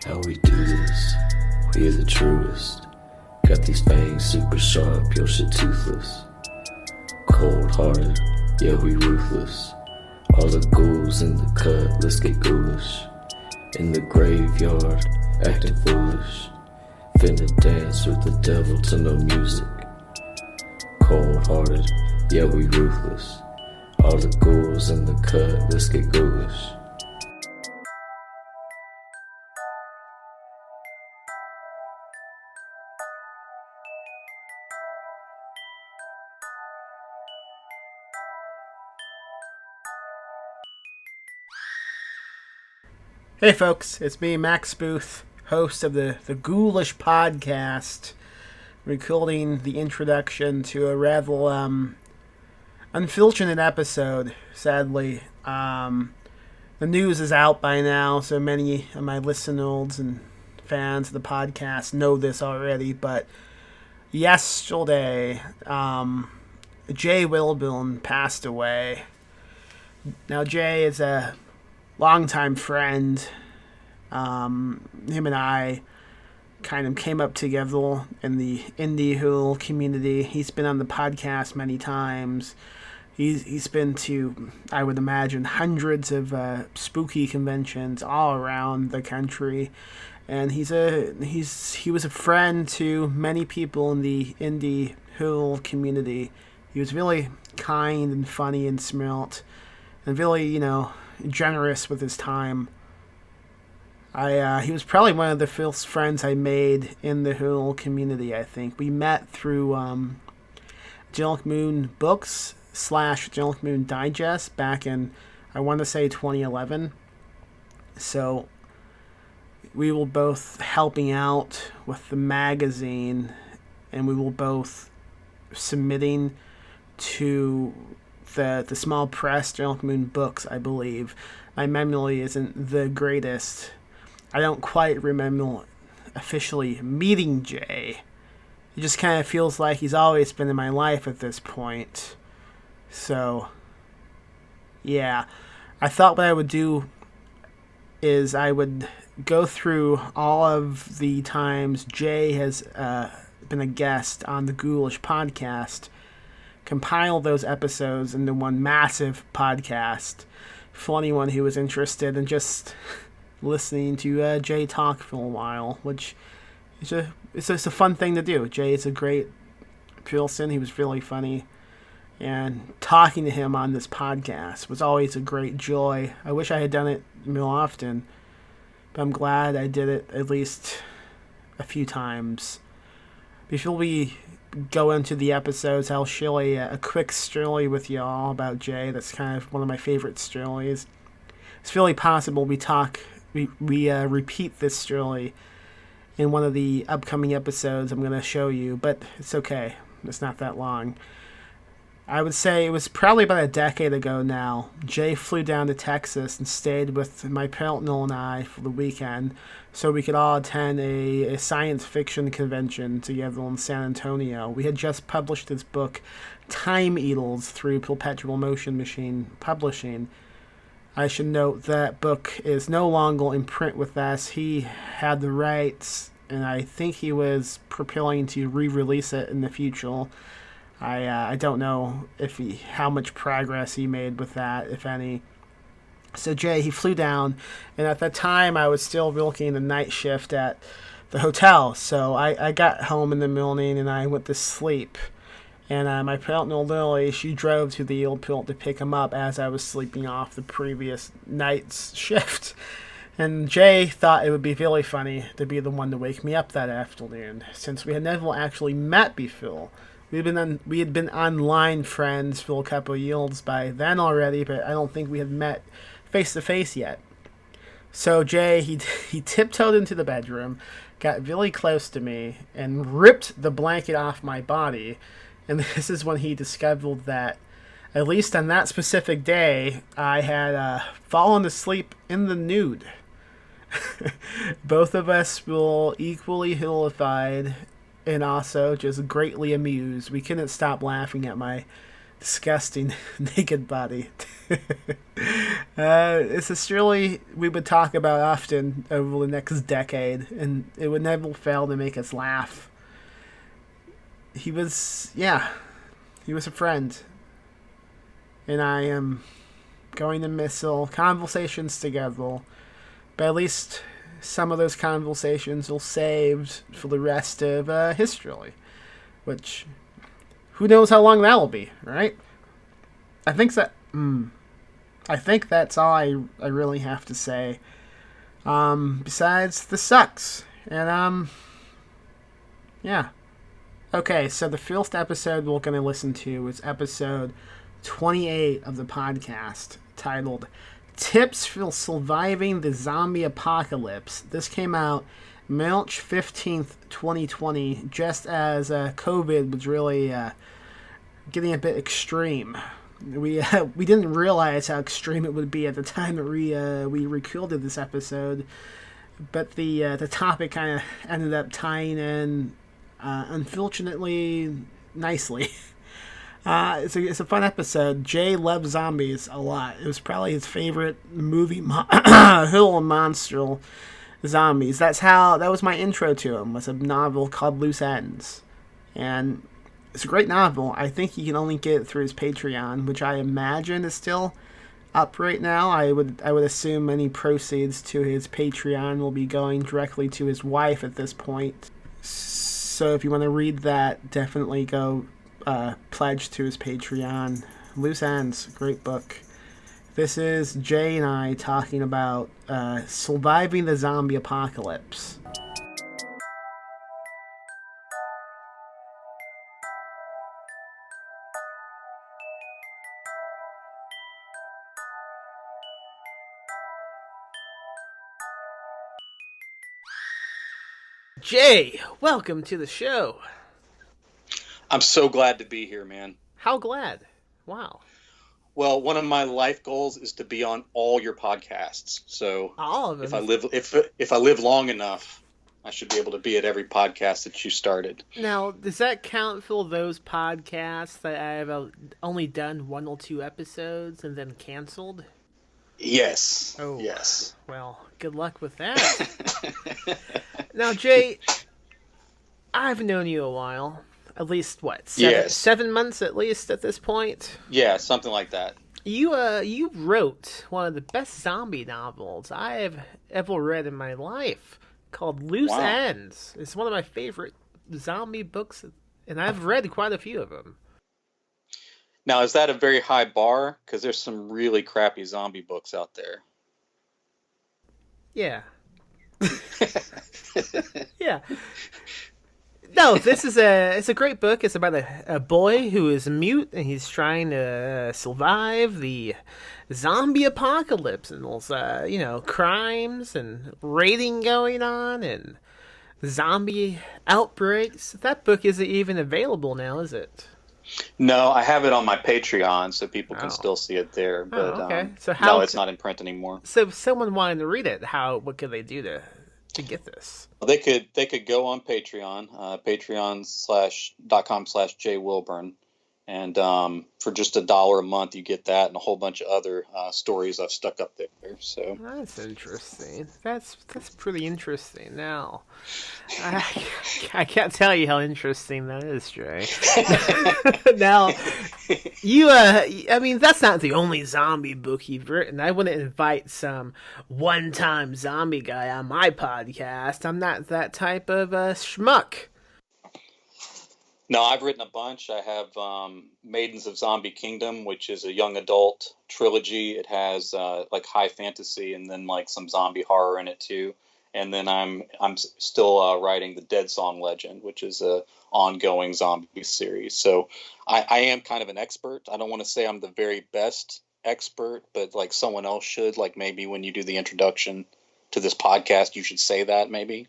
How we do this, we are the truest. Got these fangs super sharp, your shit toothless. Cold-hearted, yeah we ruthless. All the ghouls in the cut, let's get ghoulish. In the graveyard, acting foolish. Finna dance with the devil to no music. Cold-hearted, yeah we ruthless. All the ghouls in the cut, let's get ghoulish. Hey folks, it's me, Max Booth, host of the Ghoulish podcast, recording the introduction to a rather unfortunate episode, sadly. The news is out by now, so many of my listeners and fans of the podcast know this already, but yesterday, Jay Wilburn passed away. Now, Jay is a longtime friend. Him and I kind of came up together in the indie Hool community. He's been on the podcast many times. He's been to, I would imagine, hundreds of spooky conventions all around the country, and he was a friend to many people in the indie Hool community. He was really kind and funny and smart, and really, generous with his time. He was probably one of the first friends I made in the Hool community, I think. We met through Junk Moon Books / Junk Moon Digest back in, I want to say, 2011. So we were both helping out with the magazine, and we were both submitting to the small press Junk Moon Books, I believe. My memory isn't the greatest. I don't quite remember officially meeting Jay. It just kind of feels like he's always been in my life at this point. So, yeah. I thought what I would do is I would go through all of the times Jay has been a guest on the Ghoulish podcast, compile those episodes into one massive podcast for anyone who was interested in just listening to Jay talk for a while, which is it's a fun thing to do. Jay is a great person. He was really funny, and talking to him on this podcast was always a great joy. I wish I had done it more often, but I'm glad I did it at least a few times. Before we go into the episodes, I'll share a quick story with y'all about Jay. That's kind of one of my favorite stories. It's really possible we repeat this story in one of the upcoming episodes I'm going to show you, but it's okay. It's not that long. I would say it was probably about a decade ago now. Jay flew down to Texas and stayed with my partner and I for the weekend so we could all attend a science fiction convention together in San Antonio. We had just published his book, Time Eaters, through Perpetual Motion Machine Publishing. I should note that book is no longer in print with us. He had the rights, and I think he was preparing to re-release it in the future. I don't know how much progress he made with that, if any. So Jay, he flew down, and at that time I was still working the night shift at the hotel. So I got home in the morning and I went to sleep. And my partner Lily, she drove to the airport to pick him up as I was sleeping off the previous night's shift. And Jay thought it would be really funny to be the one to wake me up that afternoon, since we had never actually met before. We had been online friends for a couple of years by then already, but I don't think we had met face to face yet. So Jay, he tiptoed into the bedroom, got really close to me, and ripped the blanket off my body. And this is when he discovered that, at least on that specific day, I had fallen asleep in the nude. Both of us were equally horrified and also just greatly amused. We couldn't stop laughing at my disgusting naked body. It's a story we would talk about often over the next decade, and it would never fail to make us laugh. He was a friend, and I am going to miss all conversations together, but at least some of those conversations will saved for the rest of history, which, who knows how long that will be, right? I think that's all I really have to say. Besides, this sucks. And, yeah. Okay, so the first episode we're going to listen to is episode 28 of the podcast, titled Tips for Surviving the Zombie Apocalypse. This came out March 15th, 2020, just as COVID was really getting a bit extreme. We didn't realize how extreme it would be at the time that we recorded this episode, but the topic kind of ended up tying in, unfortunately, nicely. It's a fun episode. Jay loves zombies a lot. It was probably his favorite movie, Hill Monster Zombies. That was my intro to him, was a novel called Loose Ends. And it's a great novel. I think you can only get it through his Patreon, which I imagine is still up right now. I would assume any proceeds to his Patreon will be going directly to his wife at this point. So if you want to read that, definitely go pledge to his Patreon. Loose Ends, great book. This is Jay and I talking about surviving the zombie apocalypse. Jay, welcome to the show. I'm so glad to be here, man. How glad? Wow. Well, one of my life goals is to be on all your podcasts. So all of them. If I live long enough, I should be able to be at every podcast that you started. Now, does that count for those podcasts that I have only done 1 or 2 episodes and then canceled? Yes. Oh, yes. Well, good luck with that. Now, Jay, I've known you a while. At least, what, 7 months at least at this point? Yeah, something like that. You wrote one of the best zombie novels I have ever read in my life, called Loose Ends. It's one of my favorite zombie books, and I've read quite a few of them. Now, is that a very high bar? Because there's some really crappy zombie books out there. Yeah. Yeah. No, it's a great book. It's about a boy who is mute, and he's trying to survive the zombie apocalypse, and there's crimes and raiding going on and zombie outbreaks. That book isn't even available now, is it? No, I have it on my Patreon, so people can still see it there. But okay. No, it's not in print anymore. So if someone wanted to read it, what could they do to get this? Well, they could go on Patreon, patreon.com/J Wilburn, and for just $1 a month, you get that and a whole bunch of other stories I've stuck up there. So that's interesting. That's pretty interesting. Now, I can't tell you how interesting that is, Jay. Now, that's not the only zombie book you've written. I wouldn't invite some one-time zombie guy on my podcast. I'm not that type of schmuck. No, I've written a bunch. I have Maidens of Zombie Kingdom, which is a young adult trilogy. It has high fantasy and then some zombie horror in it too. And then I'm still writing the Dead Song Legend, which is a ongoing zombie series. So I am kind of an expert. I don't want to say I'm the very best expert, but someone else should. Maybe when you do the introduction to this podcast, you should say that maybe.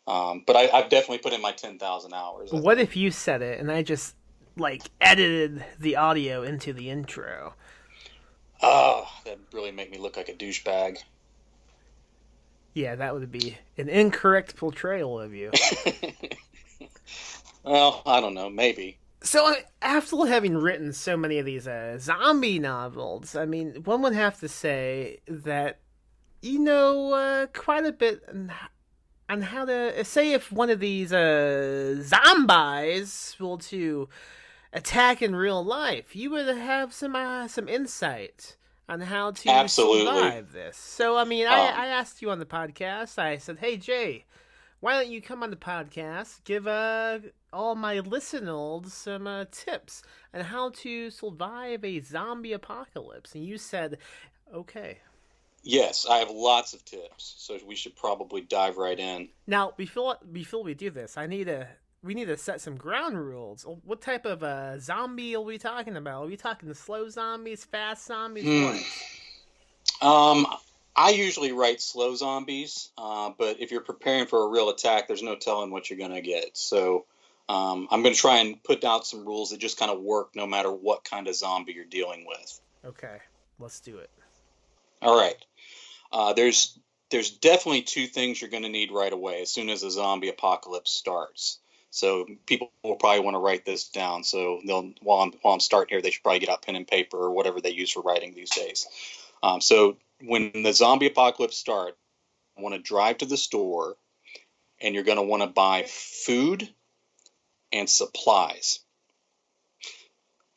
But I've definitely put in my 10,000 hours. What if you said it and I just edited the audio into the intro? Oh, that'd really make me look like a douchebag. Yeah, that would be an incorrect portrayal of you. Well, I don't know, maybe. So, after having written so many of these zombie novels, I mean, one would have to say that you know quite a bit on how to say if one of these zombies will to attack in real life, you would have some insight on how to Absolutely. survive this. So, I mean, I asked you on the podcast. I said, "Hey, Jay, why don't you come on the podcast? Give all my listeners some tips on how to survive a zombie apocalypse." And you said, "Okay." Yes, I have lots of tips, so we should probably dive right in. Now, before we do this, we need to set some ground rules. What type of zombie are we talking about? Are we talking slow zombies, fast zombies, what? Um, I usually write slow zombies, but if you're preparing for a real attack, there's no telling what you're going to get. So I'm going to try and put out some rules that just kind of work no matter what kind of zombie you're dealing with. Okay, let's do it. All right. There's definitely two things you're going to need right away as soon as the zombie apocalypse starts. So people will probably want to write this down. So while I'm starting here, they should probably get out pen and paper or whatever they use for writing these days. So when the zombie apocalypse starts, you want to drive to the store, and you're going to want to buy food and supplies.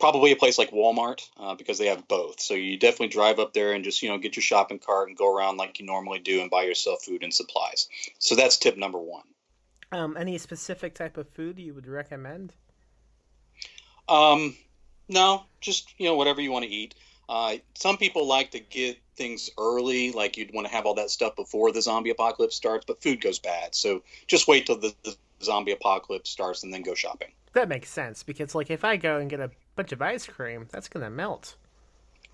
Probably a place like Walmart because they have both. So you definitely drive up there and just get your shopping cart and go around like you normally do and buy yourself food and supplies. So that's tip number one. Any specific type of food you would recommend? No, just whatever you want to eat. Some people like to get things early, like you'd want to have all that stuff before the zombie apocalypse starts, but food goes bad. So just wait till the zombie apocalypse starts and then go shopping. That makes sense because, like, if I go and get a bunch of ice cream, that's gonna melt.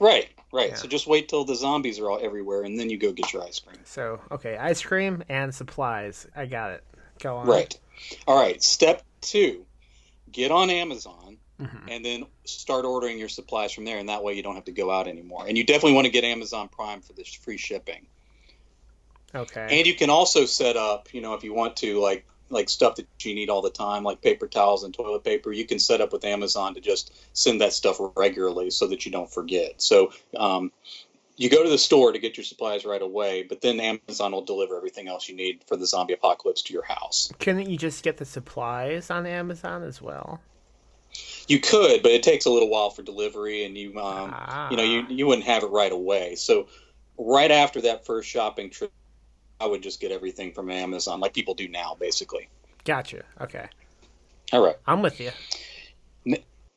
Right. Yeah. So Yeah. just wait till the zombies are all everywhere, and then you go get your ice cream. So, okay, ice cream and supplies. I got it. Go on. Right. All right. Step 2, get on Amazon Mm-hmm. and then start ordering your supplies from there, and that way you don't have to go out anymore. And you definitely want to get Amazon Prime for this free shipping. Okay. And you can also set up, if you want to, like stuff that you need all the time, like paper towels and toilet paper, you can set up with Amazon to just send that stuff regularly so that you don't forget. So you go to the store to get your supplies right away, but then Amazon will deliver everything else you need for the zombie apocalypse to your house. Couldn't you just get the supplies on Amazon as well? You could, but it takes a little while for delivery, and you wouldn't have it right away. So right after that first shopping trip, I would just get everything from Amazon, like people do now, basically. Gotcha. Okay. All right. I'm with you.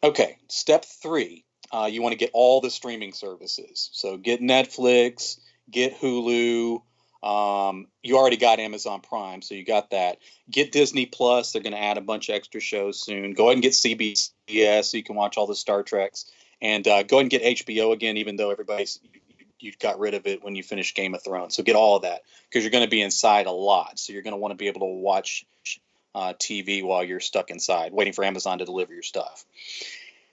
Okay. Step 3, you want to get all the streaming services. So get Netflix, get Hulu. You already got Amazon Prime, so you got that. Get Disney Plus. They're going to add a bunch of extra shows soon. Go ahead and get CBS so you can watch all the Star Treks. And go ahead and get HBO again, even though you got rid of it when you finished Game of Thrones. So get all of that because you're going to be inside a lot. So you're going to want to be able to watch TV while you're stuck inside, waiting for Amazon to deliver your stuff.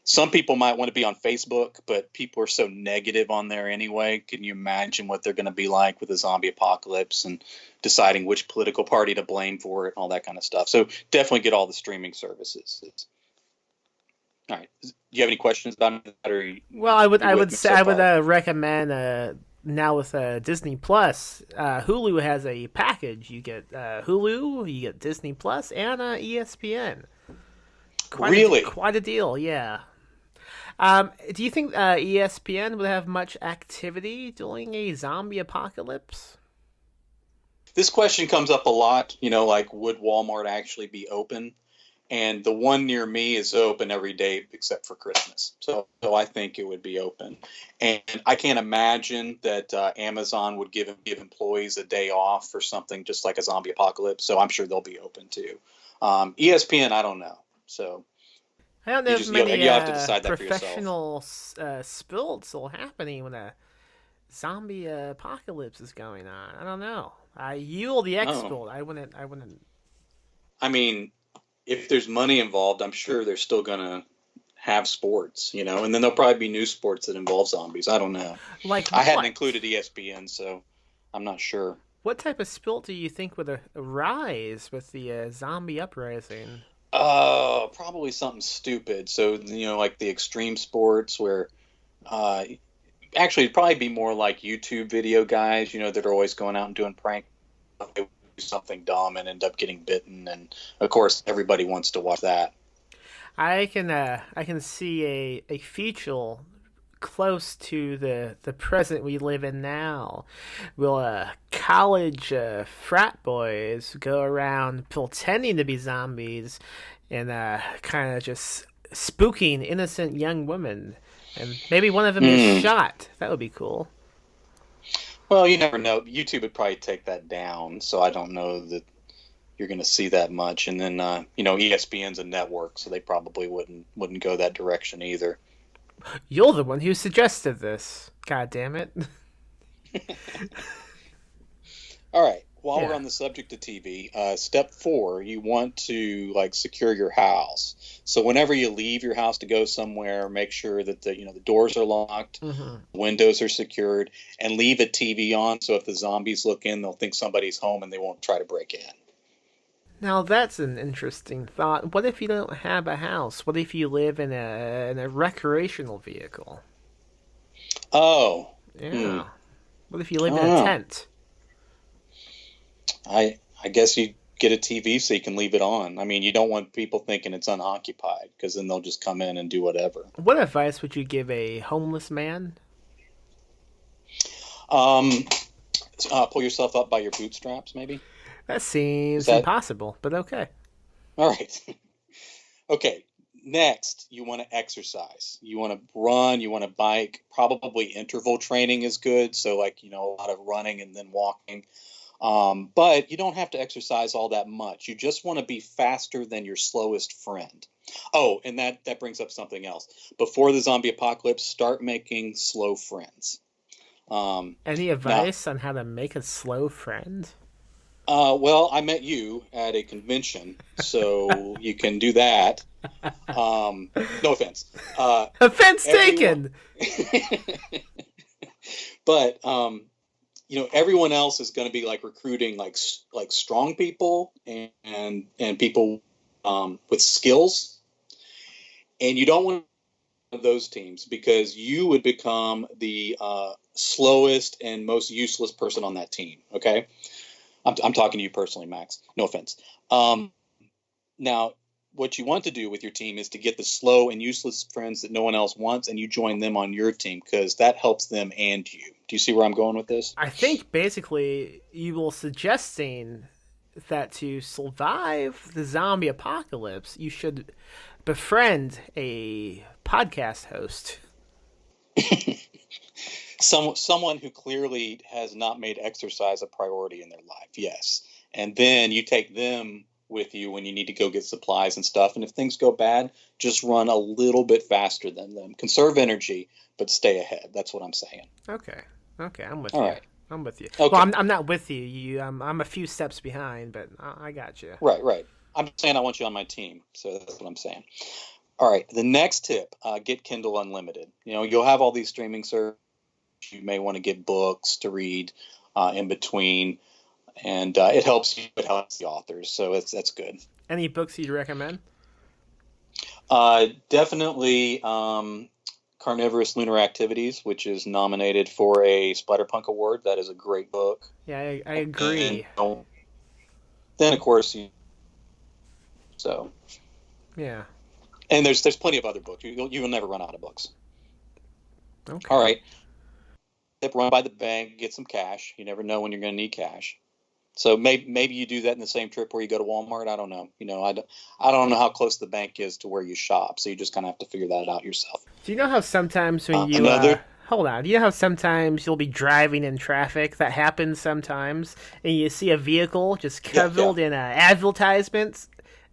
Some people might want to be on Facebook, but people are so negative on there anyway. Can you imagine what they're going to be like with a zombie apocalypse and deciding which political party to blame for it and all that kind of stuff? So definitely get all the streaming services. All right. Do you have any questions about that? Well, I would recommend now with Disney Plus, Hulu has a package. You get Hulu, you get Disney Plus, and ESPN. Quite a deal, yeah. Do you think ESPN would have much activity during a zombie apocalypse? This question comes up a lot, like would Walmart actually be open? And the one near me is open every day except for Christmas. So I think it would be open. And I can't imagine that Amazon would give employees a day off for something just like a zombie apocalypse. So I'm sure they'll be open too. ESPN, I don't know. So I don't know if many you have to decide that professional spills will happening when a zombie apocalypse is going on. I don't know. You are the expert. I wouldn't. I mean, if there's money involved, I'm sure they're still gonna have sports, and then there'll probably be new sports that involve zombies. I don't know. I hadn't included ESPN, so I'm not sure. What type of spill do you think would arise with the zombie uprising? Probably something stupid. So, like the extreme sports where, uh, actually, it'd probably be more like YouTube video guys, that are always going out and doing prank. They do something dumb and end up getting bitten, and of course, everybody wants to watch that. I can see a future close to the present we live in now. Will college frat boys go around pretending to be zombies and kind of just spooking innocent young women, and maybe one of them is shot. That would be cool. Well, you never know. YouTube would probably take that down, so I don't know that you're going to see that much. And then, ESPN's a network, so they probably wouldn't go that direction either. You're the one who suggested this. God damn it. All right. While Yeah. we're on the subject of TV, step 4, you want to secure your house. So whenever you leave your house to go somewhere, make sure that the doors are locked, windows are secured, and leave a TV on. So if the zombies look in, they'll think somebody's home and they won't try to break in. Now that's an interesting thought. What if you don't have a house? What if you live in a recreational vehicle? Oh, Yeah. What if you live I in don't a know. tent? I guess you get a TV so you can leave it on. I mean, you don't want people thinking it's unoccupied because then they'll just come in and do whatever. What advice would you give a homeless man? Um, Pull yourself up by your bootstraps, maybe. That Is seems that impossible, but okay. all right? Okay. Next, you want to exercise. You want to run. You want to bike. Probably interval training is good. So, a lot of running and then walking. But you don't have to exercise all that much. You just want to be faster than your slowest friend. Oh, and that brings up something else. Before the zombie apocalypse, start making slow friends. Any Now, advice on how to make a slow friend? well, I met you at a convention, so you can do that. No offense. Offense Everyone, taken! but everyone else is going to be recruiting strong people and people with skills, and you don't want one of those teams because you would become the slowest and most useless person on that team. Okay, I'm talking to you personally, Max. No offense. Now, what you want to do with your team is to get the slow and useless friends that no one else wants, and you join them on your team because that helps them and you. Do you see where I'm going with this? I think basically you were suggesting that to survive the zombie apocalypse, you should befriend a podcast host. Someone who clearly has not made exercise a priority in their life, yes. And then you take them with you when you need to go get supplies and stuff. And if things go bad, just run a little bit faster than them. Conserve energy, but stay ahead. That's what I'm saying. Okay. Okay, I'm with All you. right. I'm with you. Okay. Well, I'm not with you. I'm a few steps behind, but I got you. Right. I'm saying I want you on my team. So that's what I'm saying. All right. The next tip, get Kindle Unlimited. You'll have all these streaming services. You may want to get books to read in between. And it helps you. It helps the authors. So that's good. Any books you'd recommend? Definitely Carnivorous Lunar Activities, which is nominated for a Splatterpunk Award. That is a great book. Yeah, I agree. And then, of course, so Yeah. and there's plenty of other books. You will never run out of books. Okay. All right. Run by the bank, get some cash. You never know when you're going to need cash. So maybe you do that in the same trip where you go to Walmart. I don't know. I don't know how close the bank is to where you shop. So you just kind of have to figure that out yourself. Do you know how sometimes when you Another. hold on? Do you know how sometimes you'll be driving in traffic? That happens sometimes, and you see a vehicle just covered in advertisements.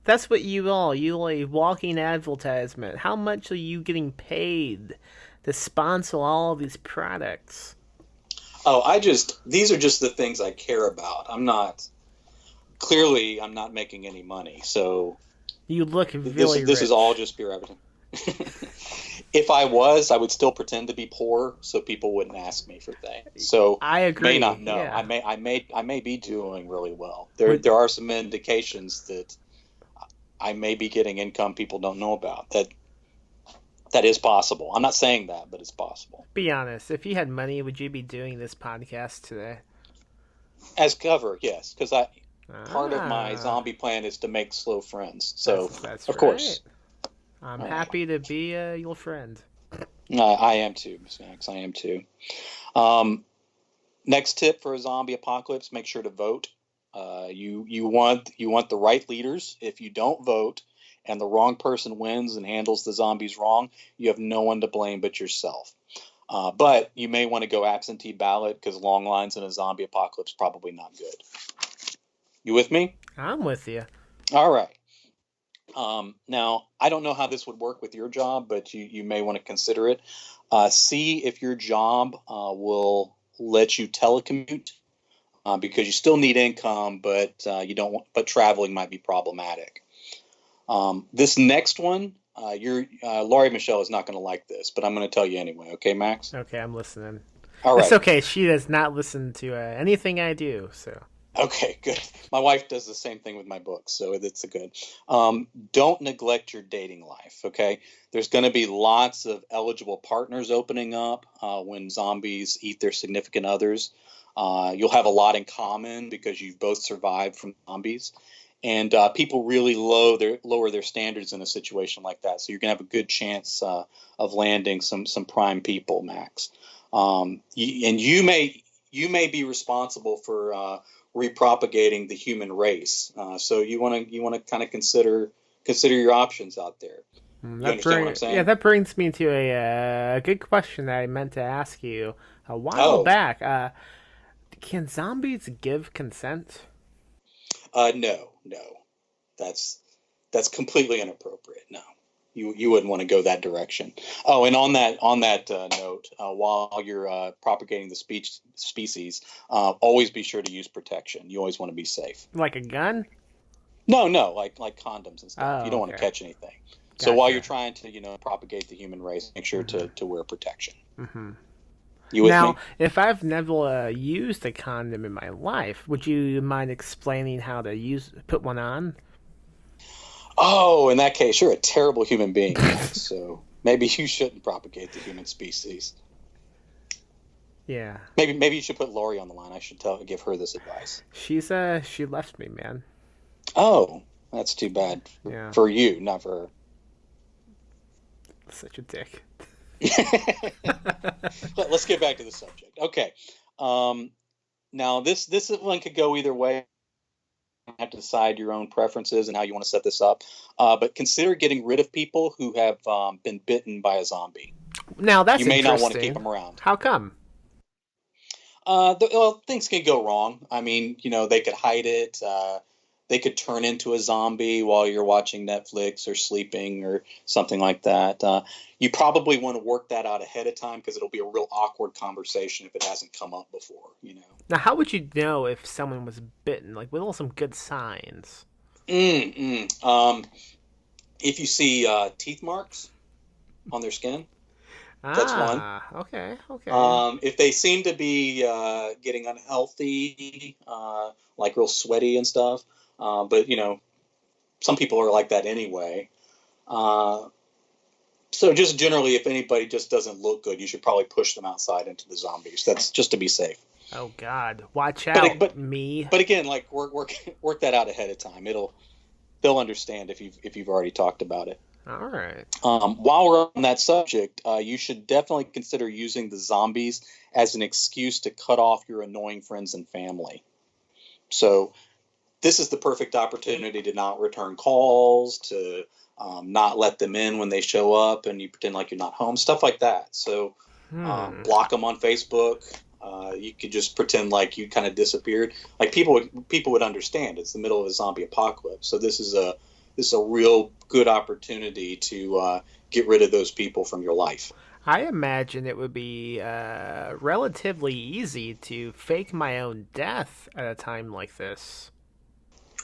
That's what you are. You're a walking advertisement. How much are you getting paid to sponsor all these products? Oh, these are just the things I care about. I'm not making any money. So You look really this is rich. all just pure advertising. If I was, I would still pretend to be poor so people wouldn't ask me for things. So I agree. may not know. Yeah. I may be doing really well. There are some indications that I may be getting income people don't know about. That is possible. I'm not saying that, but it's possible. Be honest. If you had money, would you be doing this podcast today? As cover, yes, because I part of my Ah, zombie plan is to make slow friends. So, that's of right. course, I'm all right. happy to be your friend. I am too, Miss Max. I am too. Um, Next tip for a zombie apocalypse: make sure to vote. You want the right leaders. If you don't vote and the wrong person wins and handles the zombies wrong, you have no one to blame but yourself. But you may want to go absentee ballot because long lines in a zombie apocalypse probably not good. You with me? I'm with you. All right. Now, I don't know how this would work with your job, but you may want to consider it. See if your job will let you telecommute because you still need income, but you don't. But traveling might be problematic. This next one, your Laurie Michelle is not going to like this, but I'm going to tell you anyway. Okay, Max? Okay, I'm listening. All It's right. okay. She does not listen to anything I do, so. Okay, good. My wife does the same thing with my books, so it's a good. Don't neglect your dating life, okay? There's going to be lots of eligible partners opening up when zombies eat their significant others. You'll have a lot in common because you've both survived from zombies. And people really lower their standards in a situation like that. So you're going to have a good chance of landing some prime people, Max. And you may be responsible for repropagating the human race. So you want to kind of consider your options out there. You understand what I'm Yeah, saying? that brings me to a good question that I meant to ask you a while Oh, back. Can zombies give consent? no, no, that's completely inappropriate. No, you wouldn't want to go that direction. Oh, and on that note, while you're propagating the species, always be sure to use protection. You always want to be safe. Like a gun? No, no, like condoms and stuff. You Oh, don't want to okay. catch anything. So while you're Gotcha. trying to, propagate the human race, make sure hmm to wear protection. hmm You with Now, me? if I've never used a condom in my life, would you mind explaining how to put one on? Oh, in that case, you're a terrible human being, Max. So maybe you shouldn't propagate the human species. Yeah. Maybe you should put Lori on the line. I should give her this advice. She left me, man. Oh, that's too bad Yeah. for you, not for Such a dick. her. Let's get back to the subject. Okay. Um, Now this one could go either way. You have to decide your own preferences and how you want to set this up. But consider getting rid of people who have been bitten by a zombie. Now You that's may not want to keep interesting. them around. How come? Well, things can go wrong. I mean, they could hide it. They could turn into a zombie while you're watching Netflix or sleeping or something like that. You probably want to work that out ahead of time because it'll be a real awkward conversation if it hasn't come up before. Now, how would you know if someone was bitten? Like, what are some good signs? Mm, if you see teeth marks on their skin, that's one. Okay, okay. If they seem to be getting unhealthy, like real sweaty and stuff, but some people are like that anyway. Uh, so just generally, if anybody just doesn't look good, you should probably push them outside into the zombies. That's just to be safe. Oh God, watch But out, but me. but again, like work that out ahead of time. They'll understand if you've already talked about it. All right. While we're on that subject, you should definitely consider using the zombies as an excuse to cut off your annoying friends and family. So this is the perfect opportunity to not return calls, to not let them in when they show up, and you pretend like you're not home, stuff like that. So Hmm. block them on Facebook. You could just pretend like you kind of disappeared. Like people would understand. It's the middle of a zombie apocalypse, so this is a real good opportunity to get rid of those people from your life. I imagine it would be relatively easy to fake my own death at a time like this.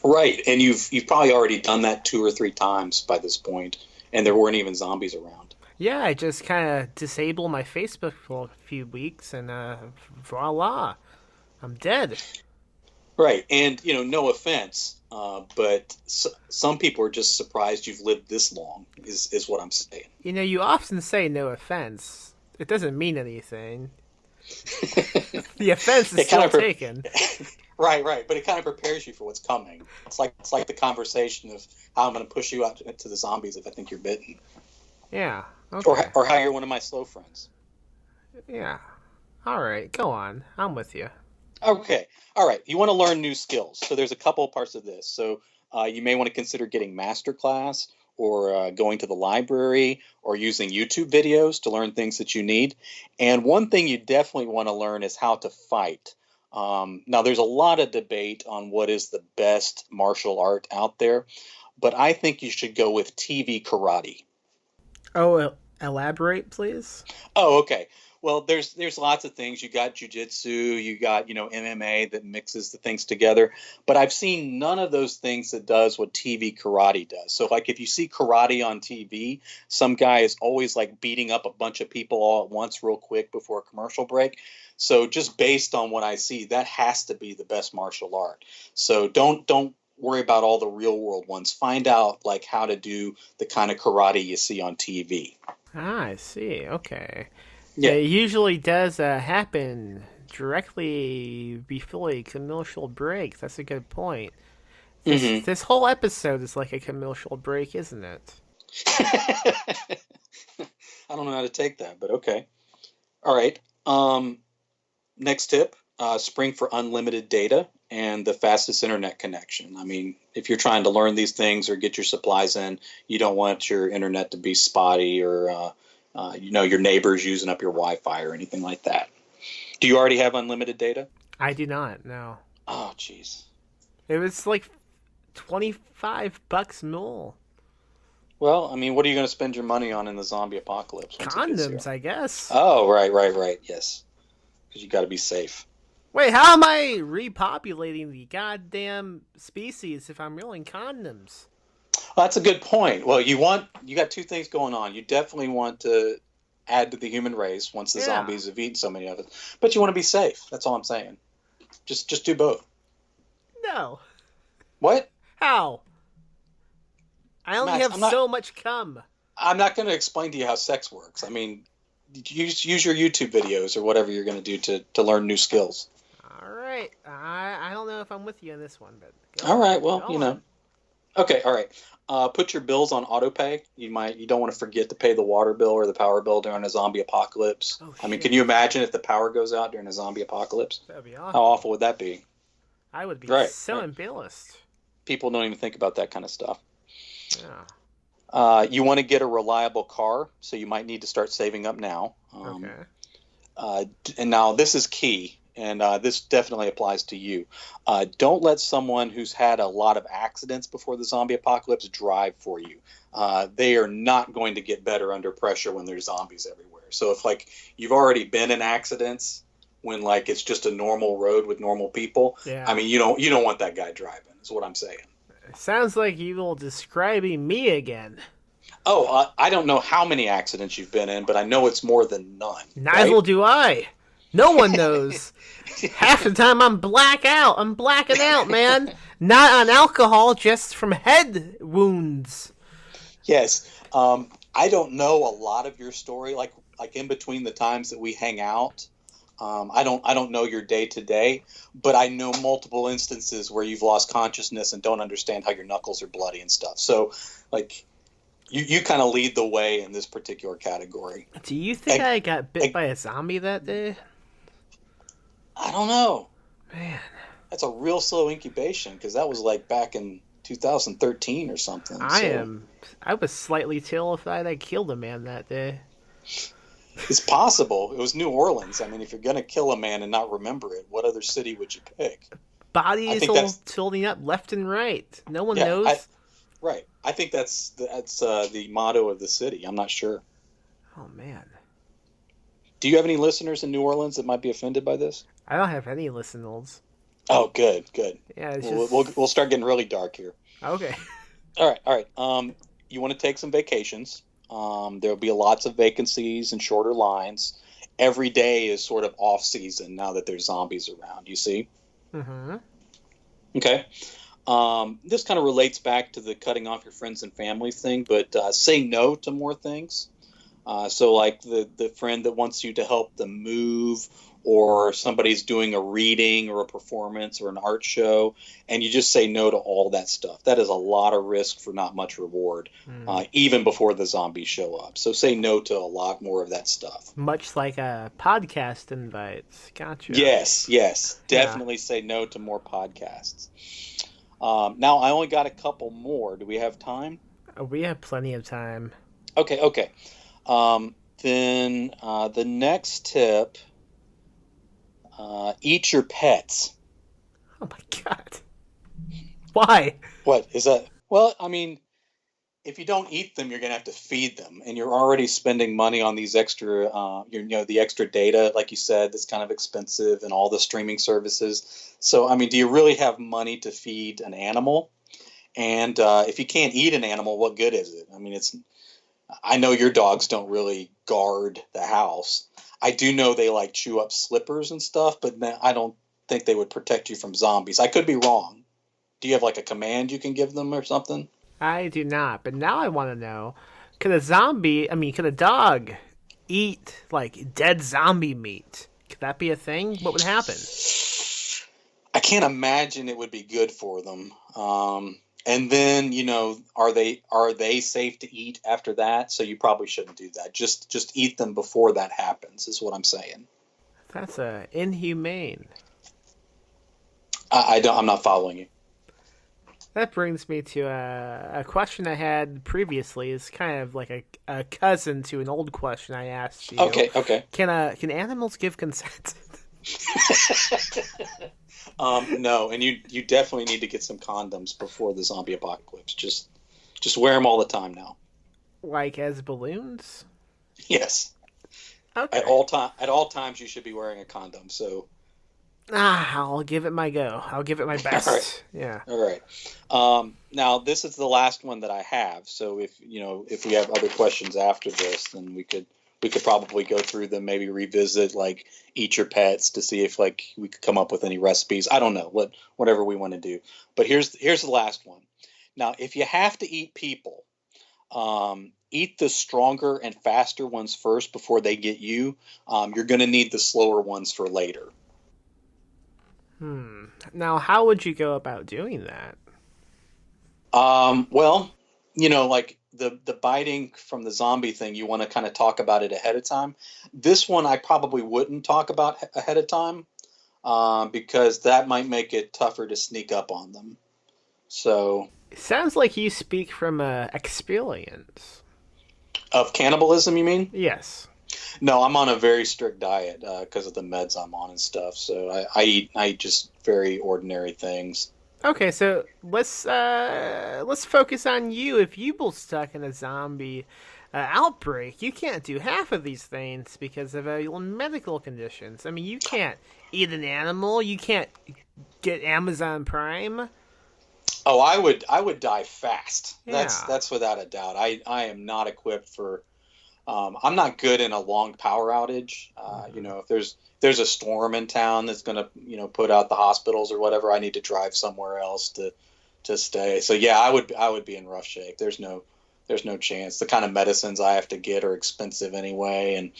Right, and you've probably already done that 2 or 3 times by this point, and there weren't even zombies around. Yeah, I just kind of disable my Facebook for a few weeks, and voila, I'm dead. Right. And, no offense, but some people are just surprised you've lived this long, is what I'm saying. You often say no offense. It doesn't mean anything. The offense is It kind still of taken. right. But it kind of prepares you for what's coming. It's like the conversation of how I'm going to push you out to the zombies if I think you're bitten. Yeah. Okay. Or how you're one of my slow friends. Yeah. All right. Go on. I'm with you. Okay. All right. You want to learn new skills. So there's a couple of parts of this. So you may want to consider getting masterclass or going to the library or using YouTube videos to learn things that you need. And one thing you definitely want to learn is how to fight. Now, there's a lot of debate on what is the best martial art out there, but I think you should go with TV karate. Oh, elaborate, please. Oh, okay. Well, there's lots of things. You got jujitsu, you got MMA that mixes the things together. But I've seen none of those things that does what TV karate does. So, like if you see karate on TV, some guy is always like beating up a bunch of people all at once, real quick before a commercial break. So, just based on what I see, that has to be the best martial art. So, don't worry about all the real world ones. Find out like how to do the kind of karate you see on TV. Ah, I see. Okay. Yeah. It usually does happen directly before a commercial break. That's a good point. This whole episode is like a commercial break, isn't it? I don't know how to take that, but okay. All right. Next tip, spring for unlimited data and the fastest internet connection. I mean, if you're trying to learn these things or get your supplies in, you don't want your internet to be spotty or, your neighbors using up your Wi-Fi or anything like that. Do you already have unlimited data? I do not, no. Oh, jeez. It was like $25 more. Well, I mean, what are you going to spend your money on in the zombie apocalypse? Condoms, I guess. Oh, right. Yes. Because you got to be safe. Wait, how am I repopulating the goddamn species if I'm wearing condoms? Well, that's a good point. Well, you got two things going on. You definitely want to add to the human race once the zombies have eaten so many of us, but you want to be safe. That's all I'm saying. Just do both. No. What? How? I only have so much cum. I'm not going to explain to you how sex works. I mean, use your YouTube videos or whatever you're going to do to learn new skills. All right. I don't know if I'm with you on this one, but all right. Well, Okay. All right. Put your bills on auto pay. You don't want to forget to pay the water bill or the power bill during a zombie apocalypse. Oh, I mean, can you imagine if the power goes out during a zombie apocalypse? That'd be awful. How awful would that be? I would be so embarrassed. People don't even think about that kind of stuff. Yeah. You want to get a reliable car, so you might need to start saving up now. Okay. And now this is key, and this definitely applies to you. Don't let someone who's had a lot of accidents before the zombie apocalypse drive for you. They are not going to get better under pressure when there's zombies everywhere. So if you've already been in accidents when it's just a normal road with normal people, I mean you don't want that guy driving. Is what I'm saying. Sounds like you will describing me again. Oh, I don't know how many accidents you've been in, but I know it's more than none. Neither do I. No one knows. Half the time I'm blacking out, man. Not on alcohol, just from head wounds. Yes. I don't know a lot of your story, like in between the times that we hang out. I don't know your day to day, but I know multiple instances where you've lost consciousness and don't understand how your knuckles are bloody and stuff. So, you kind of lead the way in this particular category. Do you think I got bit by a zombie that day? I don't know. Man. That's a real slow incubation, because that was back in 2013 or something. I was slightly terrified I killed a man that day. It's possible. It was New Orleans. I mean, if you're going to kill a man and not remember it, what other city would you pick? Bodies all tilting up left and right. No one knows. Right. I think that's the motto of the city. I'm not sure. Oh, man. Do you have any listeners in New Orleans that might be offended by this? I don't have any listeners. Oh, good. Yeah, we'll start getting really dark here. Okay. All right. You want to take some vacations. There'll be lots of vacancies and shorter lines. Every day is sort of off season now that there's zombies around, you see? Mm-hmm. Okay. This kind of relates back to the cutting off your friends and family thing, but say no to more things. So like the friend that wants you to help them move, or somebody's doing a reading or a performance or an art show, and you just say no to all that stuff. That is a lot of risk for not much reward, even before the zombies show up. So say no to a lot more of that stuff. Much like a podcast invites. Gotcha. Yes, yes. Yeah. Definitely say no to more podcasts. Now, I only got a couple more. Do we have time? We have plenty of time. Okay. Then the next tip, eat your pets. Oh my God. Why? What is that? Well, I mean, if you don't eat them, you're going to have to feed them, and you're already spending money on these extra, the extra data, like you said, that's kind of expensive, and all the streaming services. So, I mean, do you really have money to feed an animal? And if you can't eat an animal, what good is it? I mean, I know your dogs don't really guard the house. I do know they like chew up slippers and stuff, but I don't think they would protect you from zombies. I could be wrong. Do you have like a command you can give them or something? I do not, but now I want to know, could a dog eat, like, dead zombie meat? Could that be a thing? What would happen? I can't imagine it would be good for them. And then, are they safe to eat after that? So you probably shouldn't do that. Just eat them before that happens, is what I'm saying. That's inhumane. I'm not following you. That brings me to a question I had previously. It's kind of like a cousin to an old question I asked you. Okay. Can animals give consent? No, and you definitely need to get some condoms before the zombie apocalypse. Just wear them all the time now. Like as balloons? Yes. Okay. At all times, you should be wearing a condom. So. I'll give it my go. I'll give it my best. All right. Yeah. All right. Now this is the last one that I have. So if we have other questions after this, then we could probably go through them, maybe revisit like eat your pets to see if like we could come up with any recipes. I don't know, whatever we want to do. But here's the last one. Now, if you have to eat people, eat the stronger and faster ones first before they get you. You're going to need the slower ones for later. Now, how would you go about doing that? Well, like the biting from the zombie thing, you want to kind of talk about it ahead of time. This one I probably wouldn't talk about ahead of time because that might make it tougher to sneak up on them. So it sounds like you speak from experience. Of cannibalism, you mean? Yes. No, I'm on a very strict diet because of the meds I'm on and stuff. So I eat just very ordinary things. Okay, so let's focus on you. If you were stuck in a zombie outbreak, you can't do half of these things because of your medical conditions. I mean, you can't eat an animal. You can't get Amazon Prime. Oh, I would die fast. Yeah. That's without a doubt. I am not equipped for. I'm not good in a long power outage. If there's a storm in town that's going to put out the hospitals or whatever, I need to drive somewhere else to stay. So yeah, I would be in rough shape. There's no chance. The kind of medicines I have to get are expensive anyway, and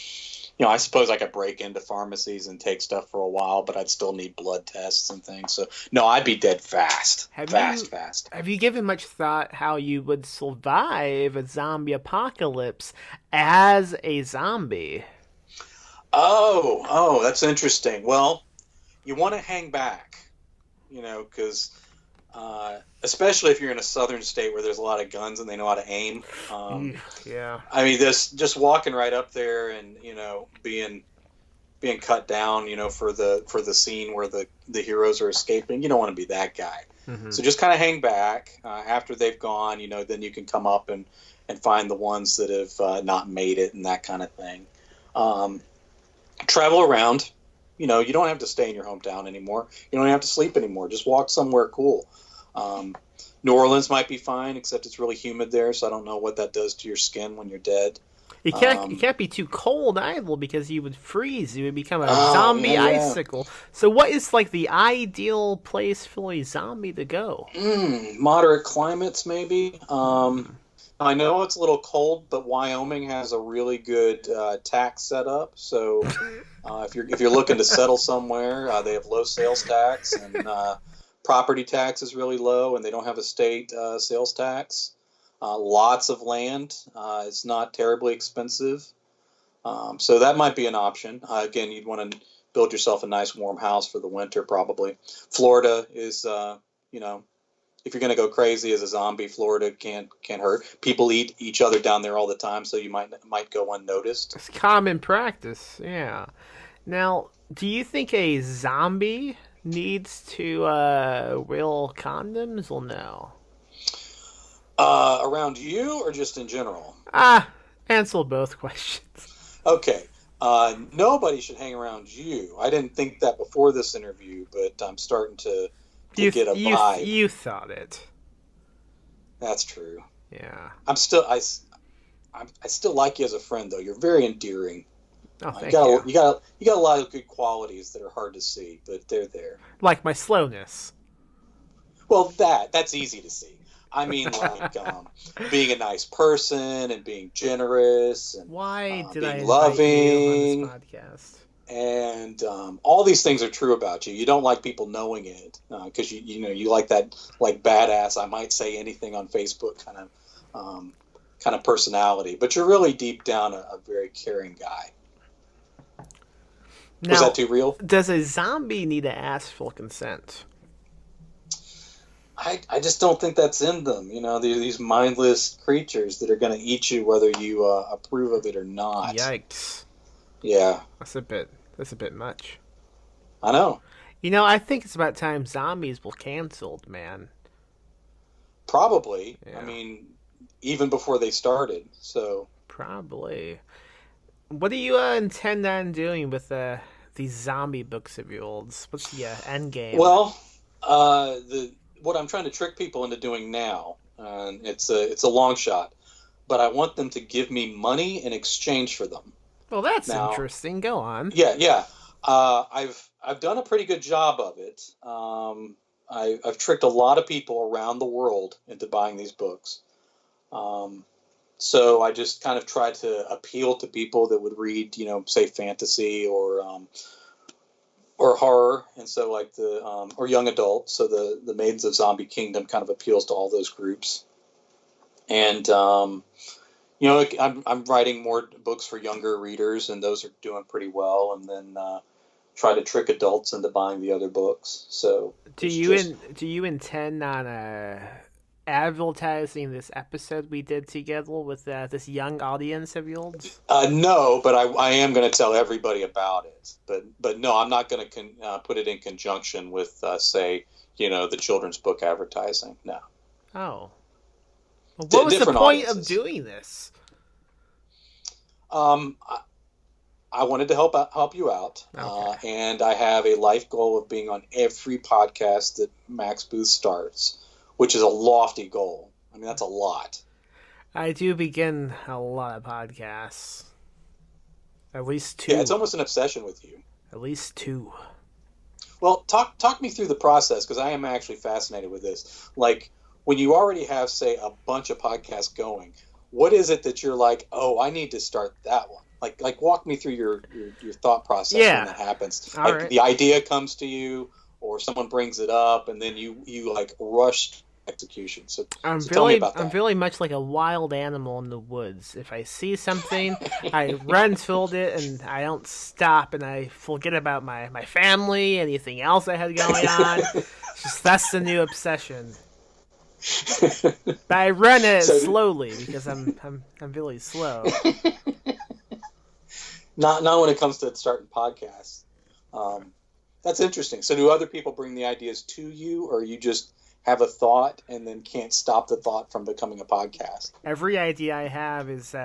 I suppose I could break into pharmacies and take stuff for a while, but I'd still need blood tests and things. So no, I'd be dead fast. Fast. Have you given much thought how you would survive a zombie apocalypse as a zombie? Oh, that's interesting. Well, you want to hang back, because especially if you're in a southern state where there's a lot of guns and they know how to aim. Yeah. I mean, this just walking right up there and being cut down, for the scene where the heroes are escaping. You don't want to be that guy. Mm-hmm. So just kind of hang back. After they've gone, then you can come up and find the ones that have not made it and that kind of thing. Travel around. You don't have to stay in your hometown anymore. You don't have to sleep anymore. Just walk somewhere cool. New Orleans might be fine, except it's really humid there, so I don't know what that does to your skin when you're dead. You can't be too cold either because you would freeze. You would become a Oh, zombie yeah, yeah. icicle. So what is like the ideal place for a zombie to go? Moderate climates, maybe. I know it's a little cold, but Wyoming has a really good tax setup. So if you're looking to settle somewhere, they have low sales tax, and property tax is really low, and they don't have a state sales tax. Lots of land. It's not terribly expensive. So that might be an option. Again, you'd want to build yourself a nice warm house for the winter, probably. Florida is, if you're going to go crazy as a zombie, Florida can't hurt. People eat each other down there all the time, so you might go unnoticed. It's common practice, yeah. Now, do you think a zombie needs to wear condoms or no? Around you or just in general? Answer both questions. Okay. Nobody should hang around you. I didn't think that before this interview, but I'm starting to get a vibe. You thought it. That's true. Yeah. I still like you as a friend, though. You're very endearing. Oh, thank you. You got a lot of good qualities that are hard to see, but they're there. Like my slowness. Well, that's easy to see. I mean, like being a nice person and being generous and Why did I being invite loving you on this podcast? and all these things are true about you. You don't like people knowing it because you like that like badass. I might say anything on Facebook kind of personality, but you're really deep down a very caring guy. Now, was that too real? Does a zombie need to ask for consent? I just don't think that's in them. These mindless creatures that are going to eat you whether you approve of it or not. Yikes! Yeah, That's a bit much. I know. I think it's about time zombies were canceled, man. Probably. Yeah. I mean, even before they started. So Probably. What do you intend on doing with these zombie books of yours? What's the end game? Well, what I'm trying to trick people into doing now, and it's a long shot, but I want them to give me money in exchange for them. Well, that's interesting. Go on. Yeah. I've done a pretty good job of it. I've tricked a lot of people around the world into buying these books. So I just kind of try to appeal to people that would read, say fantasy or horror, and so like or young adult. So the Maidens of Zombie Kingdom kind of appeals to all those groups. And I'm writing more books for younger readers, and those are doing pretty well. And then try to trick adults into buying the other books. So do you intend on advertising this episode we did together with this young audience of yours? No, but I am going to tell everybody about it. But no, I'm not going to put it in conjunction with, say, the children's book advertising. No. Oh. Well, what was the point of doing this? I wanted to help you out, Okay. and I have a life goal of being on every podcast that Max Booth starts, which is a lofty goal. I mean, that's a lot. I do begin a lot of podcasts. At least 2. Yeah, it's almost an obsession with you. At least 2. Well, talk me through the process, because I am actually fascinated with this. Like, when you already have, say, a bunch of podcasts going, what is it that you're like, oh, I need to start that one? Like walk me through your thought process when that happens. All right. The idea comes to you, or someone brings it up, and then you like rush execution. So tell me about that. I'm really much like a wild animal in the woods. If I see something, I run toward it, and I don't stop, and I forget about my family, anything else I had going on. That's the new obsession. But I run it slowly because I'm really slow. Not when it comes to starting podcasts. That's interesting. So do other people bring the ideas to you, or you just have a thought and then can't stop the thought from becoming a podcast? Every idea I have is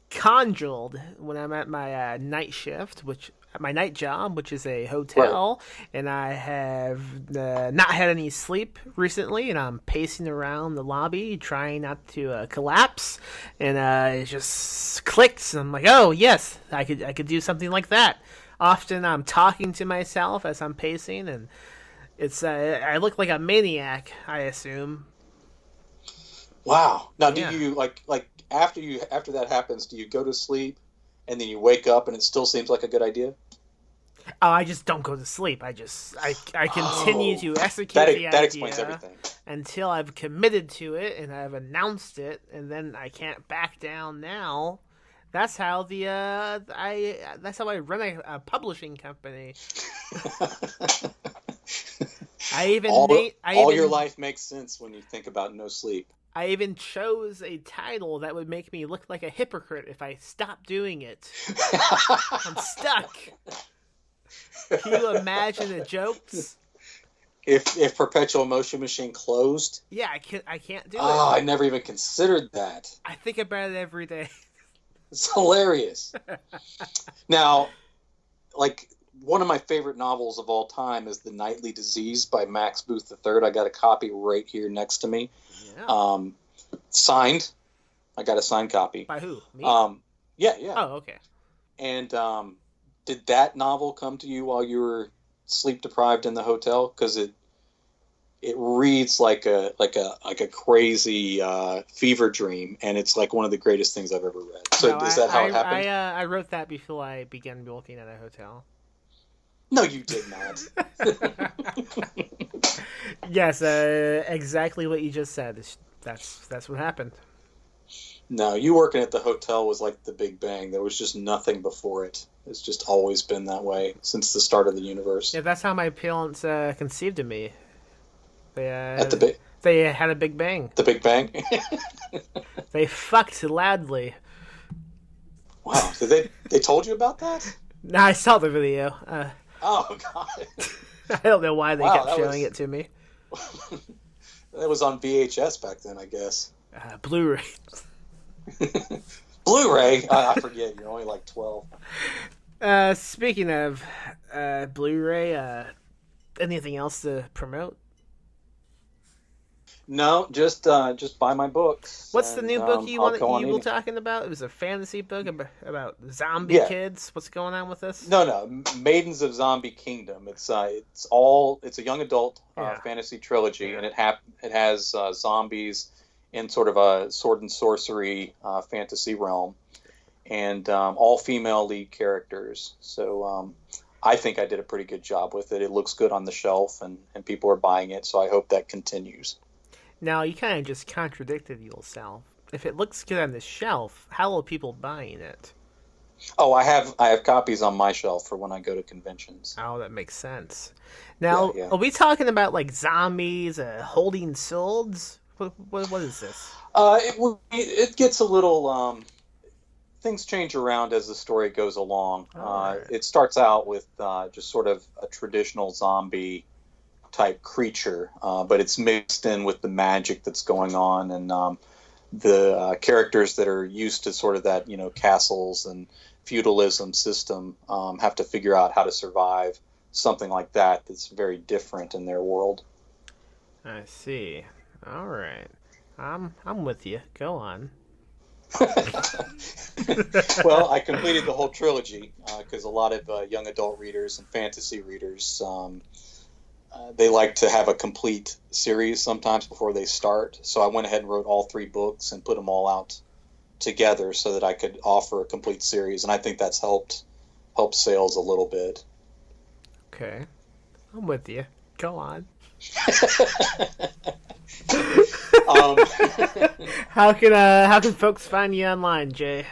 conjured when I'm at my night shift, which at my night job, which is a Right. hotel, and I have not had any sleep recently, and I'm pacing around the lobby trying not to collapse, and it just clicks, and I'm like, oh yes, I could do something like that. Often I'm talking to myself as I'm pacing, and it's I look like a maniac, I assume. Wow. Now, do Yeah. you like after that happens, do you go to sleep and then you wake up and it still seems like a good idea? Oh, I just don't go to sleep. I continue Oh, to execute the that explains idea everything. until I've committed to it and I've announced it, and then I can't back down now. That's how I run a publishing company. All your life makes sense when you think about no sleep. I even chose a title that would make me look like a hypocrite if I stopped doing it. I'm stuck. Can you imagine the jokes? If Perpetual Motion Machine closed, Yeah, I can't do it. oh, I never even considered that. I think about it every day. It's hilarious. Now, like one of my favorite novels of all time is The Nightly Disease by Max Booth III. I got a copy right here next to me. Yeah. Signed. I got a signed copy. By who? Me? Yeah, yeah. Oh, okay. And did that novel come to you while you were sleep deprived in the hotel? Because it reads like a crazy fever dream, and it's like one of the greatest things I've ever read. So No, is that how it happened? I wrote that before I began working at a hotel. No, you did not. Yes, exactly what you just said. That's what happened. No, you working at the hotel was like the Big Bang. There was just nothing before it. It's just always been that way since the start of the universe. Yeah, that's how my parents conceived of me. At the They had a big bang. Big Bang. They fucked loudly. Wow, did they told you about that? No, I saw the video. Oh God, I don't know why they Wow, kept that showing was- it to me. that was on VHS back then, I guess. Blu-ray. Blu-ray. I forget. You're only like 12. Speaking of Blu-ray, anything else to promote? No, just buy my books. What's the and, new book I'll go on you were eating. talking about? It was a fantasy book about zombie Yeah. kids. What's going on with this? No, Maidens of Zombie Kingdom. It's a young adult Yeah. fantasy trilogy, Yeah. and it has zombies in sort of a sword and sorcery fantasy realm, and all female lead characters. So I think I did a pretty good job with it. It looks good on the shelf, and people are buying it. So I hope that continues. Now, you kind of just contradicted yourself. If it looks good on the shelf, how are people buying it? Oh, I have copies on my shelf for when I go to conventions. Oh, that makes sense. Now, Yeah. are we talking about like zombies holding swords? What is this? It gets a little. Things change around as the story goes along. Alright. It starts out with just sort of a traditional zombie type creature, but it's mixed in with the magic that's going on, and the characters that are used to sort of that, castles and feudalism system have to figure out how to survive something like that that's very different in their world. I see. All right. I'm with you. Go on. Well, I completed the whole trilogy because a lot of young adult readers and fantasy readers they like to have a complete series sometimes before they start. So I went ahead and wrote all 3 books and put them all out together so that I could offer a complete series, and I think that's helped sales a little bit. Okay. I'm with you. Go on. Um, How can folks find you online, Jay?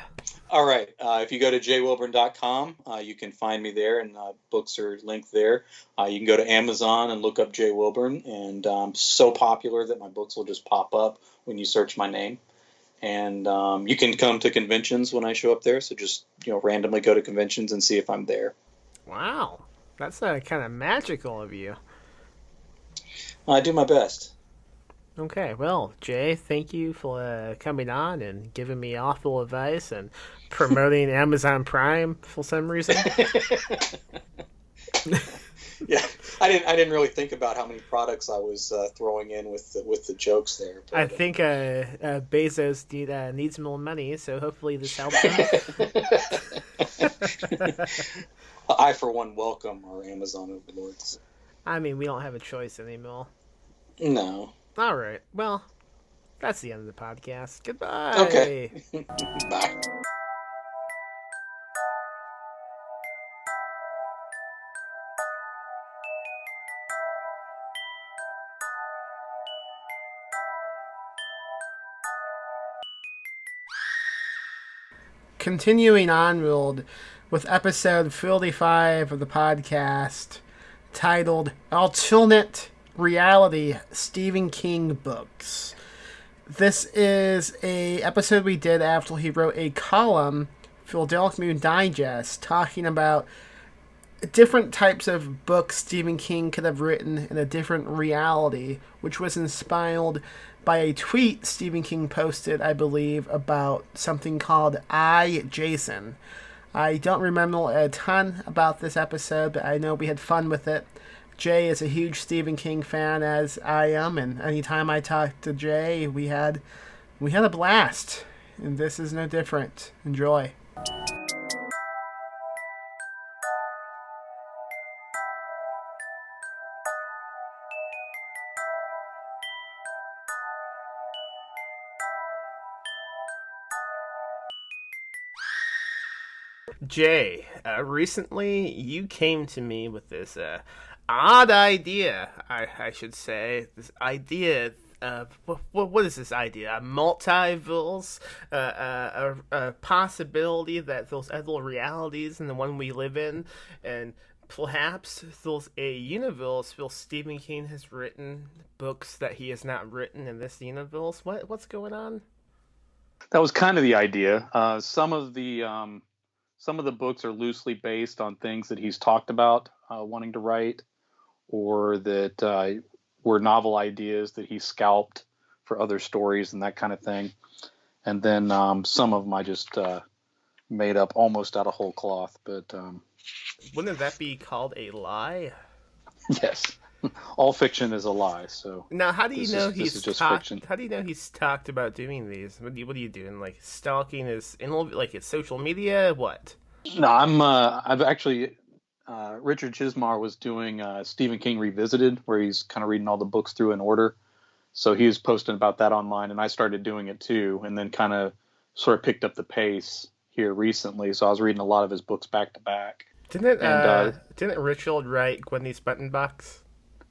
all right. If you go to jwilburn.com, you can find me there, and books are linked there. You can go to Amazon and look up Jay Wilburn, and I'm so popular that my books will just pop up when you search my name. And you can come to conventions when I show up there, so just randomly go to conventions and see if I'm there. Wow. That's kind of magical of you. I do my best. Okay, well, Jay, thank you for coming on and giving me awful advice and promoting Amazon Prime for some reason. Yeah, I didn't really think about how many products I was throwing in with the jokes there. I But think Bezos needs more money, so hopefully this helps him. I, for one, welcome our Amazon overlords. I mean, we don't have a choice anymore. No. All right, well, that's the end of the podcast. Okay. Goodbye. Bye. Continuing onward with episode 45 of the podcast titled Alternate Reality Stephen King Books. This is a episode we did after he wrote a column for Dark Moon Digest talking about different types of books Stephen King could have written in a different reality, which was inspired by a tweet Stephen King posted, I believe, about something called I, Jason. I don't remember a ton about this episode, but I know we had fun with it. Jay is a huge Stephen King fan, as I am, and anytime I talk to Jay, we had a blast, and this is no different. Enjoy. Jay, recently you came to me with this odd idea, I should say. This idea of, what is this idea? A multiverse? A possibility that there's other realities than the one we live in, and perhaps there's a universe where Stephen King has written books that he has not written in this universe. What's going on? That was kind of the idea. Some of the books are loosely based on things that he's talked about wanting to write, or that were novel ideas that he scalped for other stories and that kind of thing. And then some of them I just made up almost out of whole cloth. But Wouldn't that be called a lie? yes, all fiction is a lie. So Now, how do you know this is just talked? fiction. How do you know he's talked about doing these? What are you doing? Like stalking his like his social media? What? No, I've actually Richard Chismar was doing Stephen King Revisited, where he's kind of reading all the books through in order. So he was posting about that online, and I started doing it too, and then kind of sort of picked up the pace here recently. So I was reading a lot of his books back to back. Didn't Richard write Gwendy's Button Box?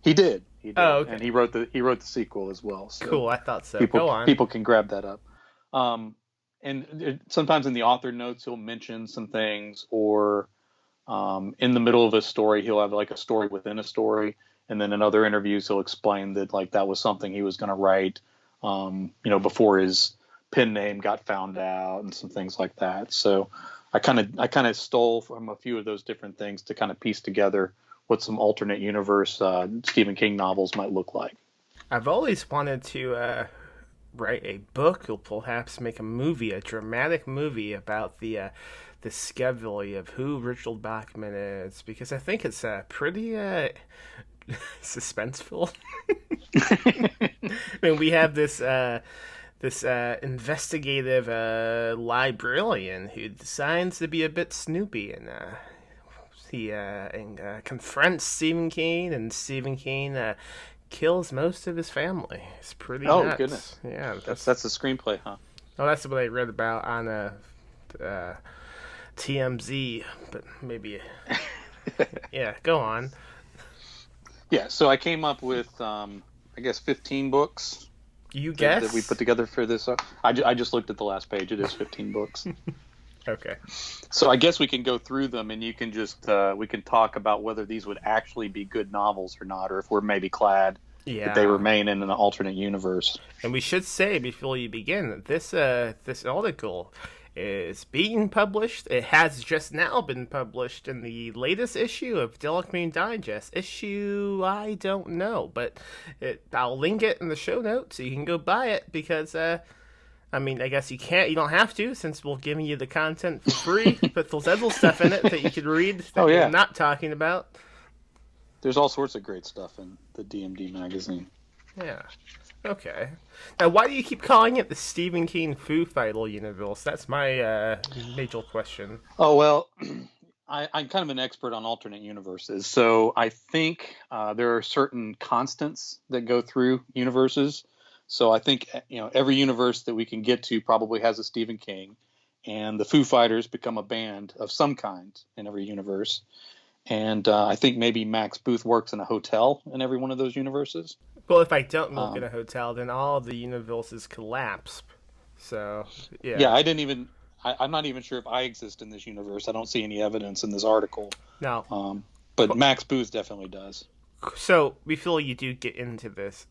He did. Oh, okay. And he wrote the sequel as well. So Cool, I thought so. Go on. People can grab that up. And sometimes in the author notes he'll mention some things, or in the middle of a story he'll have like a story within a story, and then in other interviews he'll explain that like that was something he was going to write, before his pen name got found out and some things like that. So I kind of stole from a few of those different things to kind of piece together what some alternate universe Stephen King novels might look like. I've always wanted to write a book, or perhaps make a dramatic movie about the discovery of who Richard Bachman is, because I think it's pretty suspenseful. I mean, we have this investigative librarian who decides to be a bit snoopy, and he confronts Stephen King, and Stephen King kills most of his family. It's pretty nuts. Oh, goodness. Yeah, That's the screenplay, huh? Oh, that's what I read about on TMZ, but maybe... Yeah, go on. Yeah, so I came up with, 15 books. You guess? That we put together for this. I just looked at the last page. It is 15 books. Okay. So I guess we can go through them, and you can just we can talk about whether these would actually be good novels or not, or if we're maybe glad that they remain in an alternate universe. And we should say before you begin that this article is being published. It has just now been published in the latest issue of Deluxe Digest. Issue, I don't know, but I'll link it in the show notes so you can go buy it because, I guess you don't have to since we're giving you the content for free, but there's other stuff in it that you could read that we're not talking about. There's all sorts of great stuff in the DMD magazine. Yeah. Okay. Now, why do you keep calling it the Stephen King Foo Fighter universe? That's my major question. Oh, well, I'm kind of an expert on alternate universes. So I think there are certain constants that go through universes. So I think, every universe that we can get to probably has a Stephen King. And the Foo Fighters become a band of some kind in every universe. And I think maybe Max Booth works in a hotel in every one of those universes. Well, if I don't work in a hotel, then all of the universes collapse. So, yeah. Yeah, I'm not even sure if I exist in this universe. I don't see any evidence in this article. No. But Max Booth definitely does. So, before you do get into this,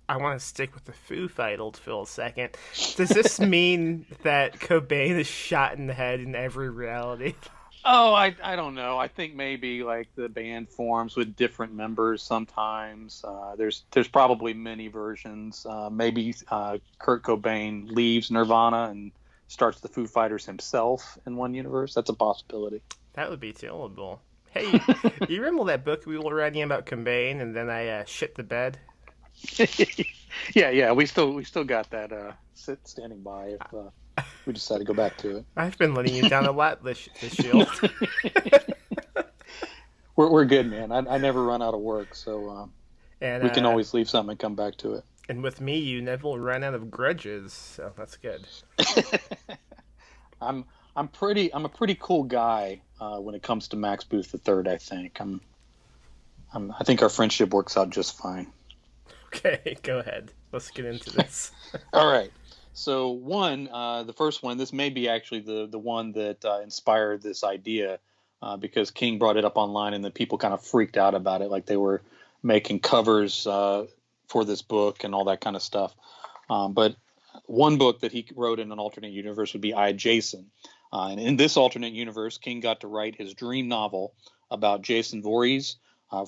I want to stick with the Foo Fighters for a second. Does this mean that Cobain is shot in the head in every reality? Oh, I don't know. I think maybe like the band forms with different members sometimes. There's probably many versions. Maybe Kurt Cobain leaves Nirvana and starts the Foo Fighters himself in one universe. That's a possibility. That would be terrible. Hey, you remember that book we were writing about Cobain and then I shit the bed? Yeah. We still got that standing by if we decide to go back to it. I've been letting you down a lot this year. We're good, man. I never run out of work, so we can always leave something and come back to it. And with me, you never run out of grudges, so that's good. I'm a pretty cool guy when it comes to Max Booth III. I think I think our friendship works out just fine. Okay, go ahead. Let's get into this. All right. So the first one, this may be actually the one that inspired this idea because King brought it up online and then people kind of freaked out about it, like they were making covers for this book and all that kind of stuff. But one book that he wrote in an alternate universe would be I, Jason. And in this alternate universe, King got to write his dream novel about Jason Voorhees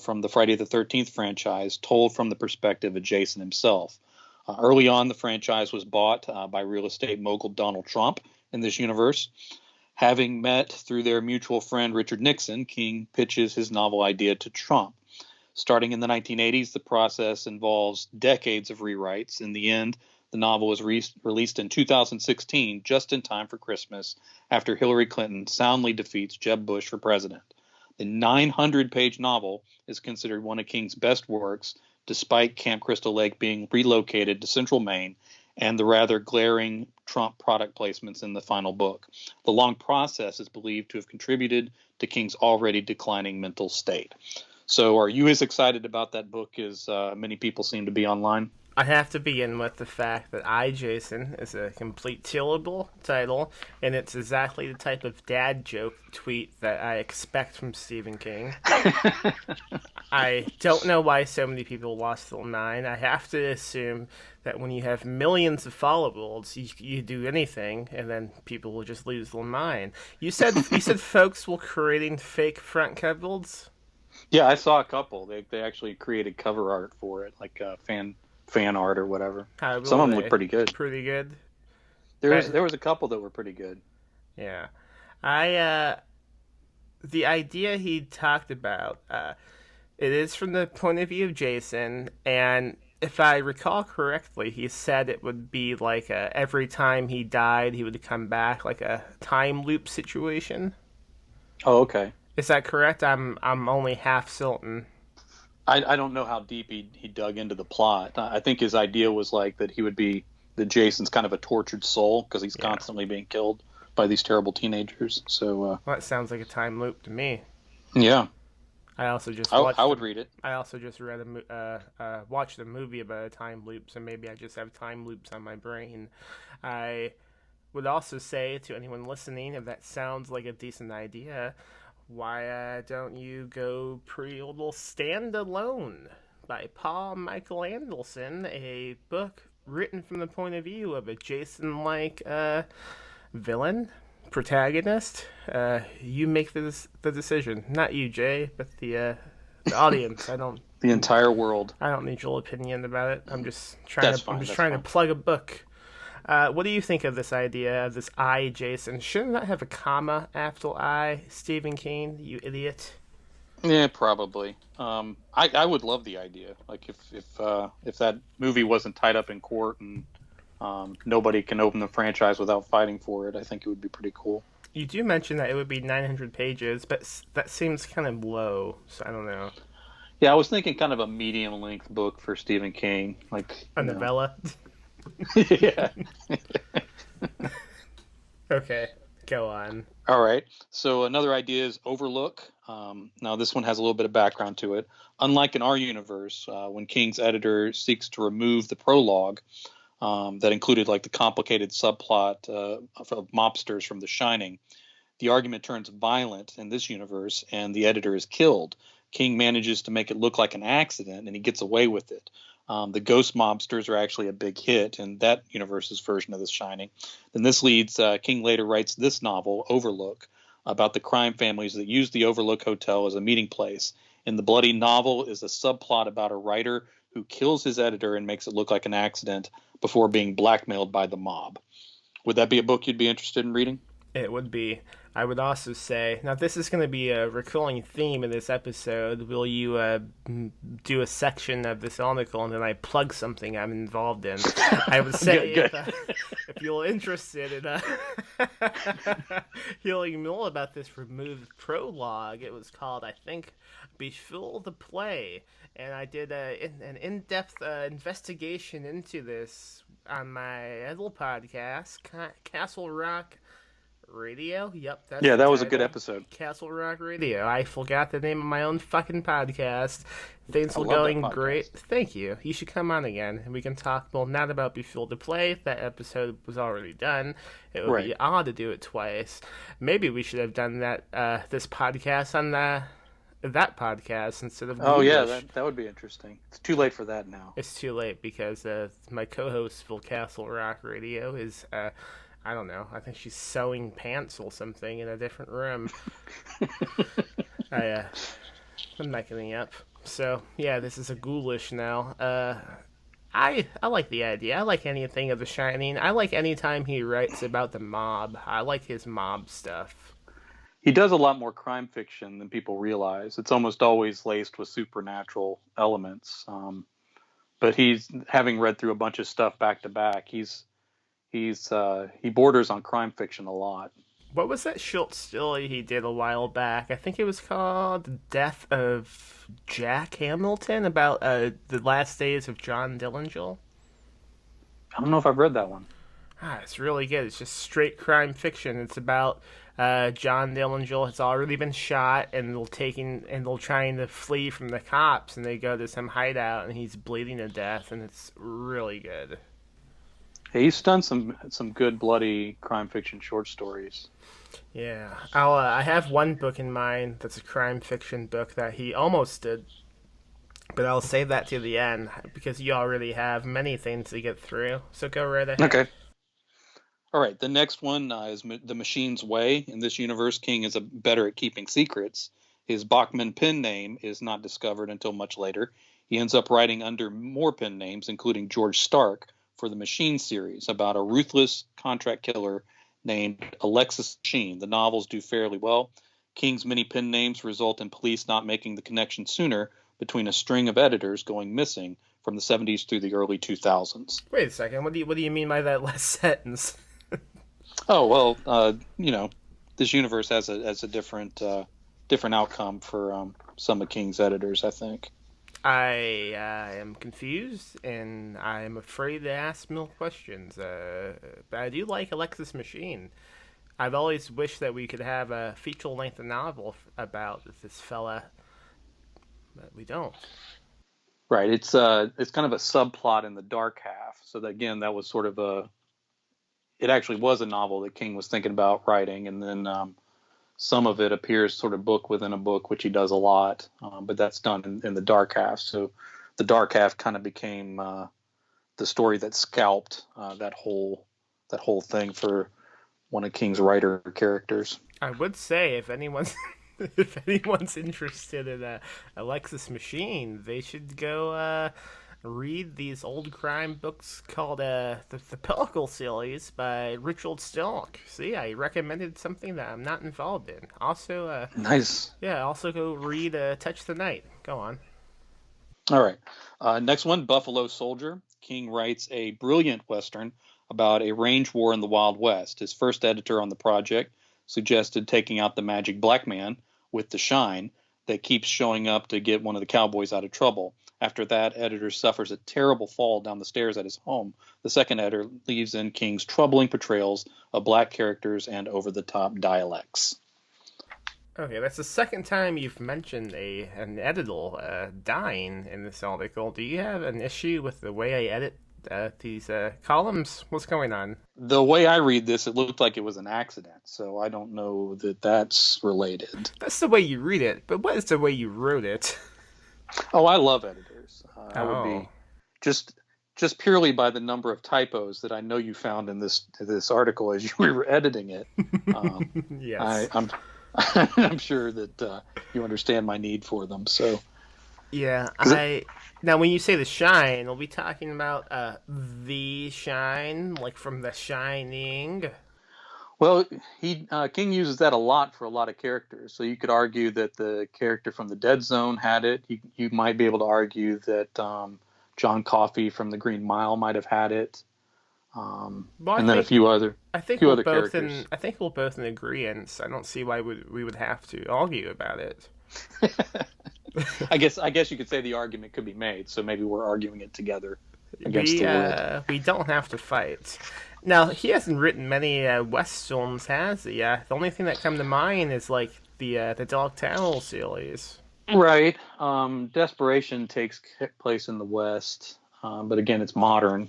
from the Friday the 13th franchise, told from the perspective of Jason himself. Early on, the franchise was bought by real estate mogul Donald Trump in this universe. Having met through their mutual friend Richard Nixon, King pitches his novel idea to Trump. Starting in the 1980s, the process involves decades of rewrites. In the end, the novel was released in 2016, just in time for Christmas, after Hillary Clinton soundly defeats Jeb Bush for president. The 900-page novel is considered one of King's best works, despite Camp Crystal Lake being relocated to Central Maine and the rather glaring Trump product placements in the final book. The long process is believed to have contributed to King's already declining mental state. So are you as excited about that book as many people seem to be online? I have to begin with the fact that I, Jason, is a complete tillable title, and it's exactly the type of dad joke tweet that I expect from Stephen King. I don't know why so many people lost their mind. I have to assume that when you have millions of followers, you do anything, and then people will just lose their mind. You said folks were creating fake front covers? Yeah, I saw a couple. They actually created cover art for it, like fan art or whatever. Some of them look pretty good. Pretty good. There was a couple that were pretty good. Yeah, the idea he talked about, it is from the point of view of Jason, and if I recall correctly, he said it would be like every time he died, he would come back, like a time loop situation. Oh, okay. Is that correct? I'm only half certain. I don't know how deep he dug into the plot. I think his idea was like that he would be that Jason's kind of a tortured soul because he's constantly being killed by these terrible teenagers. So well, that sounds like a time loop to me. Yeah. I also just I would read it. I also just watched a movie about a time loop, so maybe I just have time loops on my brain. I would also say to anyone listening, if that sounds like a decent idea, why don't you go pre-order Stand Alone by Paul Michael Anderson, a book written from the point of view of a Jason-like villain. protagonist. You make the decision. Not you, Jay, but the audience. The entire world. I don't need your opinion about it. I'm just trying That's to. fine, I'm just that's trying fine. to plug a book. What do you think of this idea of this I, Jason? Shouldn't that have a comma after I, Stephen King? You idiot. Yeah, probably. I would love the idea. Like if that movie wasn't tied up in court and nobody can open the franchise without fighting for it, I think it would be pretty cool. You do mention that it would be 900 pages, but that seems kind of low. So I don't know. Yeah, I was thinking kind of a medium length book for Stephen King, like A novella. Yeah. Okay, go on. All right. So another idea is Overlook. Now this one has a little bit of background to it. Unlike in our universe, when King's editor seeks to remove the prologue that included like the complicated subplot of mobsters from The Shining, the argument turns violent in this universe, and the editor is killed. King manages to make it look like an accident, and he gets away with it. The ghost mobsters are actually a big hit in that universe's version of The Shining. Then this leads, King later writes this novel, Overlook, about the crime families that use the Overlook Hotel as a meeting place. In the bloody novel is a subplot about a writer who kills his editor and makes it look like an accident before being blackmailed by the mob. Would that be a book you'd be interested in reading? It would be. I would also say, now this is going to be a recurring theme in this episode. Will you do a section of this article and then I plug something I'm involved in? I would say Good. if you're interested in hearing more about this removed prologue, it was called, I think, Befuddle the Play. And I did an in-depth investigation into this on my little podcast, Castle Rock Radio? Yep, that's Yeah, the that was a title. good episode. Castle Rock Radio. I forgot the name of my own fucking podcast. Things I are love that going podcast. great. Thank you. You should come on again, and we can talk, well, not about Befuddle to Play. That episode was already done. It would be Right. odd to do it twice. Maybe we should have done that this podcast on that podcast instead of Oh, yeah, Ghoulish. that would be interesting. It's too late for that now. It's too late because my co-host for Castle Rock Radio is I don't know. I think she's sewing pants or something in a different room. I'm making it up. So yeah, this is a Ghoulish now. I like the idea. I like anything of The Shining. I like any time he writes about the mob. I like his mob stuff. He does a lot more crime fiction than people realize. It's almost always laced with supernatural elements. But he's, having read through a bunch of stuff back to back, he borders on crime fiction a lot. What was that short story he did a while back? I think it was called The Death of Jack Hamilton, about the last days of John Dillinger. I don't know if I've read that one. It's really good. It's just straight crime fiction. It's about John Dillinger has already been shot, and they're trying to flee from the cops, and they go to some hideout, and he's bleeding to death, and it's really good. Hey, he's done some good bloody crime fiction short stories. Yeah, I have one book in mind that's a crime fiction book that he almost did, but I'll save that to the end because you already have many things to get through. So go right ahead. Okay. All right. The next one is The Machine's Way. In this universe, King is better at keeping secrets. His Bachman pen name is not discovered until much later. He ends up writing under more pen names, including George Stark, for the Machine series about a ruthless contract killer named Alexis Machine. The novels do fairly well. King's many pen names result in police not making the connection sooner between a string of editors going missing from the 70s through the early 2000s. Wait a second. What do you mean by that last sentence? Oh, well, this universe has a different outcome for some of King's editors, I think. I am confused, and I am afraid to ask more questions. But I do like Alexis Machine. I've always wished that we could have a feature-length novel about this fella, but we don't. Right. It's kind of a subplot in the dark half. So that, again, that was sort of it actually was a novel that King was thinking about writing, and then some of it appears sort of book within a book, which he does a lot, but that's done in the dark half. So the dark half kind of became the story that scalped that whole thing for one of King's writer characters. I would say if anyone's if anyone's interested in a Lexus machine, they should go read these old crime books called the Pellicle series by Richard Stilk. See, I recommended something that I'm not involved in. Also, Nice. yeah, also go read Touch the Night. Go on. All right. Next one, Buffalo Soldier. King writes a brilliant Western about a range war in the Wild West. His first editor on the project suggested taking out the magic black man with the shine that keeps showing up to get one of the cowboys out of trouble. After that, editor suffers a terrible fall down the stairs at his home. The second editor leaves in King's troubling portrayals of black characters and over-the-top dialects. Okay, that's the second time you've mentioned an editor dying in this article. Do you have an issue with the way I edit these columns? What's going on? The way I read this, it looked like it was an accident, so I don't know that that's related. That's the way you read it, but what is the way you wrote it? Oh, I love editors. I would be just purely by the number of typos that I know you found in this article as you were editing it. Yes. I'm sure that you understand my need for them. So yeah, now when you say the shine, are we talking about the shine, like from The Shining? well, King uses that a lot for a lot of characters. So you could argue that the character from the Dead Zone had it. You might be able to argue that John Coffey from the Green Mile might have had it. And then a few other characters. I think we're both in agreement. I don't see why we would have to argue about it. I guess you could say the argument could be made. So maybe we're arguing it together against the world. We don't have to fight. Now, he hasn't written many westerns, has he? The only thing that come to mind is like the Dark Tower series. Right. Desperation takes place in the West, but again, it's modern.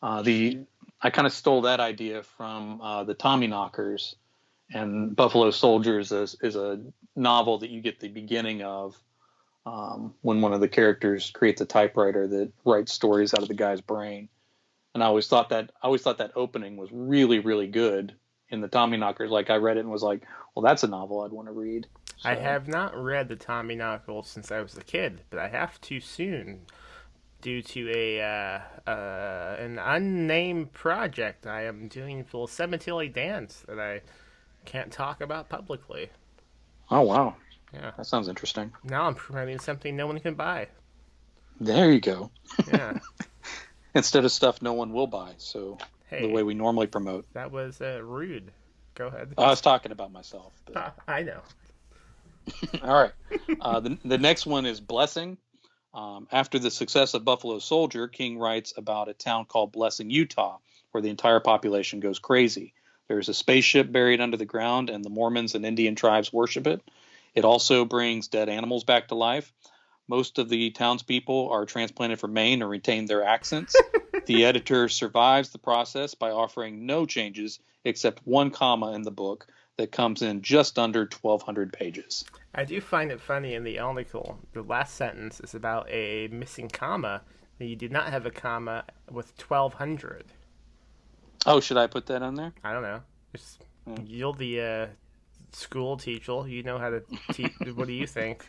I kind of stole that idea from the Tommyknockers, and Buffalo Soldiers is a novel that you get the beginning of when one of the characters creates a typewriter that writes stories out of the guy's brain. And I always thought that opening was really, really good in the Tommyknockers. Like I read it and was like, well, that's a novel I'd want to read. So. I have not read the Tommyknockers since I was a kid, but I have to soon. Due to an unnamed project I am doing for Cemetery Dance that I can't talk about publicly. Oh, wow. Yeah. That sounds interesting. Now I'm promoting something no one can buy. There you go. Yeah. Instead of stuff no one will buy, so Hey, the way we normally promote. that was rude. Go ahead. I was talking about myself. But... I know. All right. The next one is Blessing. After the success of Buffalo Soldier, King writes about a town called Blessing, Utah, where the entire population goes crazy. There's a spaceship buried under the ground, and the Mormons and Indian tribes worship it. It also brings dead animals back to life. Most of the townspeople are transplanted from Maine or retain their accents. The editor survives the process by offering no changes except one comma in the book that comes in just under 1,200 pages. I do find it funny in the article, the last sentence is about a missing comma. You did not have a comma with 1,200. Oh, should I put that on there? I don't know. You're the school teacher. You know how to teach. What do you think?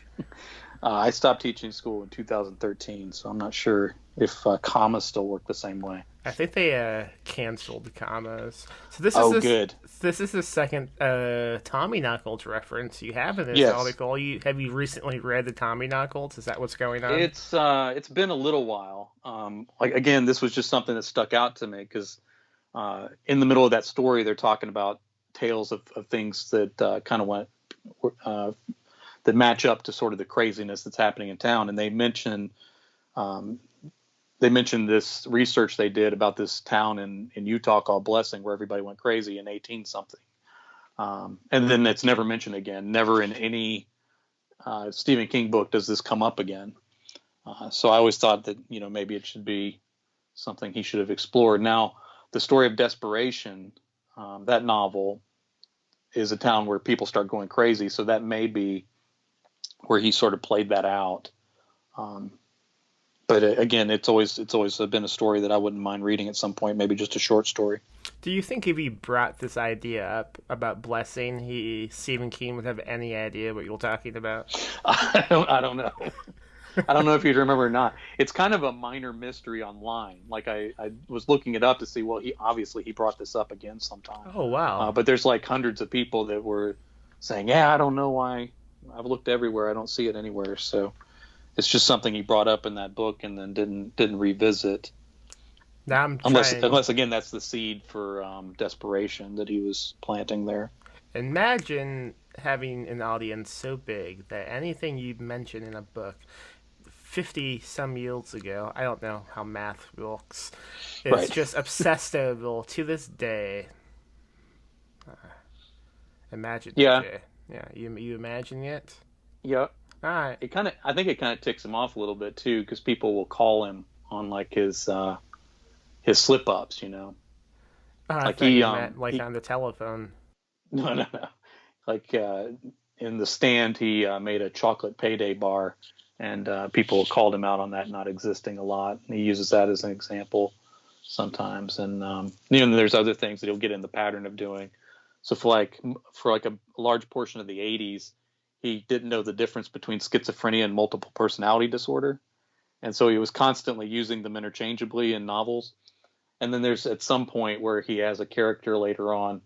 I stopped teaching school in 2013, so I'm not sure if commas still work the same way. I think they canceled the commas. So this is good. This is the second Tommyknockers reference you have in this article. Have you recently read the Tommyknockers? Is that what's going on? It's been a little while. Again, this was just something that stuck out to me because in the middle of that story, they're talking about tales of things that kind of went that match up to sort of the craziness that's happening in town, and they mention this research they did about this town in Utah called Blessing, where everybody went crazy in 18 something, and then it's never mentioned again. Never in any Stephen King book does this come up again. So I always thought that maybe it should be something he should have explored. Now, the story of Desperation, that novel, is a town where people start going crazy, so that may be where he sort of played that out. But again, it's always been a story that I wouldn't mind reading at some point, maybe just a short story. Do you think if he brought this idea up about blessing, Stephen King would have any idea what you're talking about? I don't know. I don't know if you'd remember or not. It's kind of a minor mystery online. Like I was looking it up to see. Well, he brought this up again sometime. Oh wow! But there's like hundreds of people that were saying, "Yeah, I don't know why. I've looked everywhere. I don't see it anywhere." So it's just something he brought up in that book and then didn't revisit. Now I'm unless again that's the seed for desperation that he was planting there. Imagine having an audience so big that anything you mention in a book 50 some years ago, I don't know how math works, it's just accessible to this day. Imagine that. Yeah, you imagine it? Yeah. All right. I think it kind of ticks him off a little bit too, because people will call him on like his slip ups, you know. Like he on the telephone. No. Like in the Stand, he made a chocolate payday bar, and people called him out on that not existing a lot. And he uses that as an example sometimes, and there's other things that he'll get in the pattern of doing. So for a large portion of the 80s, he didn't know the difference between schizophrenia and multiple personality disorder, and so he was constantly using them interchangeably in novels. And then there's at some point where he has a character later on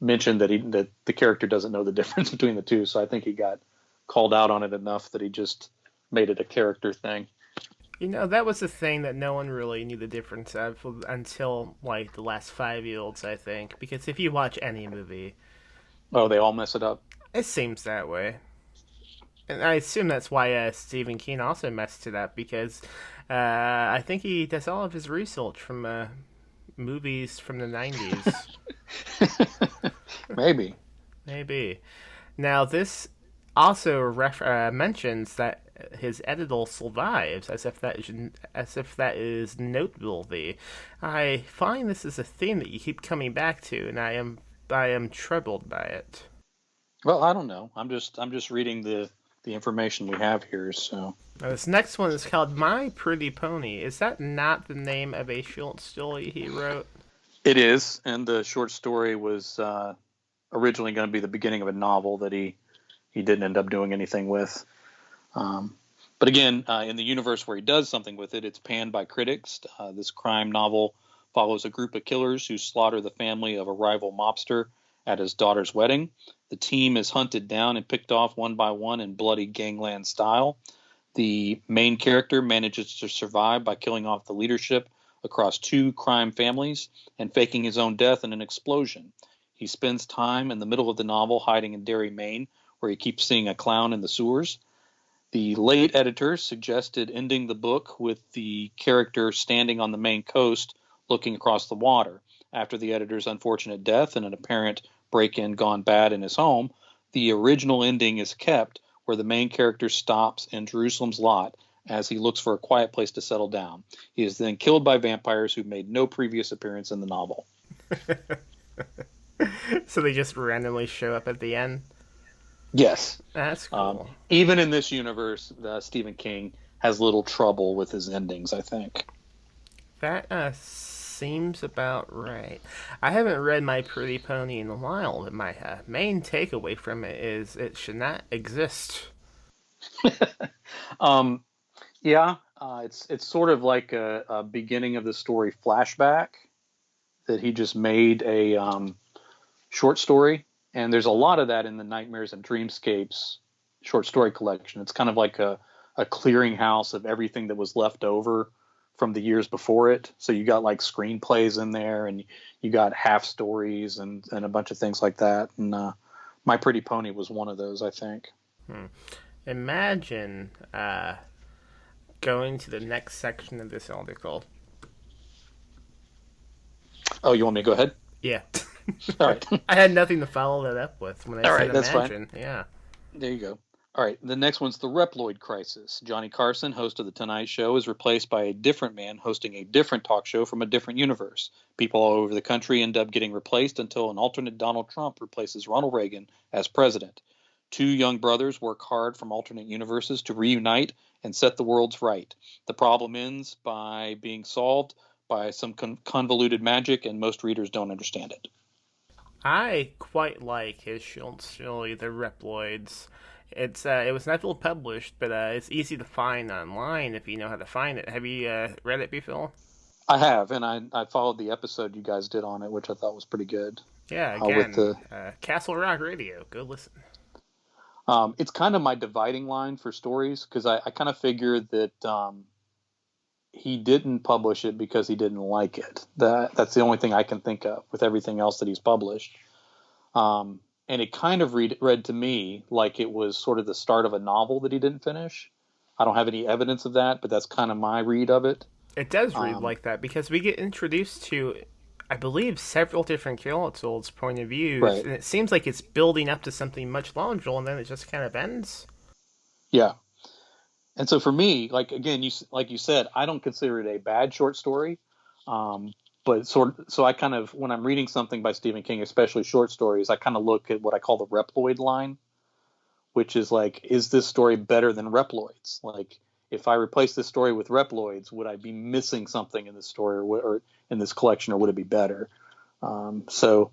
mentioned that the character doesn't know the difference between the two. So I think he got called out on it enough that he just made it a character thing. That was the thing that no one really knew the difference of until like the last 5 years, I think. Because if you watch any movie, they all mess it up. It seems that way. And I assume that's why Stephen King also messed it up, because I think he does all of his research from movies from the 90s. Maybe. Now, this also mentions that his editor survives, as if that is noteworthy. I find this is a theme that you keep coming back to, and I am troubled by it. Well, I don't know. I'm just reading the information we have here. So now, this next one is called My Pretty Pony. Is that not the name of a short story he wrote? It is, and the short story was originally going to be the beginning of a novel that he didn't end up doing anything with. But again, in the universe where he does something with it, it's panned by critics. This crime novel follows a group of killers who slaughter the family of a rival mobster at his daughter's wedding. The team is hunted down and picked off one by one in bloody gangland style. The main character manages to survive by killing off the leadership across 2 crime families and faking his own death in an explosion. He spends time in the middle of the novel hiding in Derry, Maine, where he keeps seeing a clown in the sewers. The late editor suggested ending the book with the character standing on the Maine coast looking across the water. After the editor's unfortunate death and an apparent break-in gone bad in his home, the original ending is kept, where the main character stops in Jerusalem's lot as he looks for a quiet place to settle down. He is then killed by vampires who made no previous appearance in the novel. So they just randomly show up at the end? Yes. That's cool. Even in this universe, Stephen King has little trouble with his endings, I think. That seems about right. I haven't read My Pretty Pony in a while, but my main takeaway from it is it should not exist. It's sort of like a beginning of the story flashback that he just made a short story, and there's a lot of that in the Nightmares and Dreamscapes short story collection. It's kind of like a clearinghouse of everything that was left over from the years before it. So you got like screenplays in there, and you got half stories and a bunch of things like that. And My Pretty Pony was one of those, I think. Imagine going to the next section of this article. Oh, you want me to go ahead? Yeah. All right. I had nothing to follow that up with when I said that's imagine. Fine. Yeah. There you go. All right. The next one's the Reploid Crisis. Johnny Carson, host of The Tonight Show, is replaced by a different man hosting a different talk show from a different universe. People all over the country end up getting replaced until an alternate Donald Trump replaces Ronald Reagan as president. Two young brothers work hard from alternate universes to reunite and set the worlds right. The problem ends by being solved by some convoluted magic, and most readers don't understand it. I quite like his short story, The Reploids. It was never published, but it's easy to find online if you know how to find it. Have you read it before? I have, and I followed the episode you guys did on it, which I thought was pretty good. Yeah, again, Castle Rock Radio. Go listen. It's kind of my dividing line for stories, because I kind of figured that he didn't publish it because he didn't like it. That's the only thing I can think of with everything else that he's published. And it kind of read to me like it was sort of the start of a novel that he didn't finish. I don't have any evidence of that, but that's kind of my read of it. It does read like that because we get introduced to, I believe, several different Kyoto's point of views, right. And it seems like it's building up to something much larger, and then it just kind of ends. Yeah. And so for me, like you said, I don't consider it a bad short story, but so I kind of, when I'm reading something by Stephen King, especially short stories, I kind of look at what I call the Reploid line, which is like, is this story better than Reploids? Like, if I replace this story with Reploids, would I be missing something in this story or in this collection, or would it be better? So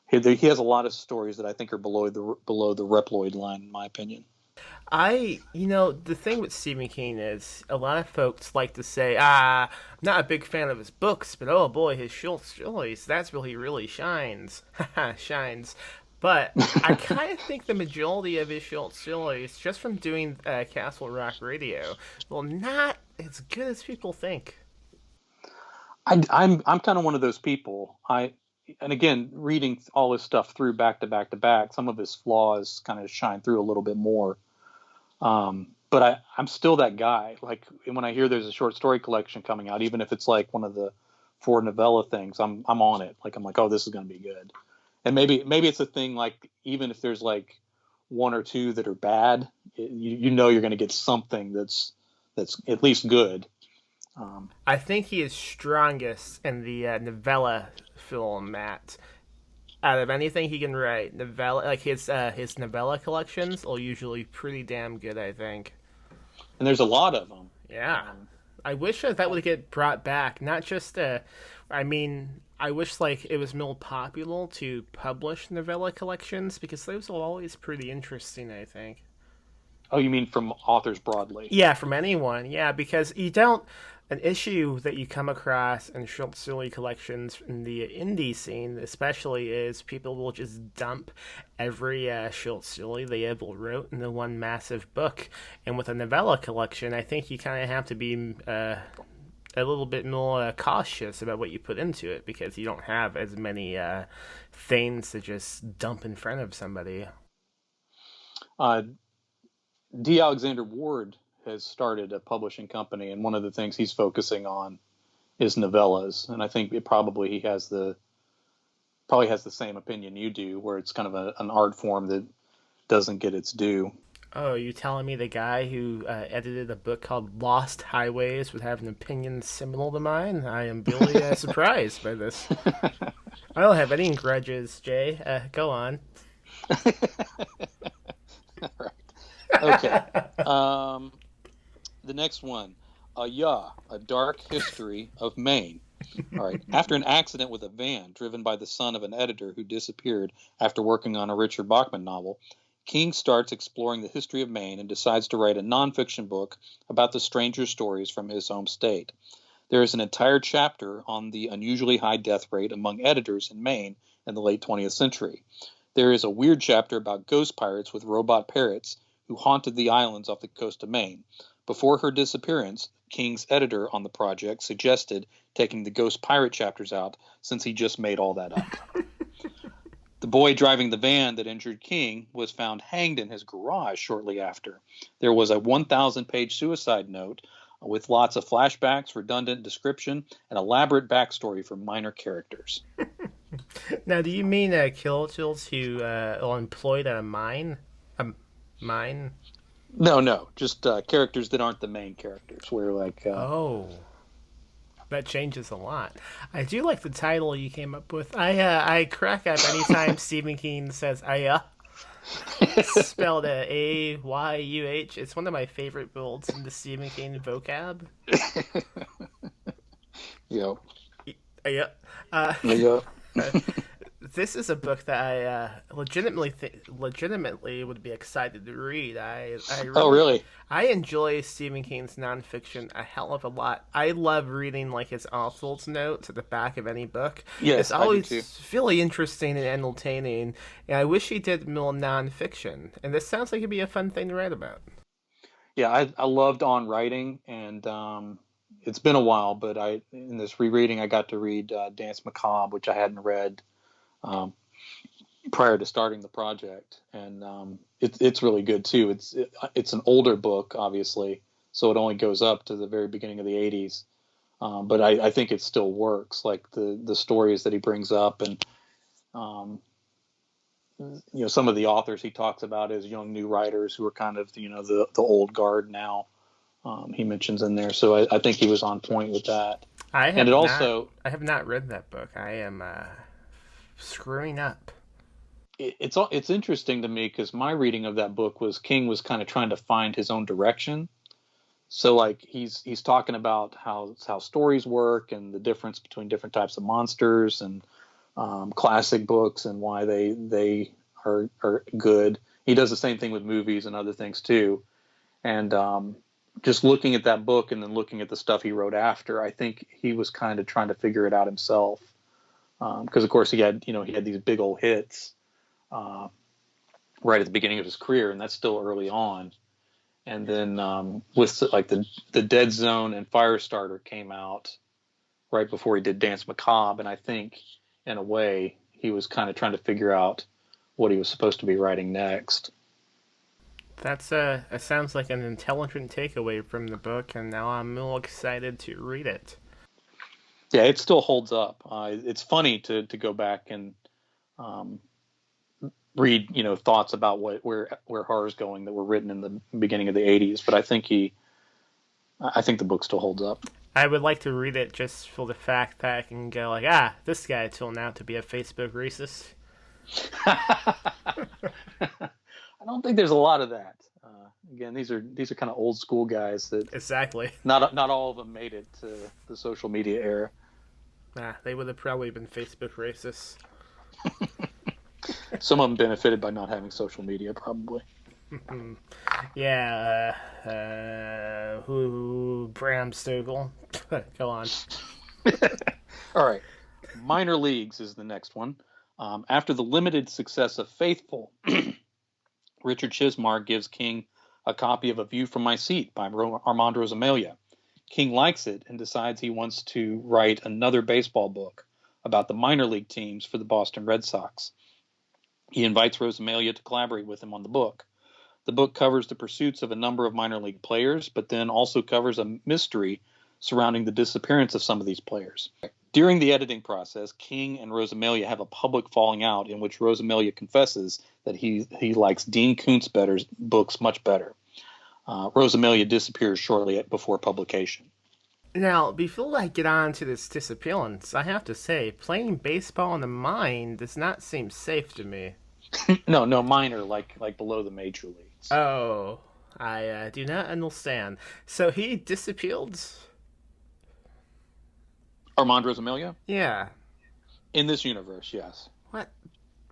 he has a lot of stories that I think are below the Reploid line, in my opinion. The thing with Stephen King is a lot of folks like to say, I'm not a big fan of his books, but oh boy, his short stories, that's where he really shines. Shines. But I kind of think the majority of his short stories, just from doing Castle Rock Radio, well, not as good as people think. I'm kind of one of those people. And again, reading all his stuff through back to back to back, some of his flaws kind of shine through a little bit more. But I'm still that guy. Like, when I hear there's a short story collection coming out, even if it's like one of the 4 novella things, I'm on it. Like, I'm like, oh, this is going to be good. And maybe it's a thing, like, even if there's like 1 or 2 that are bad, you're going to get something that's at least good. I think he is strongest in the novella film, Matt. Out of anything he can write, novella, like his novella collections are usually pretty damn good, I think. And there's a lot of them. Yeah. I wish that would get brought back. Not just, I wish like it was more popular to publish novella collections, because those are always pretty interesting, I think. Oh, you mean from authors broadly? Yeah, from anyone. Yeah, because an issue that you come across in short story collections in the indie scene, especially, is people will just dump every short story they ever wrote into one massive book. And with a novella collection, I think you kind of have to be a little bit more cautious about what you put into it, because you don't have as many things to just dump in front of somebody. D. Alexander Ward has started a publishing company, and one of the things he's focusing on is novellas. And I think he has the same opinion you do, where it's kind of an art form that doesn't get its due. Oh, you telling me the guy who edited a book called Lost Highways would have an opinion similar to mine? I am really surprised by this. I don't have any grudges, Jay. Go on. All right. Okay. The next one. A Dark History of Maine. All right. After an accident with a van driven by the son of an editor who disappeared after working on a Richard Bachman novel, King starts exploring the history of Maine and decides to write a nonfiction book about the stranger stories from his home state. There is an entire chapter on the unusually high death rate among editors in Maine in the late 20th century. There is a weird chapter about ghost pirates with robot parrots who haunted the islands off the coast of Maine. Before her disappearance, King's editor on the project suggested taking the ghost pirate chapters out, since he just made all that up. The boy driving the van that injured King was found hanged in his garage shortly after. There was a 1,000-page suicide note with lots of flashbacks, redundant description, and elaborate backstory for minor characters. Now, do you mean killers who are employed at a mine? Mine? No, just characters that aren't the main characters. Where oh, that changes a lot. I do like the title you came up with. I crack up anytime Stephen King says "aya." Spelled Ayuh. It's one of my favorite builds in the Stephen King vocab. Yep. Yeah. Yep. This is a book that I legitimately would be excited to read. Oh, really? I enjoy Stephen King's nonfiction a hell of a lot. I love reading like his author's notes at the back of any book. Yes, It's I do always too. really interesting and entertaining. And I wish he did more nonfiction. And this sounds like it'd be a fun thing to write about. Yeah, I loved On Writing, and it's been a while, but in this rereading I got to read Dance Macabre, which I hadn't read um, prior to starting the project, and it's really good too. It's an older book, obviously, so it only goes up to the very beginning of the '80s, but I think it still works. Like the stories that he brings up, and um, some of the authors he talks about as young new writers who are kind of the old guard now. He mentions in there, so I think he was on point with that. And it also I have not read that book. I am screwing up. it's interesting to me because my reading of that book was King was kind of trying to find his own direction. So like he's talking about how stories work and the difference between different types of monsters and classic books and why they are good. He does the same thing with movies and other things too. And just looking at that book and then looking at the stuff he wrote after, I think he was kind of trying to figure it out himself. Because of course he had these big old hits right at the beginning of his career, and that's still early on. And then with like the Dead Zone and Firestarter came out right before he did Dance Macabre, and I think in a way he was kind of trying to figure out what he was supposed to be writing next. That's it sounds like an intelligent takeaway from the book, and now I'm real excited to read it. Yeah, it still holds up. It's funny to go back and read thoughts about where horror's going that were written in the beginning of the '80s, but I think the book still holds up. I would like to read it just for the fact that I can go like, this guy turned out to be a Facebook racist. I don't think there's a lot of that. Again, these are kind of old school guys that Exactly. not all of them made it to the social media era. They would have probably been Facebook racists. Some of them benefited by not having social media, probably. Yeah. Bram Stoker. Go on. All right. Minor Leagues is the next one. After the limited success of Faithful, Richard Chizmar gives King a copy of A View from My Seat by Armand Rosamilia. King likes it and decides he wants to write another baseball book about the minor league teams for the Boston Red Sox. He invites Rosamilia to collaborate with him on the book. The book covers the pursuits of a number of minor league players, but then also covers a mystery surrounding the disappearance of some of these players. During the editing process, King and Rosamilia have a public falling out in which Rosamilia confesses that he likes Dean Koontz books much better. Rosamilia disappears shortly before publication. Now, before I get on to this disappearance, I have to say, playing baseball in the mine does not seem safe to me. No, minor, like below the major leagues. Oh, I do not understand. So he disappeared? Armand Rosamilia? Yeah. In this universe, yes. What?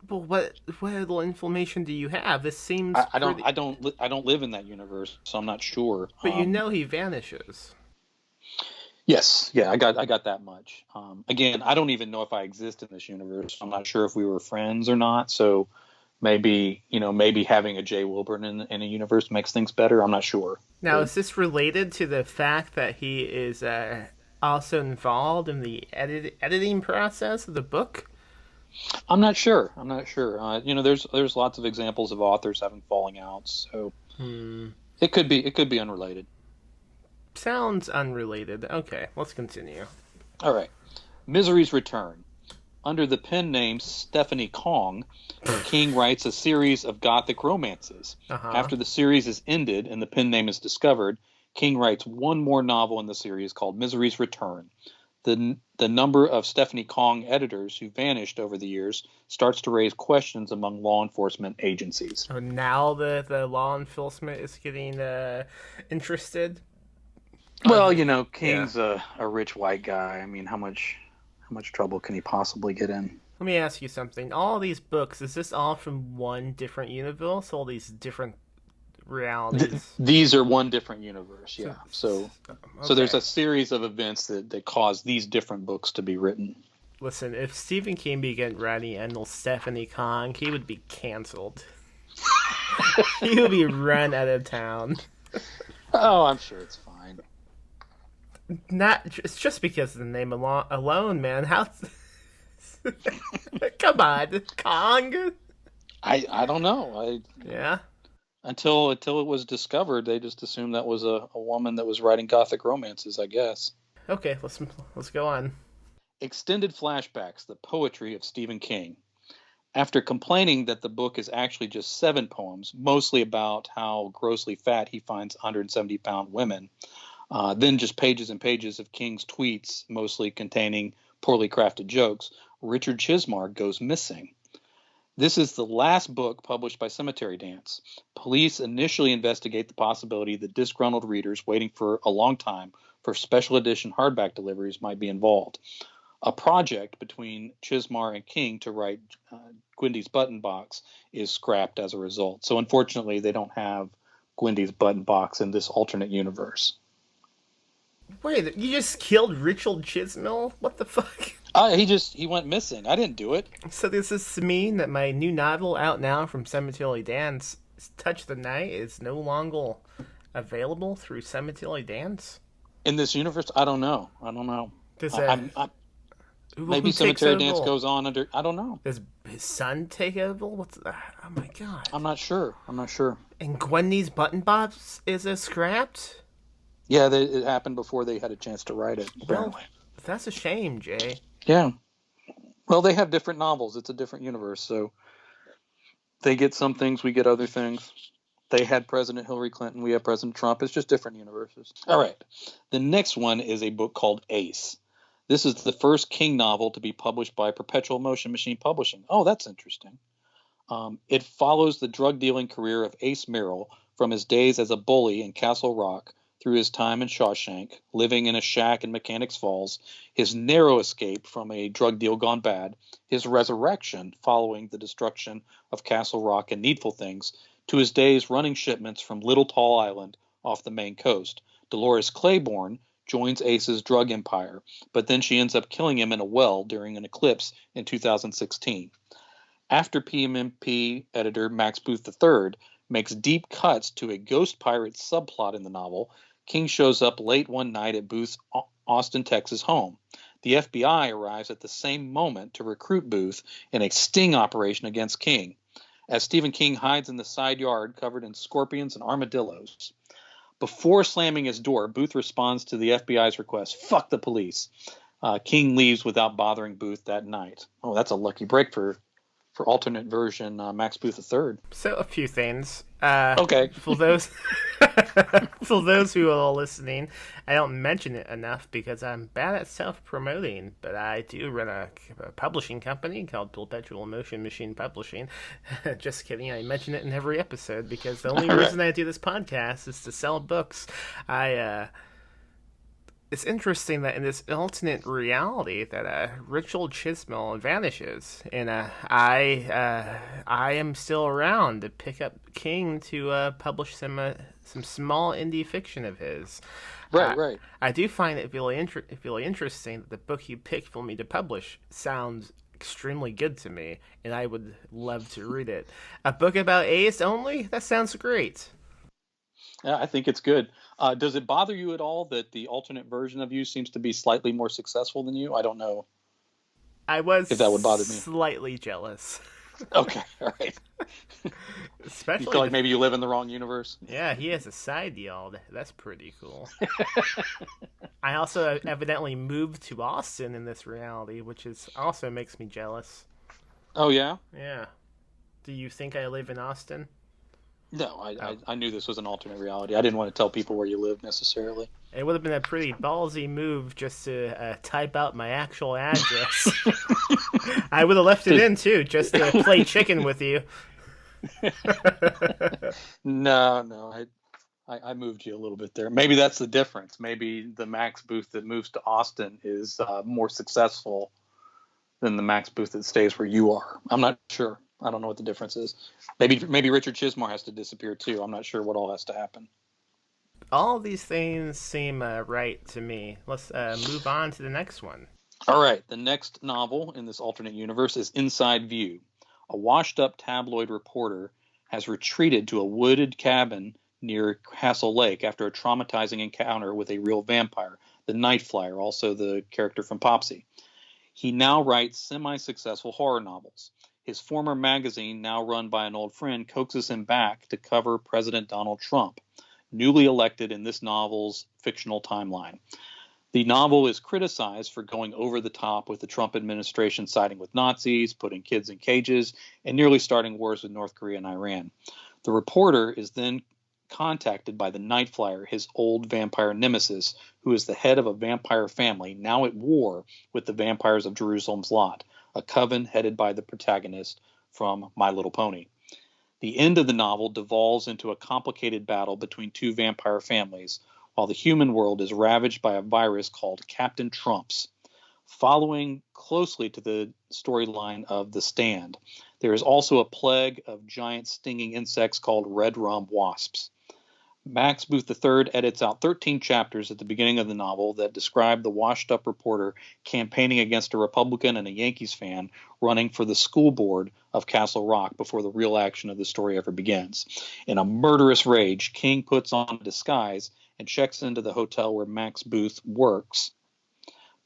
Well, what little information do you have? This seems. I don't live in that universe, so I'm not sure. But he vanishes. Yes, yeah, I got that much. Again, I don't even know if I exist in this universe. I'm not sure if we were friends or not. So maybe having a Jay Wilburn in a universe makes things better. I'm not sure. Now, is this related to the fact that he is also involved in the editing process of the book? I'm not sure. There's lots of examples of authors having falling outs, so it could be unrelated. Sounds unrelated. Okay, let's continue. All right. Misery's Return. Under the pen name Stephanie Kong, King writes a series of gothic romances. Uh-huh. After the series is ended and the pen name is discovered, King writes one more novel in the series called Misery's Return. The number of Stephanie Kong editors who vanished over the years starts to raise questions among law enforcement agencies. So now the law enforcement is getting interested. Well, King's a rich white guy. I mean, how much trouble can he possibly get in? Let me ask you something. All these books, is this all from one different universe? All these different realities? These are one different universe, yeah. So Okay. there's a series of events that cause these different books to be written. Listen, if Stephen King began writing Endless Stephanie Kong, he would be canceled. He would be run out of town. Oh, I'm sure it's fine. It's just because of the name alone, man. How? Come on, Kong. I don't know. Yeah. Until it was discovered, they just assumed that was a woman that was writing gothic romances, I guess. Okay, let's go on. Extended flashbacks, the poetry of Stephen King. After complaining that the book is actually just 7 poems, mostly about how grossly fat he finds 170-pound women, then just pages and pages of King's tweets, mostly containing poorly crafted jokes, Richard Chizmar goes missing. This is the last book published by Cemetery Dance. Police initially investigate the possibility that disgruntled readers waiting for a long time for special edition hardback deliveries might be involved. A project between Chizmar and King to write Gwendy's Button Box is scrapped as a result. So unfortunately, they don't have Gwendy's Button Box in this alternate universe. Wait, you just killed Richard Chismell? What the fuck? He went missing. I didn't do it. So does this mean that my new novel out now from Cemetery Dance, Touch the Night, is no longer available through Cemetery Dance? In this universe, I don't know. Maybe Who Cemetery takes Dance over? goes on under. I don't know. Does his son take over? Oh my god. I'm not sure. And Gwendy's Button Box is scrapped? Yeah, it happened before they had a chance to write it. Apparently. Well, that's a shame, Jay. Yeah. Well, they have different novels. It's a different universe, so they get some things, we get other things. They had President Hillary Clinton, we have President Trump. It's just different universes. All right. The next one is a book called Ace. This is the first King novel to be published by Perpetual Motion Machine Publishing. Oh, that's interesting. It follows the drug-dealing career of Ace Merrill from his days as a bully in Castle Rock through his time in Shawshank, living in a shack in Mechanics Falls, his narrow escape from a drug deal gone bad, his resurrection following the destruction of Castle Rock and Needful Things, to his days running shipments from Little Tall Island off the Maine coast. Dolores Claiborne joins Ace's drug empire, but then she ends up killing him in a well during an eclipse in 2016. After PMMP editor Max Booth III makes deep cuts to a ghost pirate subplot in the novel, King shows up late one night at Booth's Austin, Texas home. The FBI arrives at the same moment to recruit Booth in a sting operation against King, as Stephen King hides in the side yard covered in scorpions and armadillos. Before slamming his door, Booth responds to the FBI's request, "Fuck the police." King leaves without bothering Booth that night. Oh, that's a lucky break for alternate version Max Booth III. So a few things. Okay. For those for those who are listening, I don't mention it enough because I'm bad at self-promoting, but I do run a publishing company called Perpetual Motion Machine Publishing. Just kidding. I mention it in every episode because the only reason I do this podcast is to sell books. It's interesting that in this alternate reality that Richard Chismell vanishes, and I am still around to pick up King to publish some small indie fiction of his. Right. I do find it really interesting that the book you picked for me to publish sounds extremely good to me, and I would love to read it. A book about Ace only? That sounds great. Yeah, I think it's good. Does it bother you at all that the alternate version of you seems to be slightly more successful than you? I don't know. I was if that would bother me. Slightly jealous. Okay, all right. Especially you feel like maybe you live in the wrong universe? Yeah, he has a side deal. That's pretty cool. I also evidently moved to Austin in this reality, which also makes me jealous. Oh, yeah? Yeah. Do you think I live in Austin? No, I knew this was an alternate reality. I didn't want to tell people where you live necessarily. It would have been a pretty ballsy move just to type out my actual address. I would have left it in, too, just to play chicken with you. No, I moved you a little bit there. Maybe that's the difference. Maybe the Max Booth that moves to Austin is more successful than the Max Booth that stays where you are. I'm not sure. I don't know what the difference is. Maybe Richard Chismore has to disappear too. I'm not sure what all has to happen. All of these things seem right to me. Let's move on to the next one. All right. The next novel in this alternate universe is Inside View. A washed-up tabloid reporter has retreated to a wooded cabin near Castle Lake after a traumatizing encounter with a real vampire, the Night Flyer, also the character from Popsy. He now writes semi-successful horror novels. His former magazine, now run by an old friend, coaxes him back to cover President Donald Trump, newly elected in this novel's fictional timeline. The novel is criticized for going over the top with the Trump administration siding with Nazis, putting kids in cages, and nearly starting wars with North Korea and Iran. The reporter is then contacted by the Night Flyer, his old vampire nemesis, who is the head of a vampire family now at war with the vampires of Jerusalem's Lot, a coven headed by the protagonist from My Little Pony. The end of the novel devolves into a complicated battle between two vampire families, while the human world is ravaged by a virus called Captain Trumps. Following closely to the storyline of The Stand, there is also a plague of giant stinging insects called red rum wasps. Max Booth III edits out 13 chapters at the beginning of the novel that describe the washed-up reporter campaigning against a Republican and a Yankees fan running for the school board of Castle Rock before the real action of the story ever begins. In a murderous rage, King puts on a disguise and checks into the hotel where Max Booth works,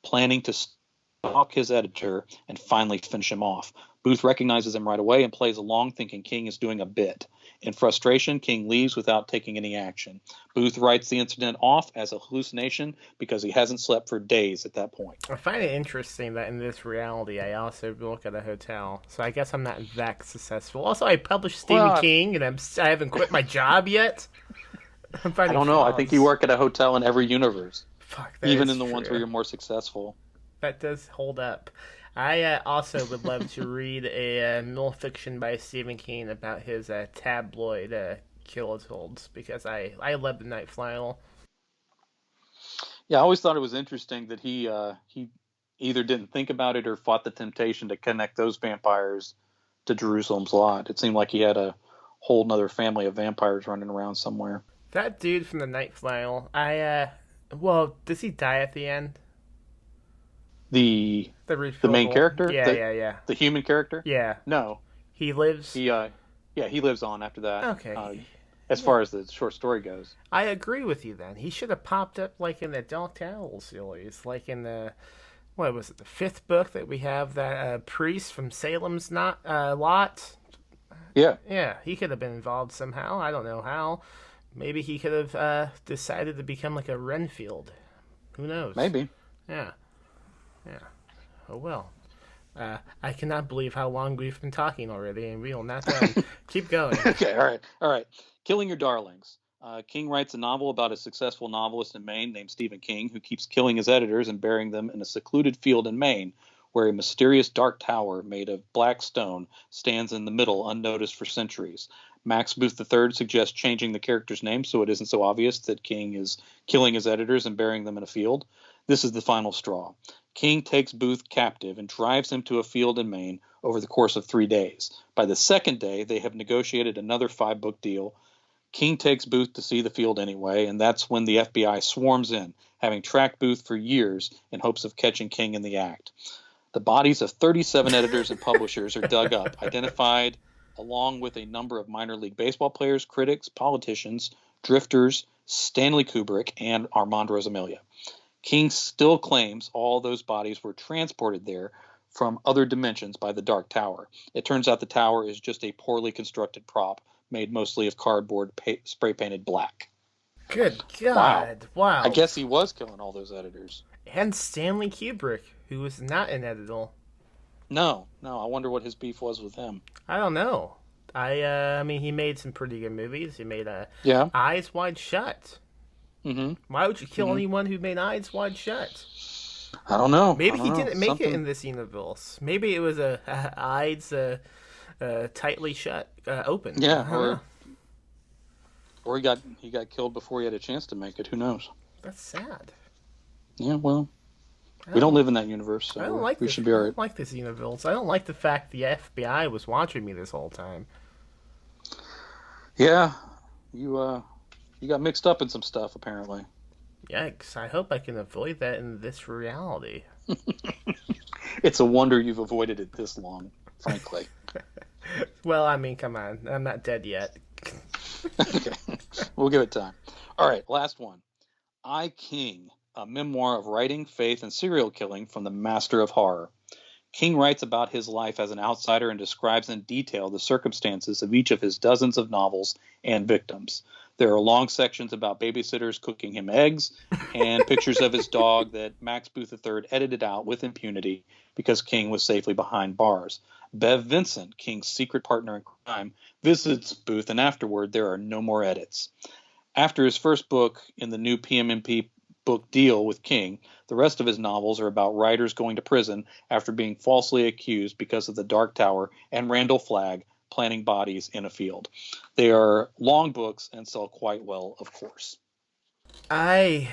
planning to stalk his editor and finally finish him off. Booth recognizes him right away and plays along, thinking King is doing a bit. In frustration, King leaves without taking any action. Booth writes the incident off as a hallucination because he hasn't slept for days at that point. I find it interesting that in this reality, I also work at a hotel, so I guess I'm not that successful. Also, I published Stephen King, and I haven't quit my job yet. I don't know. I think you work at a hotel in every universe, Fuck, even in the ones where you're more successful. That does hold up. I also would love to read a mill fiction by Stephen King about his tabloid kills, because I love the Night Flyer. Yeah, I always thought it was interesting that he either didn't think about it or fought the temptation to connect those vampires to Jerusalem's Lot. It seemed like he had a whole nother family of vampires running around somewhere. That dude from the Night Flyer, does he die at the end? The main character? Yeah. The human character? Yeah. No. He lives? He lives on after that. Okay. As far as the short story goes. I agree with you then. He should have popped up like in the Dark Tower series, like in the, what was it, the 5th book that we have, that priest from Salem's Lot? Yeah. Yeah, he could have been involved somehow. I don't know how. Maybe he could have decided to become like a Renfield. Who knows? Maybe. Yeah. Oh well. I cannot believe how long we've been talking already, and we will not done. Keep going. Okay, all right. Killing Your Darlings. King writes a novel about a successful novelist in Maine named Stephen King, who keeps killing his editors and burying them in a secluded field in Maine, where a mysterious dark tower made of black stone stands in the middle, unnoticed for centuries. Max Booth III suggests changing the character's name so it isn't so obvious that King is killing his editors and burying them in a field. This is the final straw. King takes Booth captive and drives him to a field in Maine over the course of 3 days. By the second day, they have negotiated another 5-book deal. King takes Booth to see the field anyway, and that's when the FBI swarms in, having tracked Booth for years in hopes of catching King in the act. The bodies of 37 editors and publishers are dug up, identified along with a number of minor league baseball players, critics, politicians, drifters, Stanley Kubrick, and Armand Rosamilia. King still claims all those bodies were transported there from other dimensions by the Dark Tower. It turns out the tower is just a poorly constructed prop made mostly of cardboard spray painted black. Good God. Wow. I guess he was killing all those editors. And Stanley Kubrick, who was not an editor. No. I wonder what his beef was with him. I don't know. I mean, he made some pretty good movies. He made Yeah. Eyes Wide Shut. Mm-hmm. Why would you kill anyone who made eyes wide shut? I don't know. Maybe I don't he know. didn't make Something... it in this universe. Maybe it was eyes tightly shut, open. Yeah, or he got killed before he had a chance to make it. Who knows? That's sad. Yeah, well, we don't live in that universe, so I don't like we this. should be all I right. don't like this universe. I don't like the fact the FBI was watching me this whole time. Yeah, you got mixed up in some stuff apparently. Yikes! I hope I can avoid that in this reality. It's a wonder you've avoided it this long, frankly. Well, I mean, come on. I'm not dead yet. Okay, we'll give it time. All right, last one. I, King, a memoir of writing, faith, and serial killing from the master of horror. King writes about his life as an outsider and describes in detail the circumstances of each of his dozens of novels and victims. There are long sections about babysitters cooking him eggs and pictures of his dog that Max Booth III edited out with impunity because King was safely behind bars. Bev Vincent, King's secret partner in crime, visits Booth, and afterward there are no more edits. After his first book in the new PMMP book deal with King, the rest of his novels are about writers going to prison after being falsely accused because of the Dark Tower and Randall Flagg planting bodies in a field. They are long books and sell quite well, of course. I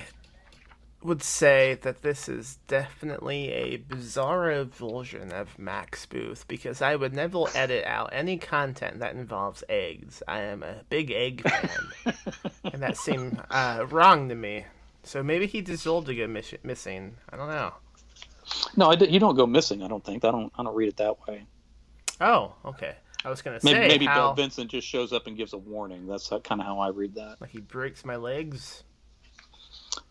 would say that this is definitely a bizarro version of Max Booth because I would never edit out any content that involves eggs. I am a big egg fan, and that seemed wrong to me. So maybe he deserved to go missing. I don't know. No, you don't go missing. I don't think. I don't read it that way. Oh, okay. I was gonna say Maybe how Bill Vincent just shows up and gives a warning. That's kind of how I read that. like he breaks my legs.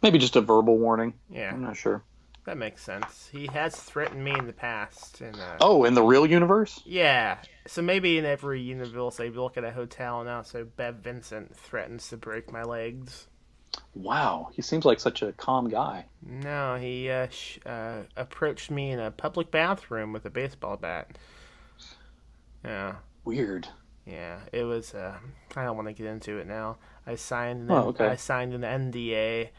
Maybe just a verbal warning. Yeah, I'm not sure. that makes sense. He has threatened me in the past, and Oh, in the real universe? yeah. So maybe in every universe, they look at a hotel now. So Bev Vincent threatens to break my legs. Wow, he seems like such a calm guy. No, he approached me in a public bathroom with a baseball bat. Yeah. Weird. Yeah, it was. I don't want to get into it now. I signed. Okay. I signed an NDA.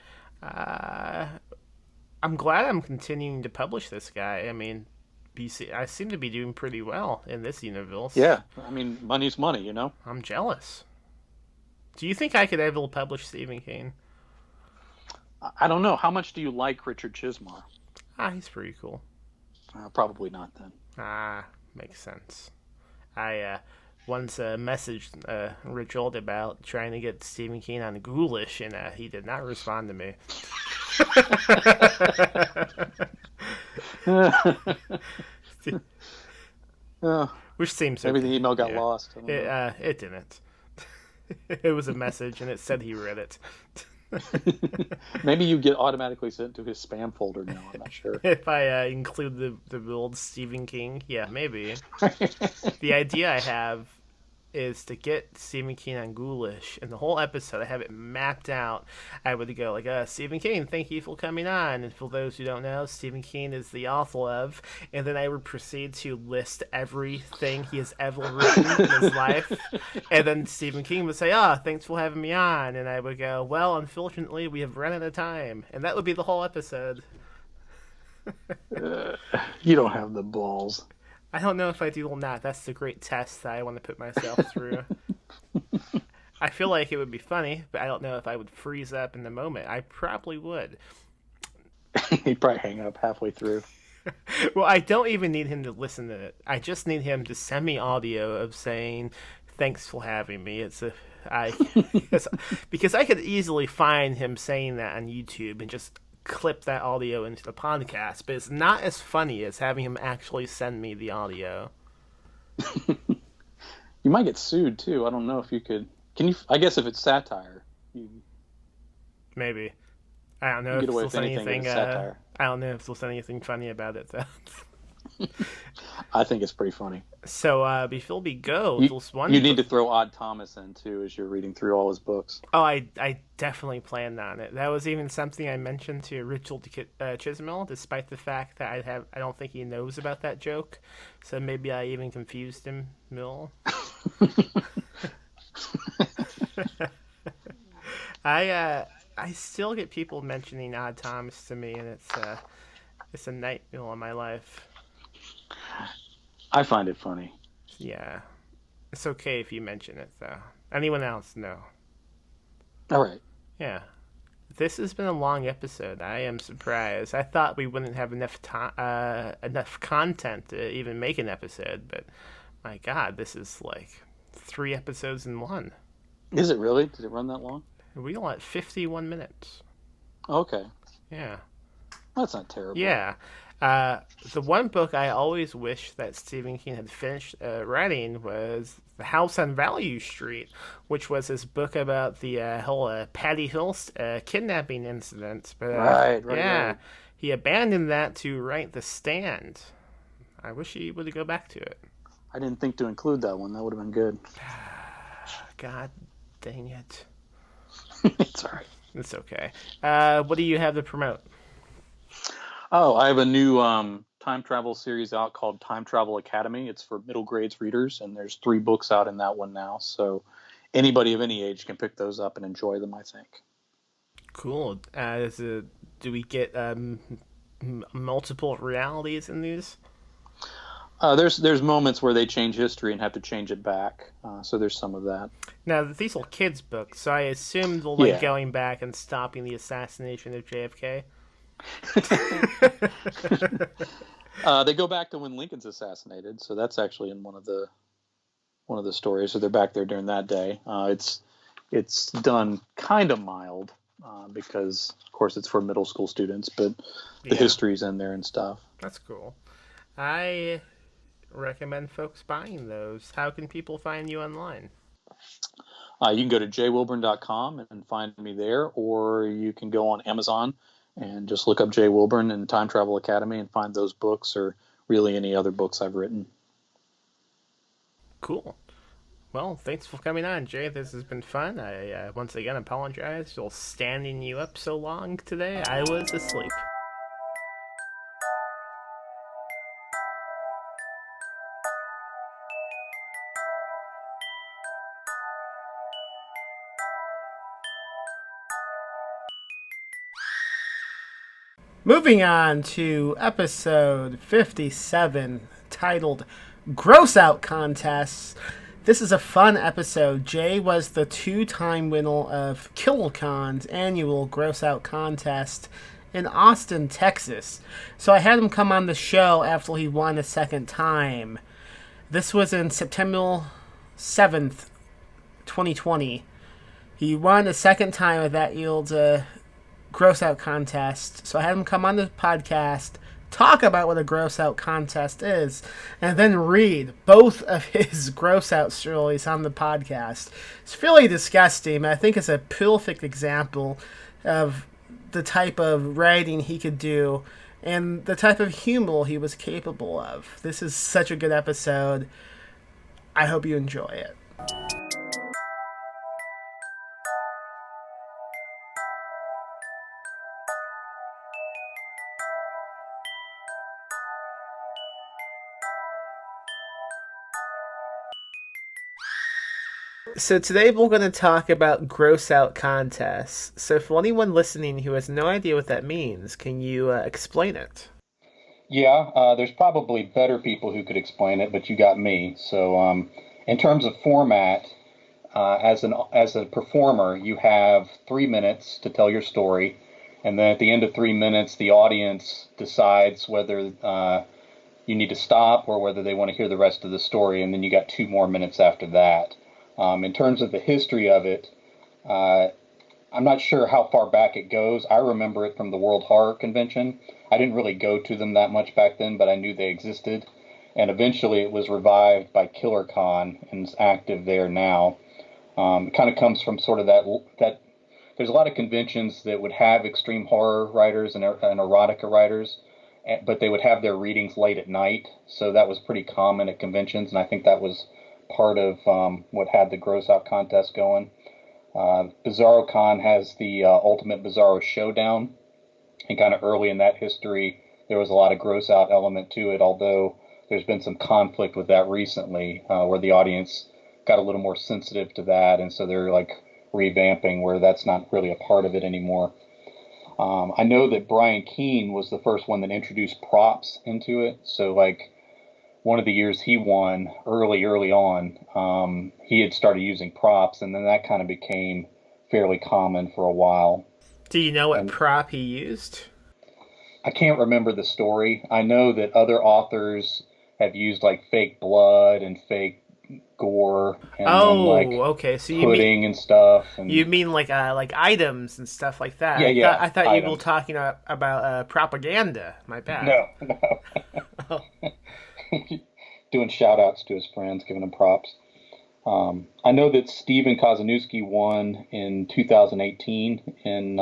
I'm glad I'm continuing to publish this guy. I mean, I seem to be doing pretty well in this universe. Yeah, I mean, money's money, you know? I'm jealous. Do you think I could ever publish Stephen King? I don't know. How much do you like Richard Chizmar? He's pretty cool. Probably not then. Makes sense. I once messaged Richard about trying to get Stephen King on Ghoulish, and he did not respond to me. Which seems maybe okay. the email got lost. It didn't. It was a message, and it said he read it. Maybe you get automatically sent to his spam folder now. I'm not sure. If I include the old Stephen King, yeah, maybe. The idea I have is to get Stephen King on Ghoulish, and the whole episode I have it mapped out. I would go like, Stephen King, thank you for coming on. And for those who don't know, Stephen King is the author of, and then I would proceed to list everything he has ever written in his life. And then Stephen King would say, thanks for having me on. And I would go, well, unfortunately, we have run out of time. And that would be the whole episode. You don't have the balls. I don't know if I do or not. That's the great test that I want to put myself through. I feel like it would be funny, but I don't know if I would freeze up in the moment. I probably would. He'd probably hang up halfway through. Well, I don't even need him to listen to it. I just need him to send me audio of saying, thanks for having me. Because I could easily find him saying that on YouTube and just clip that audio into the podcast, but it's not as funny as having him actually send me the audio. You might get sued too. I don't know if you could. Can you? I guess if it's satire, maybe. I don't know if there's anything. I don't know if there's anything funny about it though. I think it's pretty funny. So before we go, you need to throw Odd Thomas in too as you're reading through all his books. Oh, I definitely planned on it. That was even something I mentioned to Richard Chismell, despite the fact that I don't think he knows about that joke. So maybe I even confused him, Mill. I still get people mentioning Odd Thomas to me, and it's a nightmare in my life. I find it funny. Yeah, it's okay if you mention it though. Anyone else? No. All right. Yeah. This has been a long episode. I am surprised. I thought we wouldn't have enough enough content to even make an episode, but my God, this is like 3 episodes in one. Is it really? Did it run that long? We all at 51 minutes. Okay. Yeah. That's not terrible. Yeah. The one book I always wish that Stephen King had finished writing was The House on Value Street, which was his book about the whole Patty Hill kidnapping incident. But, Right. He abandoned that to write The Stand. I wish he would go back to it. I didn't think to include that one. That would have been good. God dang it. It's all right. It's okay. What do you have to promote? Oh, I have a new time travel series out called Time Travel Academy. It's for middle grades readers, and there's 3 books out in that one now. So anybody of any age can pick those up and enjoy them, I think. Cool. Do we get multiple realities in these? There's moments where they change history and have to change it back. So there's some of that. Now, these are kids' books, so I assume they'll going back and stopping the assassination of JFK. They go back to when Lincoln's assassinated, so that's actually in one of the stories. So they're back there during that day. It's done kind of mild because, of course, it's for middle school students, but the history's in there and stuff. That's cool. I recommend folks buying those. How can people find you online? You can go to jwilburn.com and find me there, or you can go on Amazon and just look up Jay Wilburn and Time Travel Academy and find those books, or really any other books I've written. Cool. Well, thanks for coming on, Jay. This has been fun. I once again apologize for standing you up so long today. I was asleep. Moving on to episode 57, titled Gross Out Contests. This is a fun episode. Jay was the 2-time winner of KillerCon's annual Gross Out Contest in Austin, Texas. So I had him come on the show after he won a second time. This was in September 7th, 2020. He won a second time at that year's Gross Out Contest. So I had him come on the podcast, talk about what a Gross Out Contest is, and then read both of his Gross Out stories on the podcast. It's really disgusting, but I think it's a perfect example of the type of writing he could do and the type of humor he was capable of. This is such a good episode. I hope you enjoy it. So today we're going to talk about gross out contests. So for anyone listening who has no idea what that means, can you explain it? Yeah, there's probably better people who could explain it, but you got me. So in terms of format, as a performer, you have 3 minutes to tell your story, and then at the end of 3 minutes, the audience decides whether you need to stop or whether they want to hear the rest of the story, and then you got 2 more minutes after that. In terms of the history of it, I'm not sure how far back it goes. I remember it from the World Horror Convention. I didn't really go to them that much back then, but I knew they existed. And eventually it was revived by KillerCon and is active there now. It kind of comes from sort of that there's a lot of conventions that would have extreme horror writers and erotica writers, but they would have their readings late at night. So that was pretty common at conventions, and I think that was part of what had the Gross Out contest going. BizarroCon has the Ultimate Bizarro Showdown, and kind of early in that history, there was a lot of gross out element to it, although there's been some conflict with that recently, where the audience got a little more sensitive to that, and so they're like revamping where that's not really a part of it anymore. I know that Brian Keane was the first one that introduced props into it. So like one of the years he won early on, he had started using props, and then that kind of became fairly common for a while. Do you know what prop he used? I can't remember the story. I know that other authors have used like fake blood and fake gore and then, like, okay. So you pudding and stuff. And you mean like items and stuff like that? Yeah, I thought items. you were talking about propaganda. My bad. No. Doing shout outs to his friends, giving them props. I know that Steven Kozanowski won in 2018 in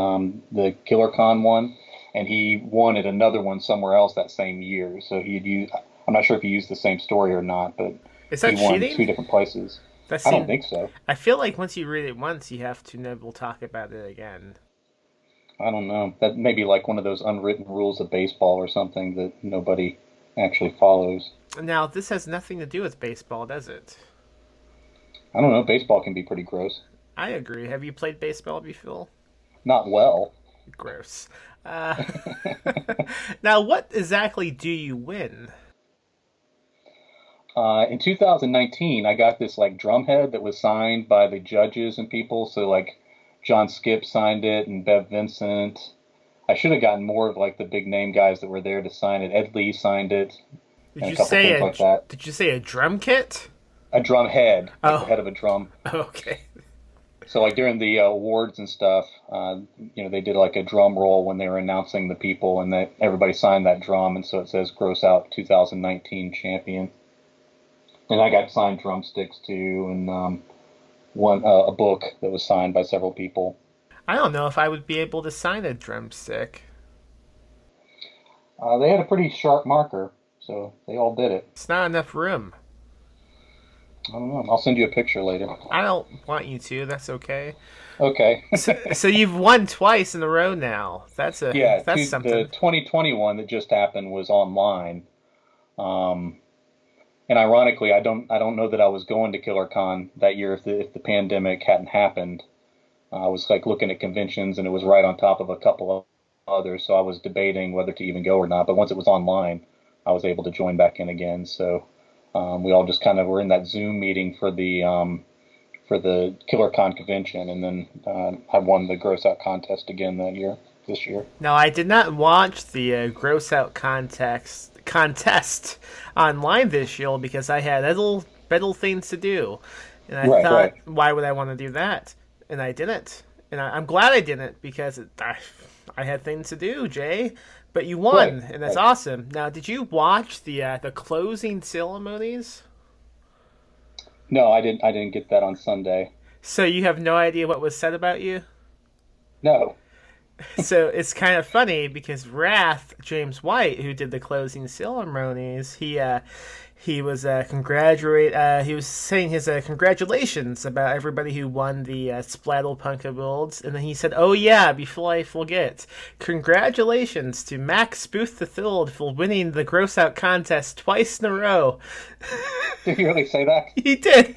the KillerCon one, and he won at another one somewhere else that same year. So I'm not sure if he used the same story or not, but is that he won cheating? 2 different places. I don't think so. I feel like once you read it once, you have to never talk about it again. I don't know. That may be like one of those unwritten rules of baseball or something that nobody actually follows. Now, this has nothing to do with baseball, does it? I don't know. Baseball can be pretty gross. I agree. Have you played baseball before? Not well. Gross. Now, what exactly do you win? In 2019, I got this like drum head that was signed by the judges and people. So like John Skipp signed it and Bev Vincent. I should have gotten more of like the big name guys that were there to sign it. Ed Lee signed it. Did you say a drum kit? A drum head, like the head of a drum. Okay. So like during the awards and stuff, they did like a drum roll when they were announcing the people, and that everybody signed that drum, and so it says "Gross Out 2019 Champion." And I got signed drumsticks too, and a book that was signed by several people. I don't know if I would be able to sign a drumstick. They had a pretty sharp marker, so they all did it. It's not enough room. I don't know. I'll send you a picture later. I don't want you to. That's okay. Okay. so you've won twice in a row now. That's something. The 2021 that just happened was online. And ironically, I don't know that I was going to KillerCon that year if the pandemic hadn't happened. I was like looking at conventions, and it was right on top of a couple of others, so I was debating whether to even go or not. But once it was online, I was able to join back in again. So we all just kind of were in that Zoom meeting for the KillerCon convention, and then I won the Gross Out contest again this year. Now, I did not watch the Gross Out contest online this year because I had better things to do, and I thought, why would I want to do that? And I didn't, and I'm glad I didn't because I had things to do, Jay. But you won, and that's awesome. Now, did you watch the closing ceremonies? No, I didn't. I didn't get that on Sunday. So you have no idea what was said about you? No. So it's kind of funny because Wrath, James White, who did the closing ceremonies, he was he was saying his congratulations about everybody who won the Splatterpunk Awards, and then he said, "Oh yeah, before I forget, congratulations to Max Booth III for winning the Gross Out contest twice in a row." Did he really say that? He did.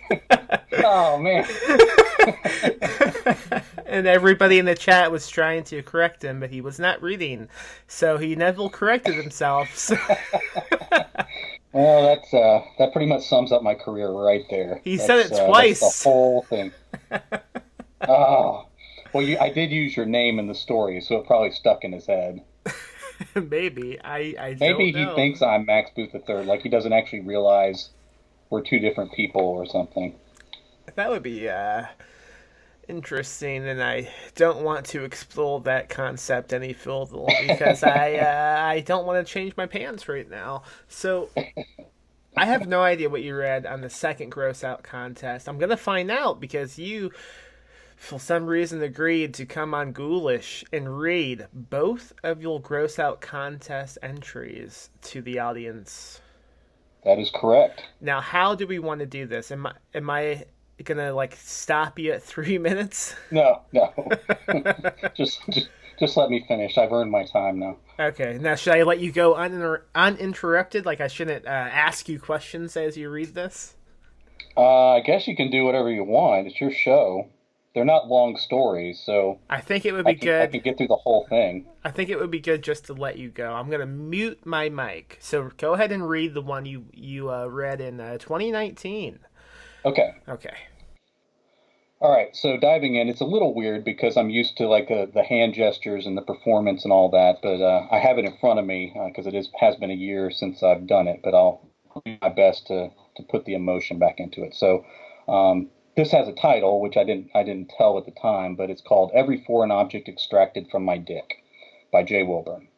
Oh man. And everybody in the chat was trying to correct him, but he was not reading, so he never corrected himself. So. Well, that pretty much sums up my career right there. He said it twice. That's the whole thing. Oh, well, I did use your name in the story, so it probably stuck in his head. Maybe I Maybe don't know. He thinks I'm Max Booth III, like he doesn't actually realize we're two different people or something. That would be interesting, and I don't want to explore that concept any further because I don't want to change my pants right now. So I have no idea what you read on the second Gross Out contest. I'm gonna find out because you, for some reason, agreed to come on Ghoulish and read both of your Gross Out contest entries to the audience. That is correct. Now, how do we want to do this? Am I gonna stop you at 3 minutes? No. just let me finish. I've earned my time now. Okay. Now, should I let you go uninterrupted? Like I shouldn't ask you questions as you read this? I guess you can do whatever you want. It's your show. they're not long stories, so I think it would I be can I good. can get through the whole thing. I think it would be good just to let you go. I'm gonna mute my mic. So go ahead and read the one you read in 2019. Okay. Okay. All right, so diving in, it's a little weird because I'm used to like the hand gestures and the performance and all that, but I have it in front of me because has been a year since I've done it, but I'll do my best to put the emotion back into it. So this has a title which I didn't tell at the time, but it's called "Every Foreign Object Extracted from My Dick" by J. Wilburn.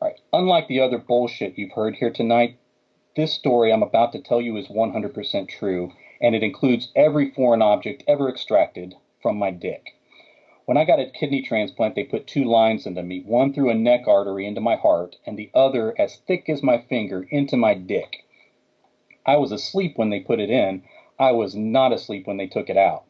All right, unlike the other bullshit you've heard here tonight, this story I'm about to tell you is 100% true, and it includes every foreign object ever extracted from my dick. When I got a kidney transplant, they put two lines into me, one through a neck artery into my heart, and the other, as thick as my finger, into my dick. I was asleep when they put it in. I was not asleep when they took it out.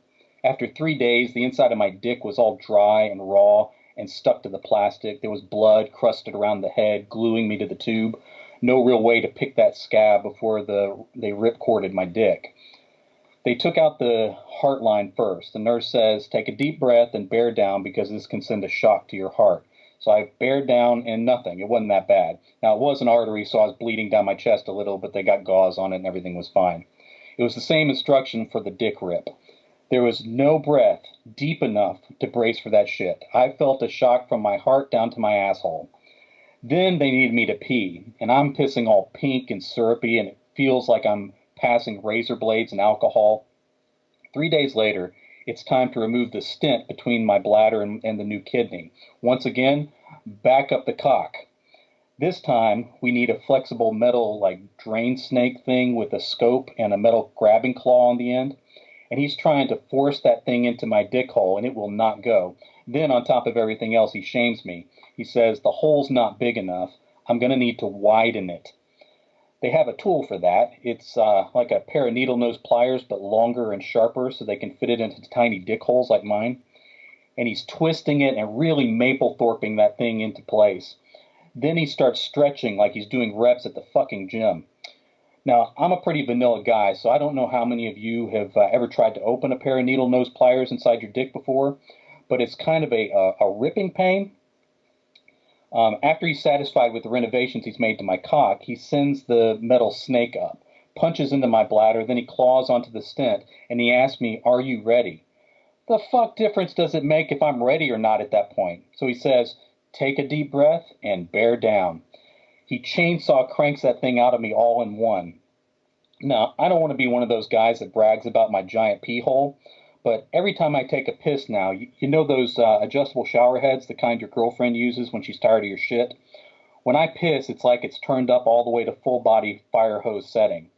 After 3 days, the inside of my dick was all dry and raw and stuck to the plastic. There was blood crusted around the head, gluing me to the tube. No real way to pick that scab before they ripcorded my dick. They took out the heart line first. The nurse says, take a deep breath and bear down because this can send a shock to your heart. So I bared down and nothing. It wasn't that bad. Now, it was an artery, so I was bleeding down my chest a little, but they got gauze on it and everything was fine. It was the same instruction for the dick rip. There was no breath deep enough to brace for that shit. I felt a shock from my heart down to my asshole. Then they needed me to pee, and I'm pissing all pink and syrupy, and it feels like I'm passing razor blades and alcohol. 3 days later, it's time to remove the stent between my bladder and the new kidney. Once again, back up the cock. This time, we need a flexible metal like drain snake thing with a scope and a metal grabbing claw on the end. And he's trying to force that thing into my dick hole, and it will not go. Then, on top of everything else, he shames me. He says, the hole's not big enough. I'm going to need to widen it. They have a tool for that. It's like a pair of needle nose pliers, but longer and sharper, so they can fit it into tiny dick holes like mine. And he's twisting it and really maple thorping that thing into place. Then he starts stretching like he's doing reps at the fucking gym. Now, I'm a pretty vanilla guy, so I don't know how many of you have ever tried to open a pair of needle nose pliers inside your dick before, but it's kind of a ripping pain. After he's satisfied with the renovations he's made to my cock, he sends the metal snake up, punches into my bladder, then he claws onto the stent, and he asks me, are you ready? The fuck difference does it make if I'm ready or not at that point? So he says, take a deep breath and bear down. He chainsaw cranks that thing out of me all in one. Now, I don't want to be one of those guys that brags about my giant pee hole, but every time I take a piss now, you know those adjustable shower heads, the kind your girlfriend uses when she's tired of your shit? When I piss, it's like it's turned up all the way to full body fire hose setting.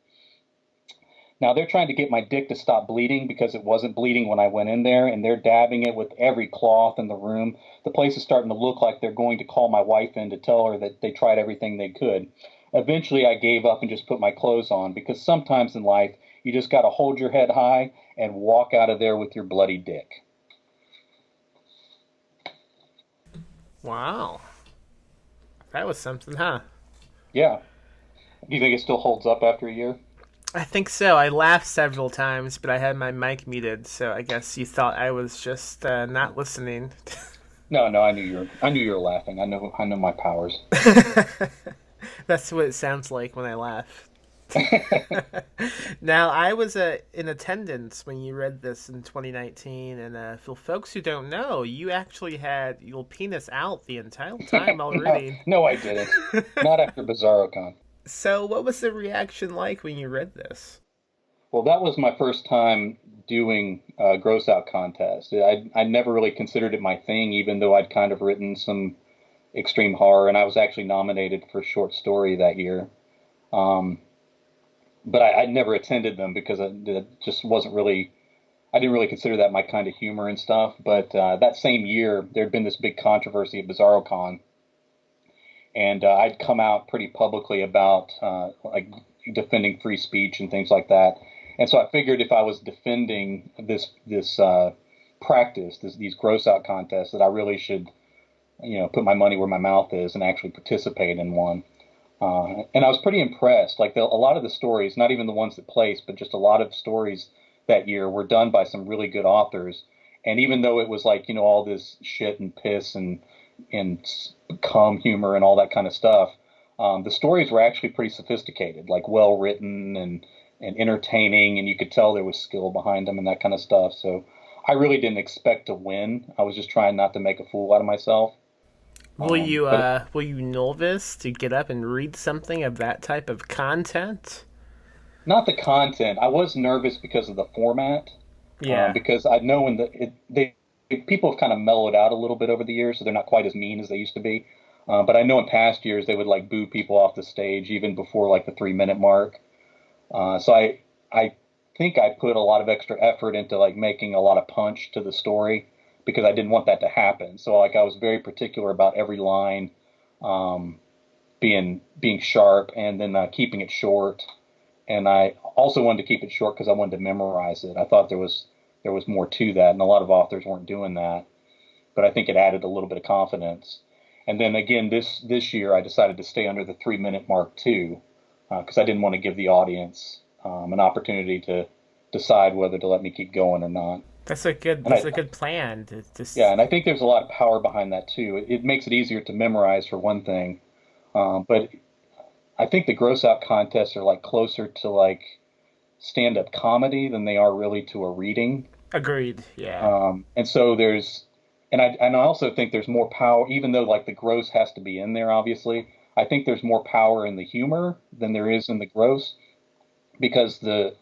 Now, they're trying to get my dick to stop bleeding because it wasn't bleeding when I went in there, and they're dabbing it with every cloth in the room. The place is starting to look like they're going to call my wife in to tell her that they tried everything they could. Eventually, I gave up and just put my clothes on because sometimes in life, you just got to hold your head high and walk out of there with your bloody dick. Wow. That was something, huh? Yeah. Do you think it still holds up after a year? I think so. I laughed several times, but I had my mic muted, so I guess you thought I was just not listening. No, I knew you were laughing. I know my powers. That's what it sounds like when I laugh. Now, I was in attendance when you read this in 2019, and for folks who don't know, you actually had your penis out the entire time while reading. No, I didn't. Not after BizarroCon. So, what was the reaction like when you read this? Well, that was my first time doing a gross out contest. I never really considered it my thing, even though I'd kind of written some extreme horror, and I was actually nominated for short story that year. But I never attended them because it just wasn't really, I didn't really consider that my kind of humor and stuff. But that same year, there'd been this big controversy at BizarroCon, and I'd come out pretty publicly about like defending free speech and things like that. And so I figured if I was defending this practice, these gross out contests, that I really should, put my money where my mouth is and actually participate in one. And I was pretty impressed. Like a lot of the stories, not even the ones that placed, but just a lot of stories that year were done by some really good authors. And even though it was like, all this shit and piss and cum humor and all that kind of stuff, the stories were actually pretty sophisticated, like well written and entertaining, and you could tell there was skill behind them and that kind of stuff. So I really didn't expect to win. I was just trying not to make a fool out of myself. Will you nervous to get up and read something of that type of content? Not the content. I was nervous because of the format. Yeah. Because I know people have kind of mellowed out a little bit over the years, so they're not quite as mean as they used to be. But I know in past years they would like boo people off the stage even before like the 3-minute mark. So I think I put a lot of extra effort into like making a lot of punch to the story because I didn't want that to happen. So like I was very particular about every line being sharp and then keeping it short. And I also wanted to keep it short because I wanted to memorize it. I thought there was more to that, and a lot of authors weren't doing that. But I think it added a little bit of confidence. And then again, this year I decided to stay under the 3-minute mark too, because I didn't want to give the audience an opportunity to decide whether to let me keep going or not. That's a good plan. Yeah, and I think there's a lot of power behind that too. It makes it easier to memorize for one thing, but I think the gross out contests are like closer to like stand-up comedy than they are really to a reading. Agreed. Yeah. And so I also think there's more power, even though like the gross has to be in there, obviously. I think there's more power in the humor than there is in the gross, because the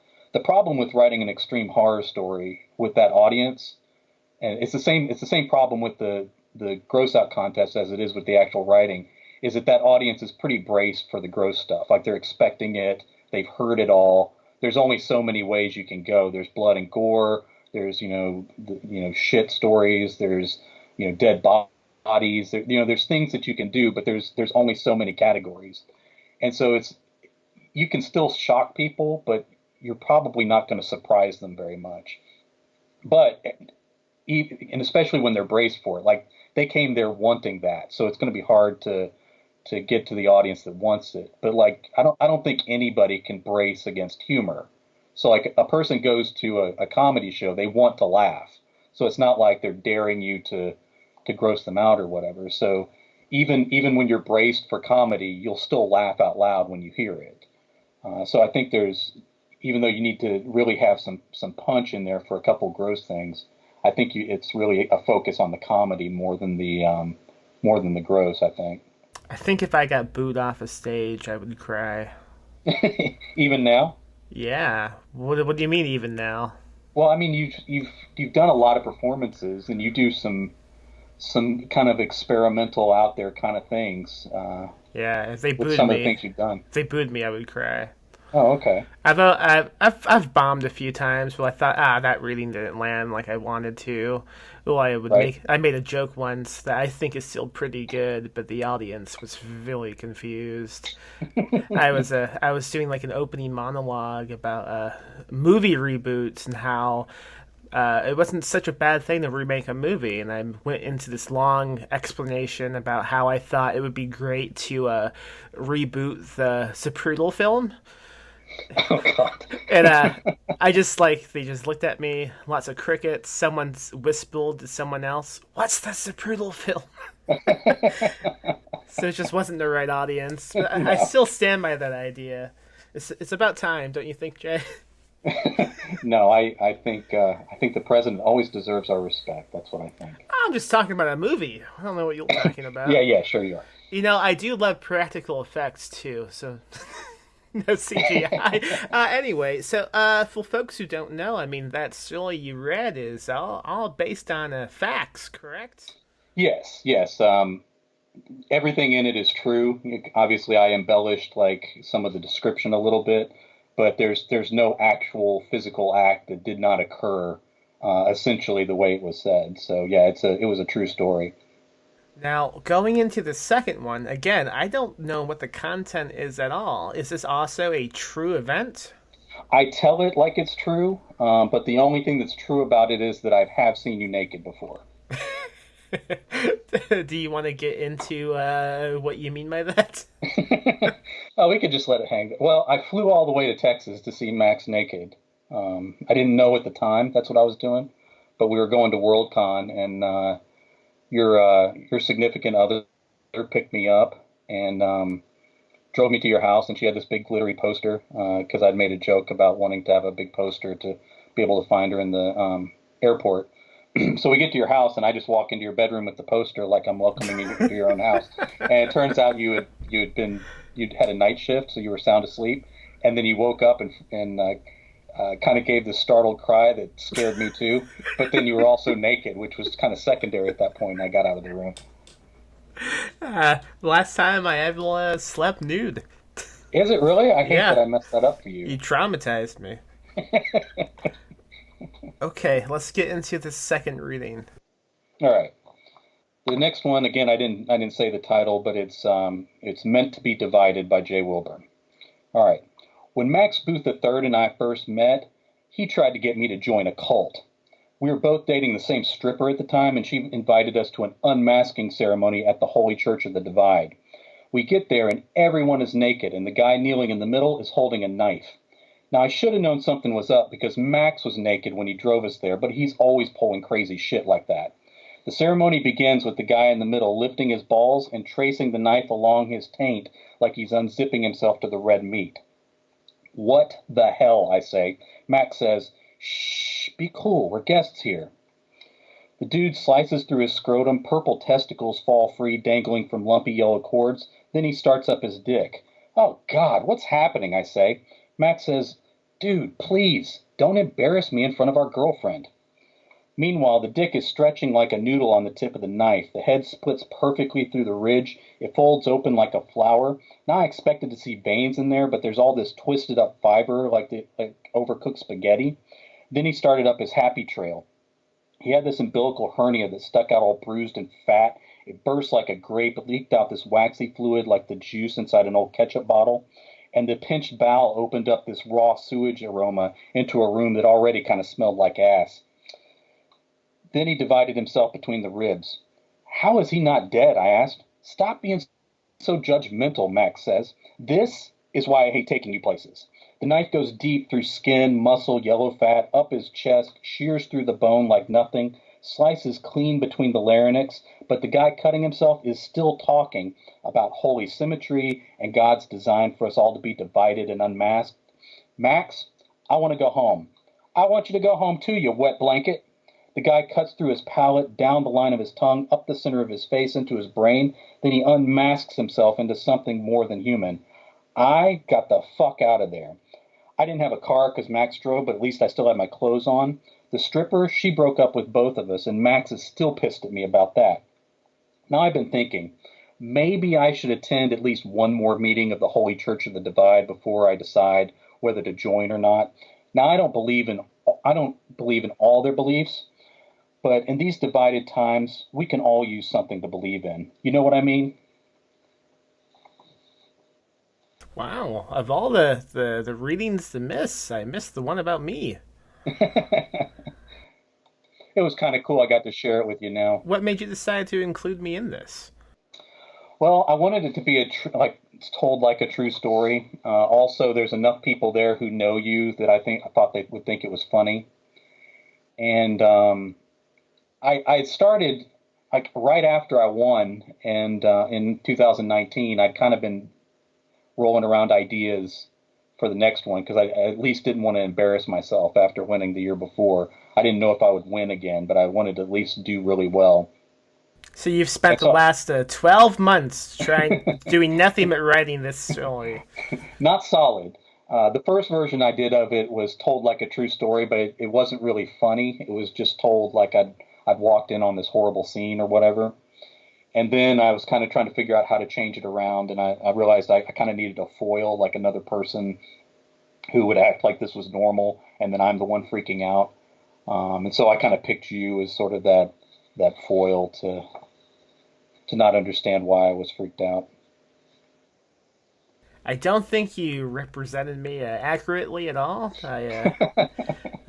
problem with writing an extreme horror story with that audience, and it's the same problem with the gross out contest as it is with the actual writing, is that audience is pretty braced for the gross stuff. Like they're expecting it, they've heard it all. There's only so many ways you can go. There's blood and gore. There's shit stories. There's dead bodies. There's things that you can do, but there's only so many categories, and so you can still shock people, but you're probably not going to surprise them very much. But and especially when they're braced for it, like they came there wanting that, so it's going to be hard to get to the audience that wants it. But like I don't think anybody can brace against humor. So like a person goes to a comedy show, they want to laugh. So it's not like they're daring you to gross them out or whatever. So even when you're braced for comedy, you'll still laugh out loud when you hear it. So I think even though you need to really have some punch in there for a couple gross things, I think it's really a focus on the comedy more than the gross, I think. I think if I got booed off a stage, I would cry. Even now? Yeah. What do you mean even now? Well, I mean you've done a lot of performances, and you do some kind of experimental out there kind of things. Yeah, if they booed with some me, of the things you've done. If they booed me, I would cry. Oh, okay. I've bombed a few times. Well, I thought that reading didn't land like I wanted to. Well, I made a joke once that I think is still pretty good, but the audience was really confused. I was doing like an opening monologue about movie reboots and how it wasn't such a bad thing to remake a movie, and I went into this long explanation about how I thought it would be great to reboot the Zapruder film. Oh God! And they just looked at me. Lots of crickets. Someone whispered to someone else, "What's the Zapruder film?" So it just wasn't the right audience. But I still stand by that idea. It's about time, don't you think, Jay? No, I think the president always deserves our respect. That's what I think. I'm just talking about a movie. I don't know what you're talking about. Yeah, sure you are. I do love practical effects too. So. No CGI. Anyway, so for folks who don't know, I mean, that story you read is all based on facts, correct? Yes. Everything in it is true. Obviously, I embellished like some of the description a little bit, but there's no actual physical act that did not occur essentially the way it was said. So yeah, it was a true story. Now, going into the second one, again, I don't know what the content is at all. Is this also a true event? I tell it like it's true, but the only thing that's true about it is that I have seen you naked before. Do you want to get into what you mean by that? Oh, we could just let it hang. Well, I flew all the way to Texas to see Max naked. I didn't know at the time that's what I was doing. but we were going to Worldcon, and your significant other picked me up and drove me to your house, and she had this big glittery poster because I'd made a joke about wanting to have a big poster to be able to find her in the airport. So we get to your house, and I just walk into your bedroom with the poster like I'm welcoming you to your own house. And it turns out you'd had a night shift, so you were sound asleep, and then you woke up and kind of gave this startled cry that scared me too. But then you were also naked, which was kind of secondary at that point, and I got out of the room. Last time I ever slept nude. Is it really? I hate Yeah. that I messed that up for you. You traumatized me. Okay, let's get into the second reading. All right. The next one, again, I didn't say the title, but it's Meant to Be Divided by J. Wilburn. All right. When Max Booth III and I first met, he tried to get me to join a cult. We were both dating the same stripper at the time, and she invited us to an unmasking ceremony at the Holy Church of the Divide. We get there, and everyone is naked, and the guy kneeling in the middle is holding a knife. Now, I should have known something was up because Max was naked when he drove us there, but he's always pulling crazy shit like that. The ceremony begins with the guy in the middle lifting his balls and tracing the knife along his taint like he's unzipping himself to the red meat. What the hell, I say. Max says, "Shh, be cool, we're guests here." The dude slices through his scrotum, purple testicles fall free, dangling from lumpy yellow cords. Then he starts up his dick. "Oh, God, what's happening?" I say. Max says, "Dude, please, don't embarrass me in front of our girlfriend." Meanwhile, the dick is stretching like a noodle on the tip of the knife. The head splits perfectly through the ridge. It folds open like a flower. Now I expected to see veins in there, but there's all this twisted up fiber like overcooked spaghetti. Then he started up his happy trail. He had this umbilical hernia that stuck out all bruised and fat. It burst like a grape. It leaked out this waxy fluid like the juice inside an old ketchup bottle. And the pinched bowel opened up this raw sewage aroma into a room that already kind of smelled like ass. Then he divided himself between the ribs. "How is he not dead?" I asked. "Stop being so judgmental," Max says. "This is why I hate taking you places." The knife goes deep through skin, muscle, yellow fat, up his chest, shears through the bone like nothing, slices clean between the larynx, but the guy cutting himself is still talking about holy symmetry and God's design for us all to be divided and unmasked. "Max, I want to go home." "I want you to go home too, you wet blanket." The guy cuts through his palate, down the line of his tongue, up the center of his face, into his brain. Then he unmasks himself into something more than human. I got the fuck out of there. I didn't have a car because Max drove, but at least I still had my clothes on. The stripper, she broke up with both of us, and Max is still pissed at me about that. Now I've been thinking, maybe I should attend at least one more meeting of the Holy Church of the Divide before I decide whether to join or not. Now I don't believe in all their beliefs, but in these divided times, we can all use something to believe in. You know what I mean? Wow, of all the readings to miss, I missed the one about me. It was kind of cool. I got to share it with you now. What made you decide to include me in this? Well, I wanted it to be told like a true story. Also, there's enough people there who know you that I thought they would think it was funny. And I started like right after I won, and in 2019, I'd kind of been rolling around ideas for the next one because I at least didn't want to embarrass myself after winning the year before. I didn't know if I would win again, but I wanted to at least do really well. So you've spent the last 12 months doing nothing but writing this story. Not solid. The first version I did of it was told like a true story, but it wasn't really funny. It was just told like I'd walked in on this horrible scene or whatever. And then I was kind of trying to figure out how to change it around, and I realized I kind of needed a foil, like another person who would act like this was normal, and then I'm the one freaking out. And so I kind of picked you as sort of that foil to not understand why I was freaked out. I don't think you represented me accurately at all.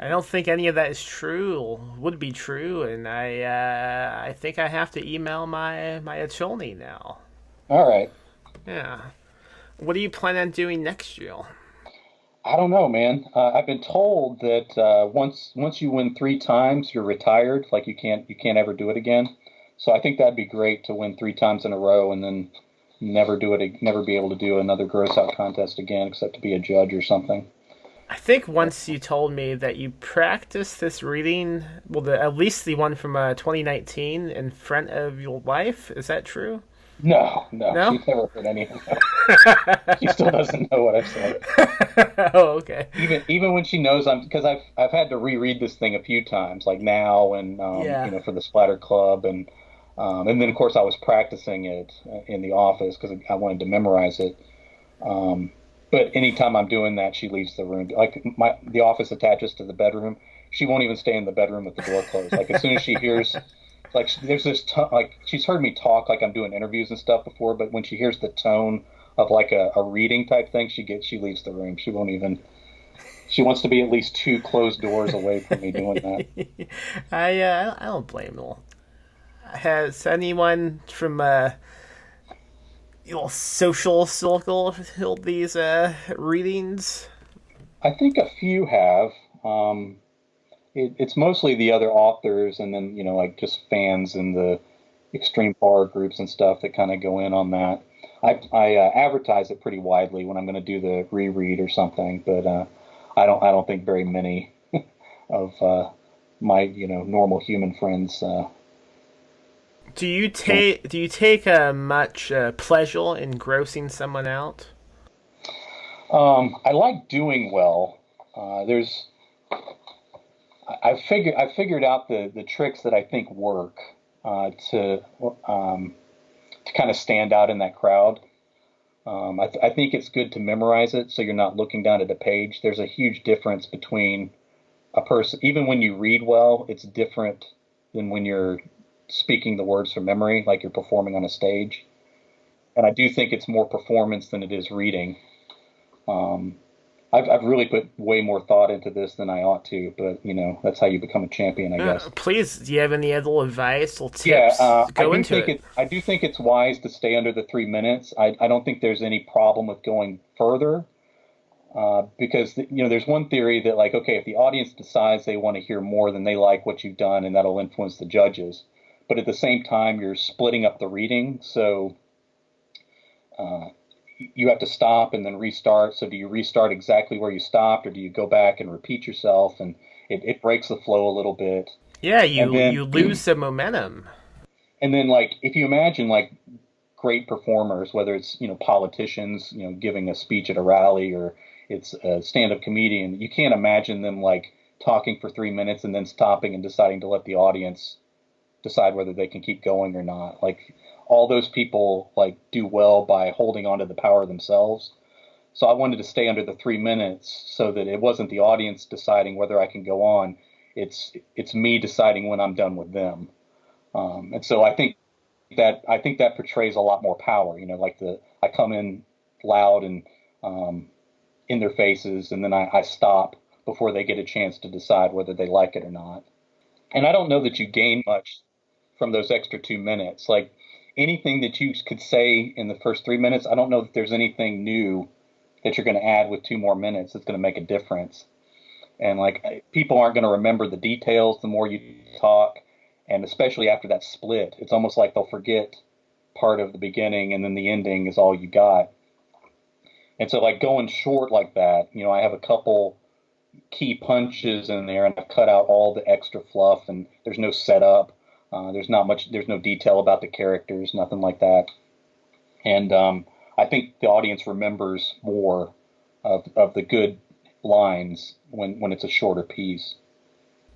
I don't think any of that is true or would be true, and I think I have to email my attorney now. All right. Yeah. What do you plan on doing next year? I don't know, man. I've been told that once you win three times, you're retired. Like you can't ever do it again. So I think that'd be great to win three times in a row and then never be able to do another gross out contest again, except to be a judge or something. I think once you told me that you practiced this reading, well, at least the one from 2019 in front of your wife. Is that true? No, no, No? she's never heard any of that. She still doesn't know what I've said. Oh, okay. Even when she knows because I've had to reread this thing a few times, like now and Yeah. for the Splatter Club and then of course I was practicing it in the office because I wanted to memorize it. Um, but anytime I'm doing that, she leaves the room. Like the office attaches to the bedroom. She won't even stay in the bedroom with the door closed. Like as soon as she hears, like there's this like she's heard me talk like I'm doing interviews and stuff before, but when she hears the tone of like a reading type thing, she leaves the room. She won't even. She wants to be at least two closed doors away from me doing that. I don't blame them. Has anyone from your social circle held these readings? I think a few have. Um, it's mostly the other authors, and then like just fans in the extreme horror groups and stuff that kind of go in on that. I advertise it pretty widely when I'm going to do the reread or something, but I don't think very many of my normal human friends. Do you take much pleasure in grossing someone out? I like doing well. There's I figured out the tricks that I think work to kind of stand out in that crowd. I think it's good to memorize it so you're not looking down at a page. There's a huge difference between a person, even when you read well, it's different than when you're speaking the words from memory, like you're performing on a stage. And I do think it's more performance than it is reading. Um, I've really put way more thought into this than I ought to, but that's how you become a champion, I guess. Please, do you have any other advice or Yeah, tips? Go into it. I do think it's wise to stay under the 3 minutes. I don't think there's any problem with going further because there's one theory that like okay, if the audience decides they want to hear more, then they like what you've done, and that'll influence the judges. But at the same time, you're splitting up the reading, so uh, you have to stop and then restart. So do you restart exactly where you stopped, or do you go back and repeat yourself? And it breaks the flow a little bit. Yeah, And you then lose the momentum. and then like if you imagine like great performers, whether it's politicians, giving a speech at a rally, or it's a stand-up comedian, you can't imagine them like talking for 3 minutes and then stopping and deciding to let the audience decide whether they can keep going or not. Like all those people like do well by holding on to the power themselves. So I wanted to stay under the 3 minutes so that it wasn't the audience deciding whether I can go on. It's me deciding when I'm done with them. And so I think that portrays a lot more power. Like I come in loud and in their faces, and then I stop before they get a chance to decide whether they like it or not. And I don't know that you gain much from those extra 2 minutes. Like anything that you could say in the first 3 minutes, I don't know that there's anything new that you're going to add with 2 more minutes that's going to make a difference. And like people aren't going to remember the details the more you talk, and especially after that split, it's almost like they'll forget part of the beginning and then the ending is all you got. And so like going short like that, I have a couple key punches in there, and I've cut out all the extra fluff, and there's no setup. There's no detail about the characters, nothing like that. And I think the audience remembers more of the good lines when it's a shorter piece.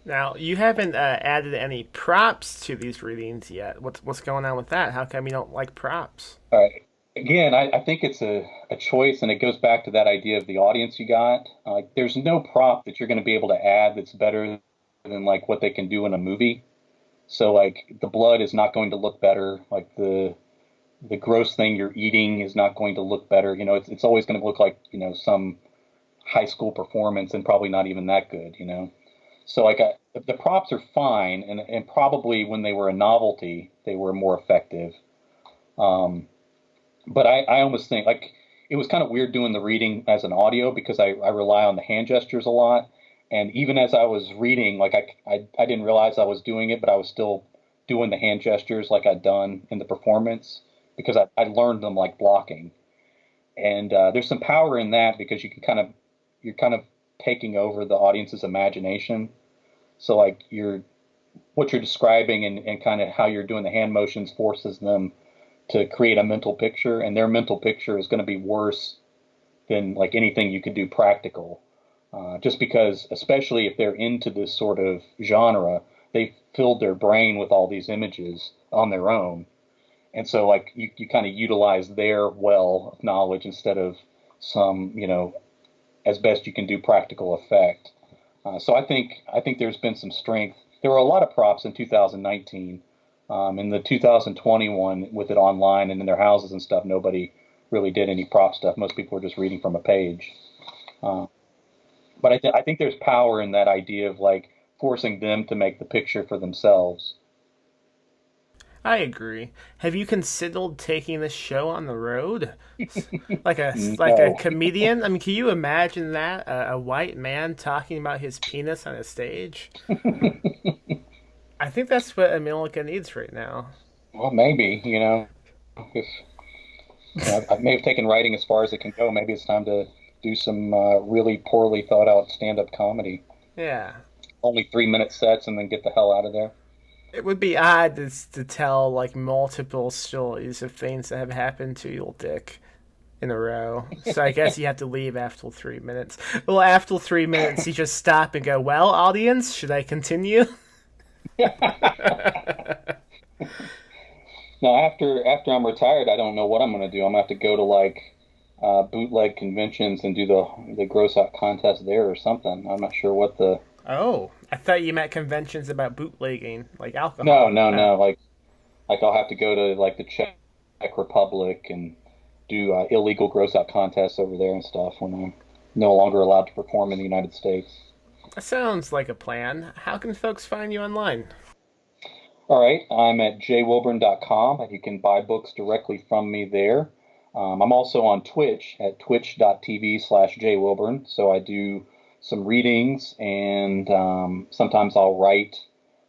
Now, you haven't added any props to these readings yet. What's going on with that? How come you don't like props? Uh, Again, I think it's a choice, and it goes back to that idea of the audience you got. Like, there's no prop that you're going to be able to add that's better than like what they can do in a movie. So like the blood is not going to look better. Like the gross thing you're eating is not going to look better. It's always going to look like some high school performance, and probably not even that good. So like the props are fine, and probably when they were a novelty, they were more effective. Um, but I almost think like it was kind of weird doing the reading as an audio because I rely on the hand gestures a lot. And even as I was reading, like I didn't realize I was doing it, but I was still doing the hand gestures like I'd done in the performance because I learned them like blocking. And there's some power in that because you're kind of taking over the audience's imagination. So like what you're describing and kind of how you're doing the hand motions forces them to create a mental picture, and their mental picture is going to be worse than like anything you could do practical. Just because, especially if they're into this sort of genre, they've filled their brain with all these images on their own. And so like you kind of utilize their well of knowledge instead of some, as best you can do practical effect. So I think there's been some strength. There were a lot of props in 2019. In the 2021 with it online and in their houses and stuff, nobody really did any prop stuff. Most people were just reading from a page. But I think there's power in that idea of like forcing them to make the picture for themselves. I agree. Have you considered taking this show on the road? Like a comedian? I mean, can you imagine that? A white man talking about his penis on a stage? I think that's what America needs right now. Well, maybe, if I may have taken writing as far as it can go. Maybe it's time to do some really poorly thought out stand-up comedy. Yeah. Only 3-minute sets and then get the hell out of there. It would be odd to tell like multiple stories of things that have happened to your dick in a row. So I guess you have to leave after 3 minutes. Well, after 3 minutes, you just stop and go, well, audience, should I continue? No, after I'm retired, I don't know what I'm going to do. I'm going to have to go to like bootleg conventions and do the gross out contest there or something. I'm not sure what the... Oh, I thought you meant conventions about bootlegging, like alcohol. No. Like I'll have to go to like the Czech Republic and do illegal gross out contests over there and stuff when I'm no longer allowed to perform in the United States. That sounds like a plan. How can folks find you online? All right, I'm at jwilburn.com, and you can buy books directly from me there. I'm also on Twitch at twitch.tv/jwilburn, so I do some readings, and sometimes I'll write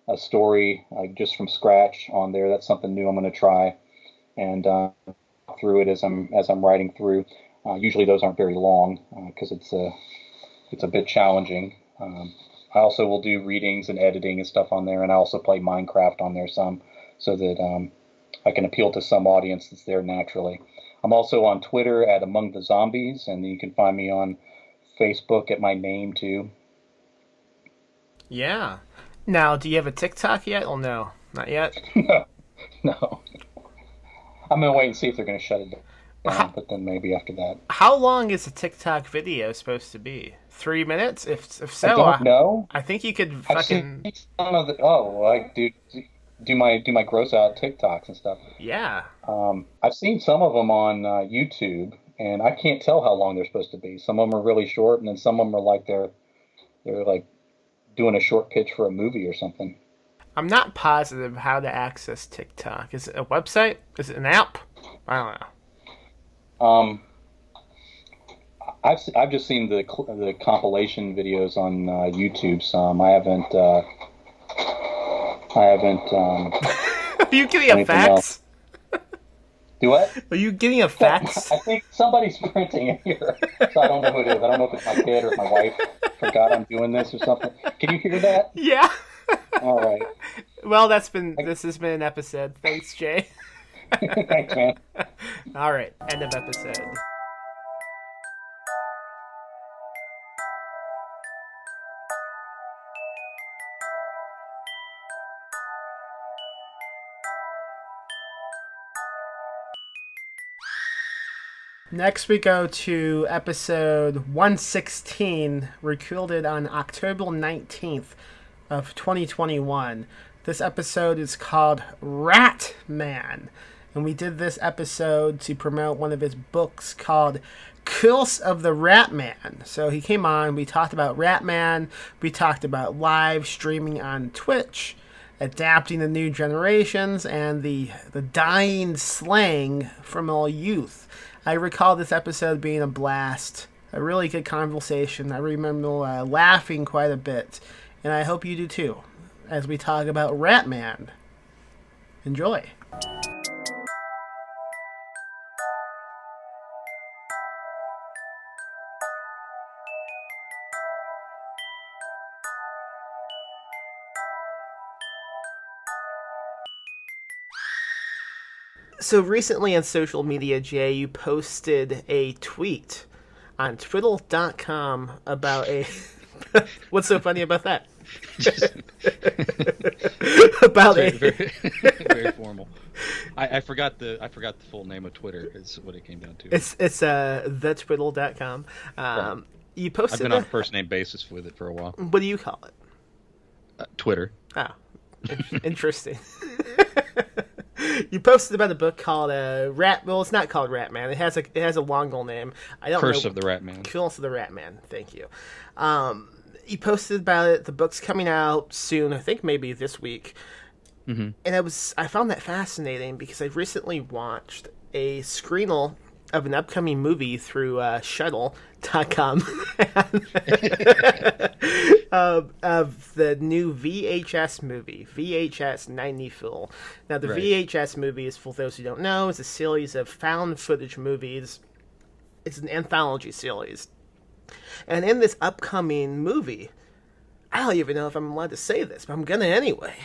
a story just from scratch on there. That's something new I'm going to try, and through it as I'm writing through. Usually those aren't very long because it's a bit challenging. I also will do readings and editing and stuff on there, and I also play Minecraft on there some, so that I can appeal to some audience that's there naturally. I'm also on Twitter at Among the Zombies, and you can find me on Facebook at my name too. Yeah. Now, do you have a TikTok yet? Or no, not yet. No. I'm gonna wait and see if they're gonna shut it down, but then maybe after that. How long is a TikTok video supposed to be? 3 minutes? If so, I don't know. I think you could I've fucking... seen some of the... Oh, I do my gross out TikToks and stuff. Yeah. I've seen some of them on YouTube, and I can't tell how long they're supposed to be. Some of them are really short, and then some of them are like they're like doing a short pitch for a movie or something. I'm not positive how to access TikTok. Is it a website? Is it an app? I don't know. I've just seen the compilation videos on YouTube. Some I haven't. Are you getting a fax? Do what? Are you getting a fax? I think somebody's printing it here, so I don't know who it is. I don't know if it's my kid or if my wife forgot I'm doing this or something. Can you hear that? Yeah. All right. Well, this has been an episode. Thanks, Jay. Thanks, man. All right. End of episode. Next, we go to episode 116, recorded on October 19th of 2021. This episode is called Rat Man, and we did this episode to promote one of his books called Curse of the Rat Man. So he came on, we talked about Rat Man, we talked about live streaming on Twitch, adapting the new generations, and the dying slang from our youth. I recall this episode being a blast, a really good conversation. I remember laughing quite a bit, and I hope you do too, as we talk about Ratman. Enjoy. So recently on social media, Jay, you posted a tweet on twiddle.com about a... What's so funny about that? About very formal. I forgot the full name of Twitter is what it came down to. It's thetwiddle.com. Right. You posted... I've been on a first name basis with it for a while. What do you call it? Twitter. Oh, interesting. You posted about a book called Rat. Well, it's not called Ratman. It has a Mongol name. I don't Curse know. of the Ratman. Curse of the Ratman. Thank you. You posted about it. The book's coming out soon. I think maybe this week. Mm-hmm. And I found that fascinating because I recently watched a screenel of an upcoming movie through shuttle.com of the new VHS movie, VHS 90 Full. Now, the Right. VHS movie is, for those who don't know, is a series of found footage movies. It's an anthology series. And in this upcoming movie, I don't even know if I'm allowed to say this, but I'm gonna anyway.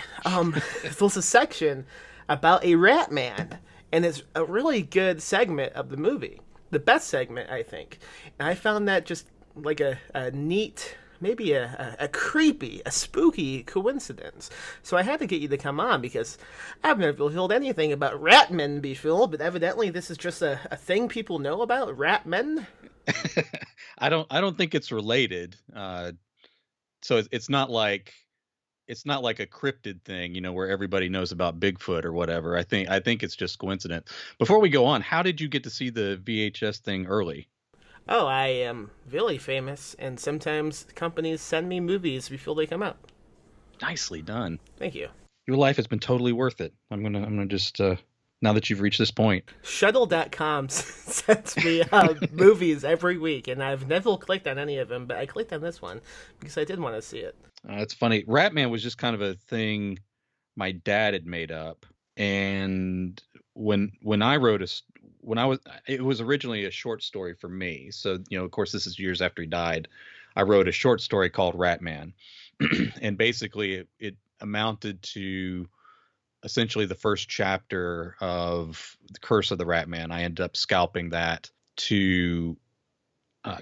There's a section about a rat man, and it's a really good segment of the movie. The best segment, I think. And I found that just like a neat, maybe a creepy, a spooky coincidence. So I had to get you to come on because I've never heard anything about rat men before, but evidently this is just a thing people know about, rat men. I don't think it's related. So it's not like a cryptid thing, where everybody knows about Bigfoot or whatever. I think it's just coincidence. Before we go on, how did you get to see the VHS thing early? Oh, I am really famous, and sometimes companies send me movies before they come out. Nicely done. Thank you. Your life has been totally worth it. I'm gonna just now that you've reached this point. Shuttle.com sends me movies every week, and I've never clicked on any of them, but I clicked on this one because I did want to see it. It's funny. Ratman was just kind of a thing my dad had made up, and when I wrote it was originally a short story for me. So of course, this is years after he died. I wrote a short story called Ratman, and basically it amounted to essentially the first chapter of The Curse of the Ratman. I ended up scalping that to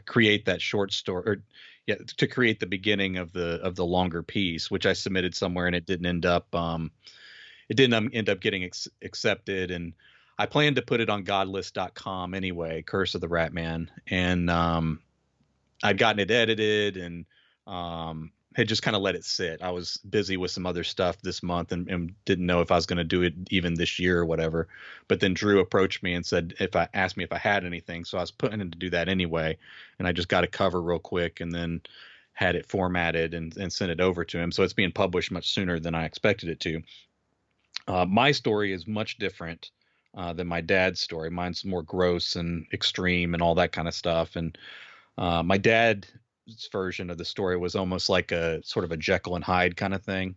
create that short story, to create the beginning of the longer piece, which I submitted somewhere, and it didn't end up getting accepted. And I planned to put it on godlist.com anyway, Curse of the Ratman, and I'd gotten it edited and had just kind of let it sit. I was busy with some other stuff this month and didn't know if I was going to do it even this year or whatever. But then Drew approached me and asked me if I had anything. So I was putting in to do that anyway. And I just got a cover real quick and then had it formatted and sent it over to him. So it's being published much sooner than I expected it to. My story is much different than my dad's story. Mine's more gross and extreme and all that kind of stuff. And my dad's version of the story was almost like a sort of a Jekyll and Hyde kind of thing.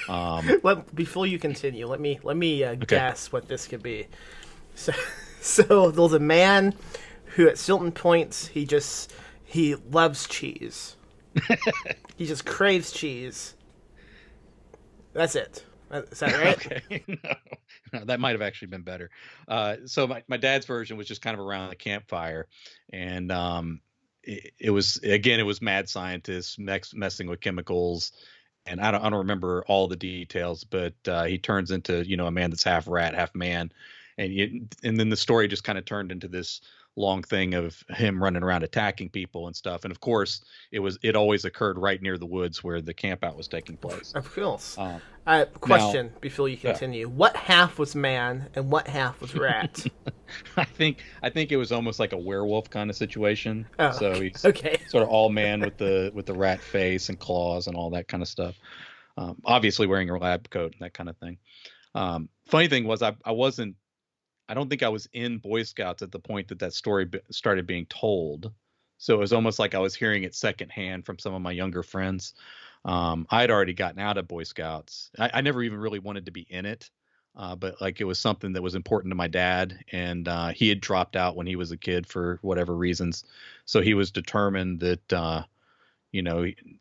Well, before you continue, let me guess what this could be. So there's a man who at certain points he loves cheese. He just craves cheese. That's it. Is that right? Okay. No, that might have actually been better. So my dad's version was just kind of around the campfire, and it was mad scientists messing with chemicals, and I don't remember all the details, but he turns into a man that's half rat, half man, and then the story just kind of turned into this long thing of him running around attacking people and stuff. And of course, it always occurred right near the woods where the camp out was taking place. Of course. Question before you continue: what half was man and what half was rat? I think it was almost like a werewolf kind of situation. Oh, so he's okay. Sort of all man with the rat face and claws and all that kind of stuff. Obviously wearing a lab coat and that kind of thing. Funny thing was I I don't think I was in Boy Scouts at the point that story started being told. So it was almost like I was hearing it secondhand from some of my younger friends. I had already gotten out of Boy Scouts. I never even really wanted to be in it, but like it was something that was important to my dad, and he had dropped out when he was a kid for whatever reasons. So he was determined that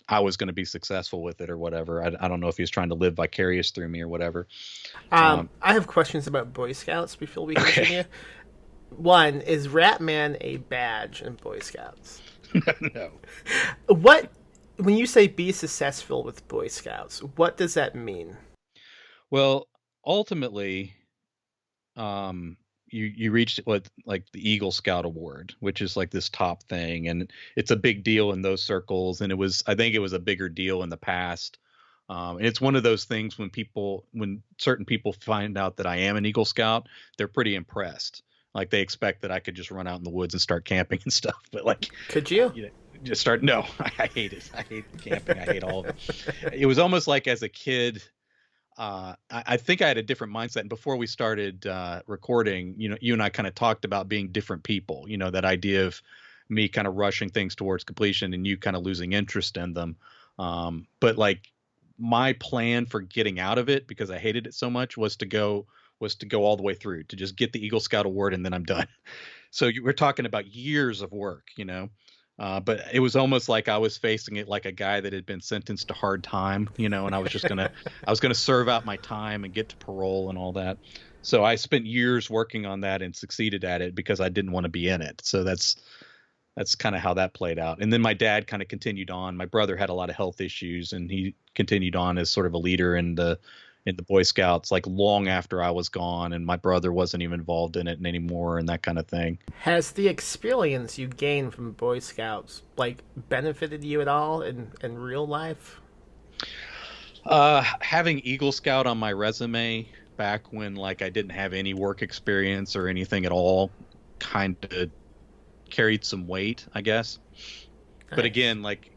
I was going to be successful with it or whatever. I don't know if he was trying to live vicarious through me or whatever. I have questions about Boy Scouts before we continue. Okay. One, is Ratman a badge in Boy Scouts? No. When you say be successful with Boy Scouts, what does that mean? Well, ultimately, you reached what like the Eagle Scout Award, which is like this top thing, and it's a big deal in those circles. And I think it was a bigger deal in the past. And it's one of those things when certain people find out that I am an Eagle Scout, they're pretty impressed. Like they expect that I could just run out in the woods and start camping and stuff. But like, could you? Just start? No, I hate it. I hate camping. I hate all of it. It was almost like as a kid. I think I had a different mindset. And before we started recording, you and I kind of talked about being different people. That idea of me kind of rushing things towards completion and you kind of losing interest in them. But like my plan for getting out of it, because I hated it so much, was to go all the way through, to just get the Eagle Scout Award and then I'm done. So we're talking about years of work, but it was almost like I was facing it like a guy that had been sentenced to hard time, and I was just gonna serve out my time and get to parole and all that. So I spent years working on that and succeeded at it because I didn't want to be in it. So that's kind of how that played out. And then my dad kind of continued on. My brother had a lot of health issues and he continued on as sort of a leader in the Boy Scouts, like long after I was gone, and my brother wasn't even involved in it anymore and that kind of thing. Has the experience you gained from Boy Scouts like benefited you at all in real life? Having Eagle Scout on my resume back when like I didn't have any work experience or anything at all kind of carried some weight, I guess. Nice. But again, like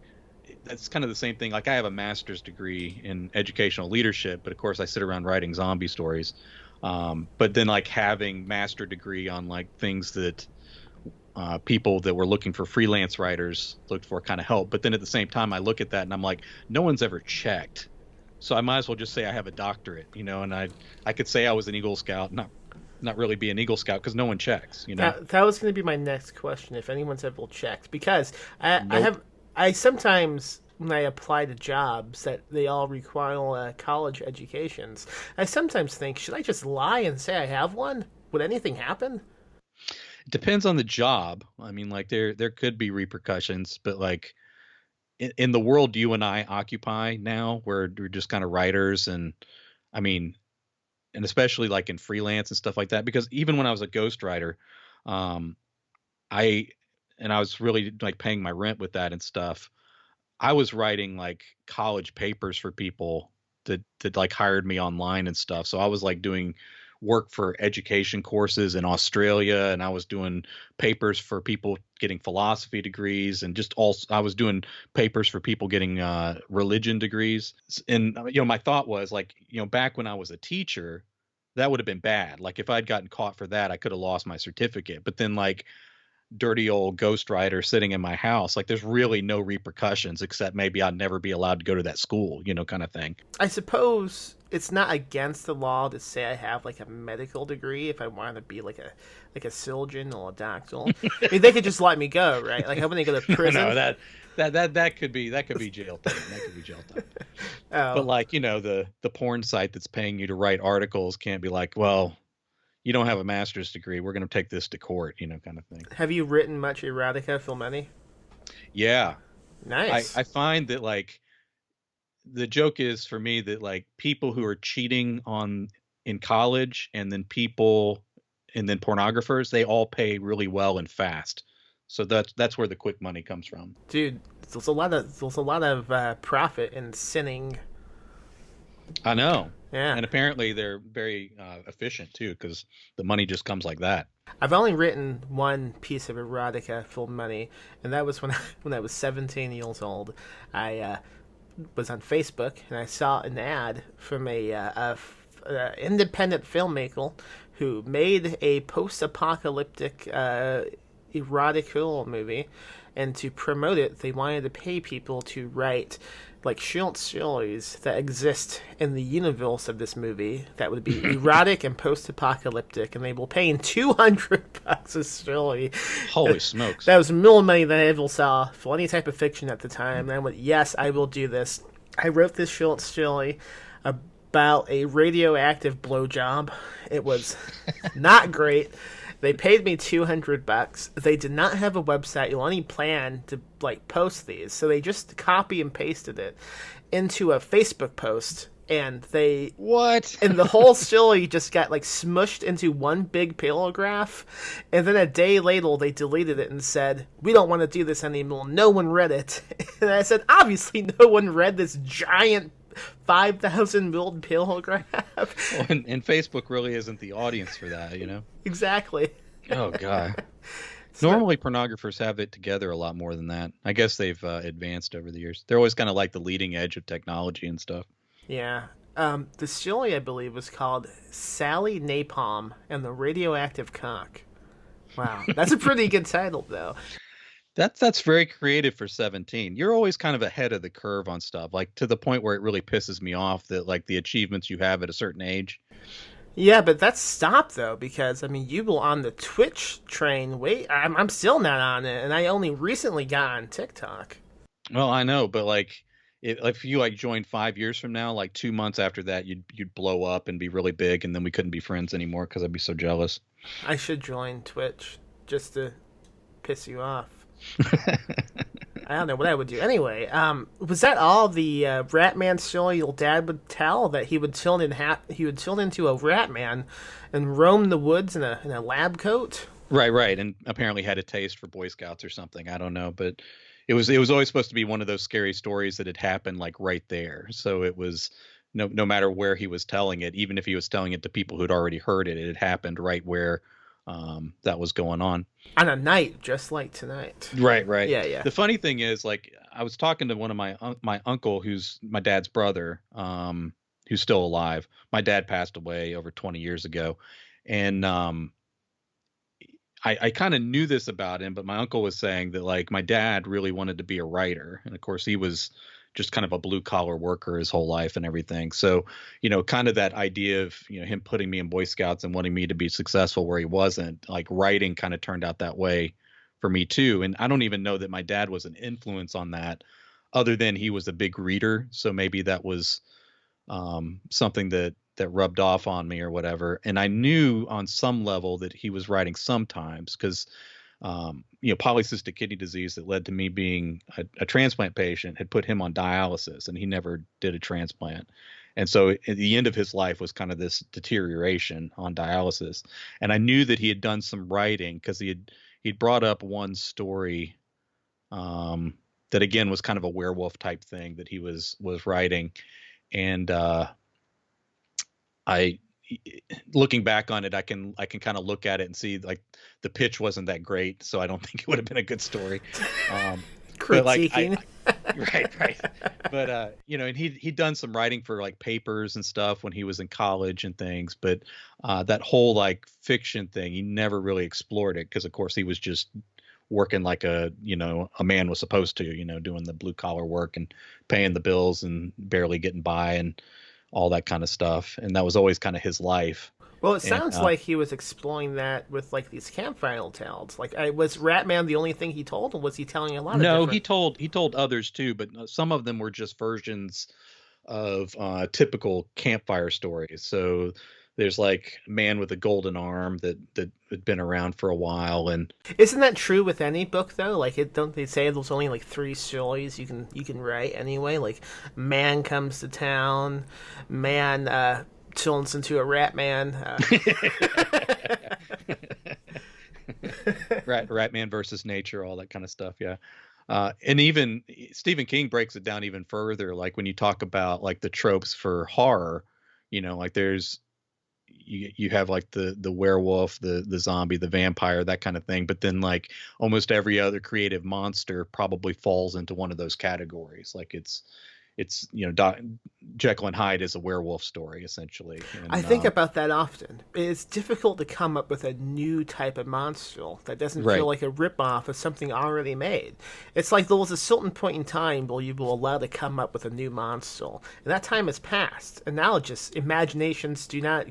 that's kind of the same thing. Like I have a master's degree in educational leadership, but of course I sit around writing zombie stories. But then like having master degree on like things that people that were looking for freelance writers looked for kind of help. But then at the same time, I look at that and I'm like, no one's ever checked. So I might as well just say I have a doctorate, and I could say I was an Eagle Scout, not really be an Eagle Scout because no one checks, That was going to be my next question, if anyone's ever checked, because Nope. I sometimes, when I apply to jobs that they all require college educations, I sometimes think, should I just lie and say I have one? Would anything happen? It depends on the job. I mean, like there could be repercussions, but like in the world you and I occupy now, where we're just kind of writers, and I mean, and especially like in freelance and stuff like that, because even when I was a ghostwriter, I was really like paying my rent with that and stuff. I was writing like college papers for people that like hired me online and stuff. So I was like doing work for education courses in Australia, and I was doing papers for people getting philosophy degrees, and I was doing papers for people getting religion degrees. And my thought was like, back when I was a teacher, that would have been bad. Like if I'd gotten caught for that, I could have lost my certificate. But then like dirty old ghostwriter sitting in my house, like there's really no repercussions except maybe I'd never be allowed to go to that school, kind of thing. I suppose it's not against the law to say I have like a medical degree if I want to be like a surgeon or a doctor. I mean, they could just let me go, right? Like I wouldn't go to prison. No, that could be jail time. That could be jail time. Oh. But like, the porn site that's paying you to write articles can't be like, well, you don't have a master's degree, we're going to take this to court, kind of thing. Have you written much erotica, Philmeni? Yeah. Nice. I find that like the joke is for me that like people who are cheating in college and then pornographers, they all pay really well and fast. So that's where the quick money comes from. Dude, there's a lot of profit in sinning. I know. Yeah. And apparently they're very efficient too, because the money just comes like that. I've only written one piece of erotica for money, and that was when I was 17 years old. I was on Facebook and I saw an ad from a independent filmmaker who made a post-apocalyptic erotic horror movie, and to promote it, they wanted to pay people to write like short stories that exist in the universe of this movie that would be erotic and post-apocalyptic, and they were paying $200 a story. Holy smokes! That was more money than I ever saw for any type of fiction at the time. And I went, yes, I will do this. I wrote this short story about a radioactive blowjob. It was not great. They paid me $200. They did not have a website or any plan to like post these, so they just copy and pasted it into a Facebook post, and they What? and the whole story just got like smushed into one big paragraph, and then a day later they deleted it and said, "We don't want to do this anymore. No one read it." And I said, "Obviously, no one read this giant 5,000-word paragraph." Well, and Facebook really isn't the audience for that, you know? Exactly. Oh God. Normally, pornographers have it together a lot more than that. I guess they've advanced over the years. They're always kind of like the leading edge of technology and stuff. Yeah. The story, I believe, was called Sally Napalm and the Radioactive Cock. Wow. That's a pretty good title, though. That's very creative for 17. You're always kind of ahead of the curve on stuff, like to the point where it really pisses me off that like the achievements you have at a certain age. Yeah, but that's stopped, though, because, I mean, you were on the Twitch train. Wait, I'm still not on it, and I only recently got on TikTok. Well, I know, but like if you like joined 5 years from now, like 2 months after that, you'd blow up and be really big, and then we couldn't be friends anymore because I'd be so jealous. I should join Twitch just to piss you off. I don't know what I would do. Anyway, was that all the Ratman story your dad would tell? That he would turn into a Ratman and roam the woods in a lab coat? Right, and apparently had a taste for Boy Scouts or something. I don't know, but it was always supposed to be one of those scary stories that had happened like right there. So it was no matter where he was telling it, even if he was telling it to people who'd already heard it, it had happened right where that was going on. On a night just like tonight. Right. Yeah. The funny thing is, like, I was talking to one of my uncle, who's my dad's brother, who's still alive. My dad passed away over 20 years ago, and I kind of knew this about him, but my uncle was saying that like my dad really wanted to be a writer, and of course he was just kind of a blue collar worker his whole life and everything. So, you know, kind of that idea of, you know, him putting me in Boy Scouts and wanting me to be successful where he wasn't, like writing kind of turned out that way for me too. And I don't even know that my dad was an influence on that, other than he was a big reader. So maybe that was something that rubbed off on me or whatever. And I knew on some level that he was writing sometimes because you know, polycystic kidney disease that led to me being a transplant patient had put him on dialysis, and he never did a transplant. And so at the end of his life was kind of this deterioration on dialysis. And I knew that he had done some writing because he'd brought up one story that again was kind of a werewolf type thing that he was writing. And looking back on it, I can kind of look at it and see like the pitch wasn't that great, so I don't think it would have been a good story. But like, right. But you know, and he'd done some writing for like papers and stuff when he was in college and things. But that whole like fiction thing, he never really explored it because, of course, he was just working like a man was supposed to, you know, doing the blue collar work and paying the bills and barely getting by and all that kind of stuff. And that was always kind of his life. Well, it sounds like he was exploring that with like these campfire tales. Like, was Ratman the only thing he told, or was he telling a lot of different... No, he told others too, but some of them were just versions of typical campfire stories. So there's like a man with a golden arm that had been around for a while. And isn't that true with any book though? Like, don't they say there's only like 3 stories you can write anyway? Like, man comes to town, man turns into a rat man. Ratman versus nature, all that kind of stuff. Yeah. And even Stephen King breaks it down even further. Like when you talk about like the tropes for horror, you know, like there's, you have like the werewolf, the zombie, the vampire, that kind of thing. But then like almost every other creative monster probably falls into one of those categories. Like it's it's Jekyll and Hyde is a werewolf story essentially. And, I think about that often. It's difficult to come up with a new type of monster that doesn't Right. feel like a ripoff of something already made. It's like there was a certain point in time where you were allowed to come up with a new monster, and that time has passed. And now just imaginations do not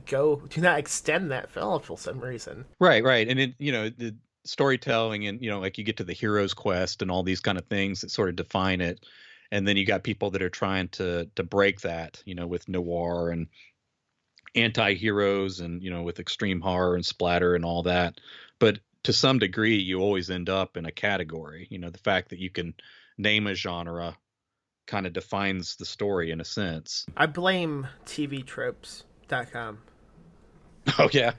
extend that far for some reason. right, and it the storytelling and like you get to the hero's quest and all these kind of things that sort of define it. And then you got people that are trying to break that, with noir and anti-heroes and, with extreme horror and splatter and all that. But to some degree, you always end up in a category. The fact that you can name a genre kind of defines the story in a sense. I blame TVtropes.com. Oh, yeah.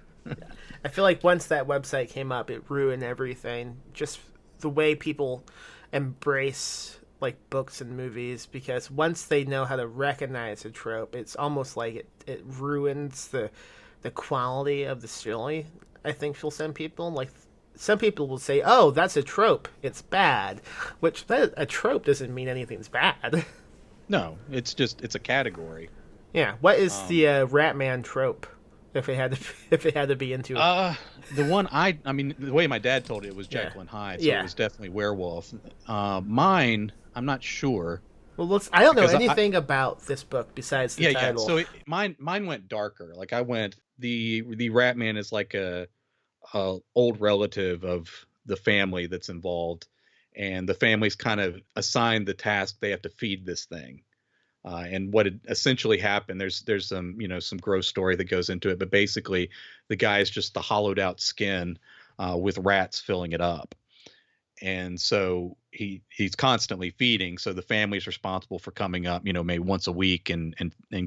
I feel like once that website came up, it ruined everything. Just the way people embrace like books and movies, because once they know how to recognize a trope, it's almost like it ruins the quality of the story. I think for some people, like some people will say, "Oh, that's a trope. It's bad," which a trope doesn't mean anything's bad. No, it's a category. Yeah. What is the Ratman trope? If it had to be into it. The one I mean, the way my dad told it was Jekyll and Hyde, so it was definitely werewolf. Mine, I'm not sure. Well, I don't know anything about this book besides the title. So mine went darker. Like I went the Ratman is like a old relative of the family that's involved, and the family's kind of assigned the task they have to feed this thing. And what had essentially happened, there's some some gross story that goes into it, but basically the guy is just the hollowed out skin with rats filling it up, and so he's constantly feeding. So the family's responsible for coming up, maybe once a week and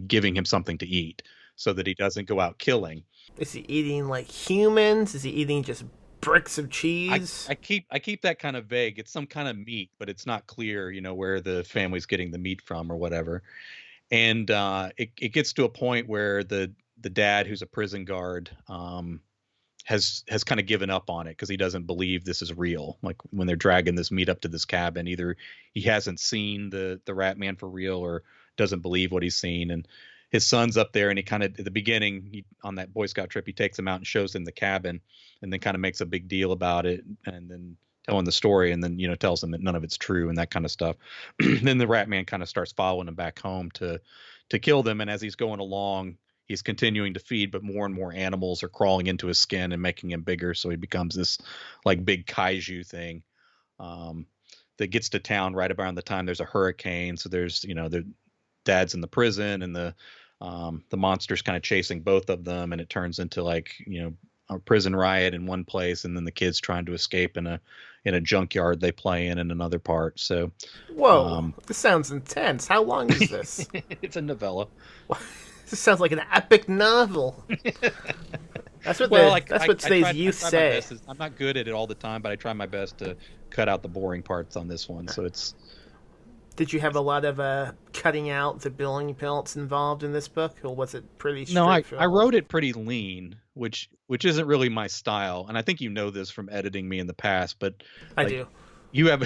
giving him something to eat so that he doesn't go out killing. Is he eating like humans? Is he eating just bricks of cheese? I keep that kind of vague. It's some kind of meat, but it's not clear, where the family's getting the meat from or whatever. And it gets to a point where the dad, who's a prison guard, has kind of given up on it because he doesn't believe this is real. Like when they're dragging this meat up to this cabin, either he hasn't seen the Rat-Man for real or doesn't believe what he's seen. And his son's up there, and he kind of, at the beginning, on that Boy Scout trip, he takes him out and shows him the cabin, and then kind of makes a big deal about it, and then telling the story, and then tells him that none of it's true and that kind of stuff. Then the Rat-Man kind of starts following him back home to kill them, and as he's going along, he's continuing to feed, but more and more animals are crawling into his skin and making him bigger, so he becomes this like big kaiju thing that gets to town right around the time there's a hurricane. So there's the dad's in the prison, and the monster's kind of chasing both of them, and it turns into like a prison riot in one place, and then the kids trying to escape in a junkyard they play in another part. So whoa, this sounds intense. How long is this? It's a novella. This sounds like an epic novel. That's what today's youth say. I'm not good at it all the time, but I try my best to cut out the boring parts on this one. So it's. Did you have a lot of cutting out the billing parts involved in this book, or was it pretty No, straightforward? I wrote it pretty lean, which isn't really my style, and I think you know this from editing me in the past. But I do. You have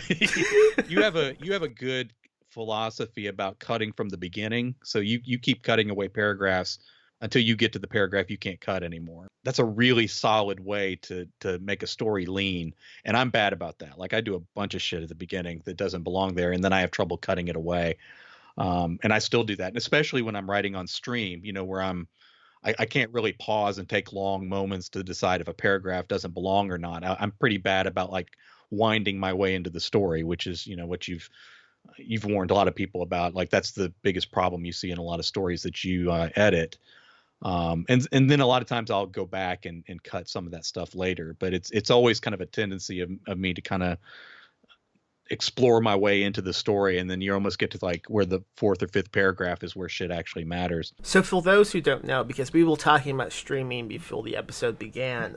you have a good philosophy about cutting from the beginning, so you keep cutting away paragraphs until you get to the paragraph you can't cut anymore. That's a really solid way to make a story lean, and I'm bad about that. Like I do a bunch of shit at the beginning that doesn't belong there, and then I have trouble cutting it away. And I still do that, and especially when I'm writing on stream, where I can't really pause and take long moments to decide if a paragraph doesn't belong or not. I'm pretty bad about like winding my way into the story, which is what you've warned a lot of people about. Like that's the biggest problem you see in a lot of stories that you edit. And then a lot of times I'll go back and cut some of that stuff later, but it's always kind of a tendency of me to kind of explore my way into the story, and then you almost get to like where the fourth or fifth paragraph is where shit actually matters. So for those who don't know, because we were talking about streaming before the episode began,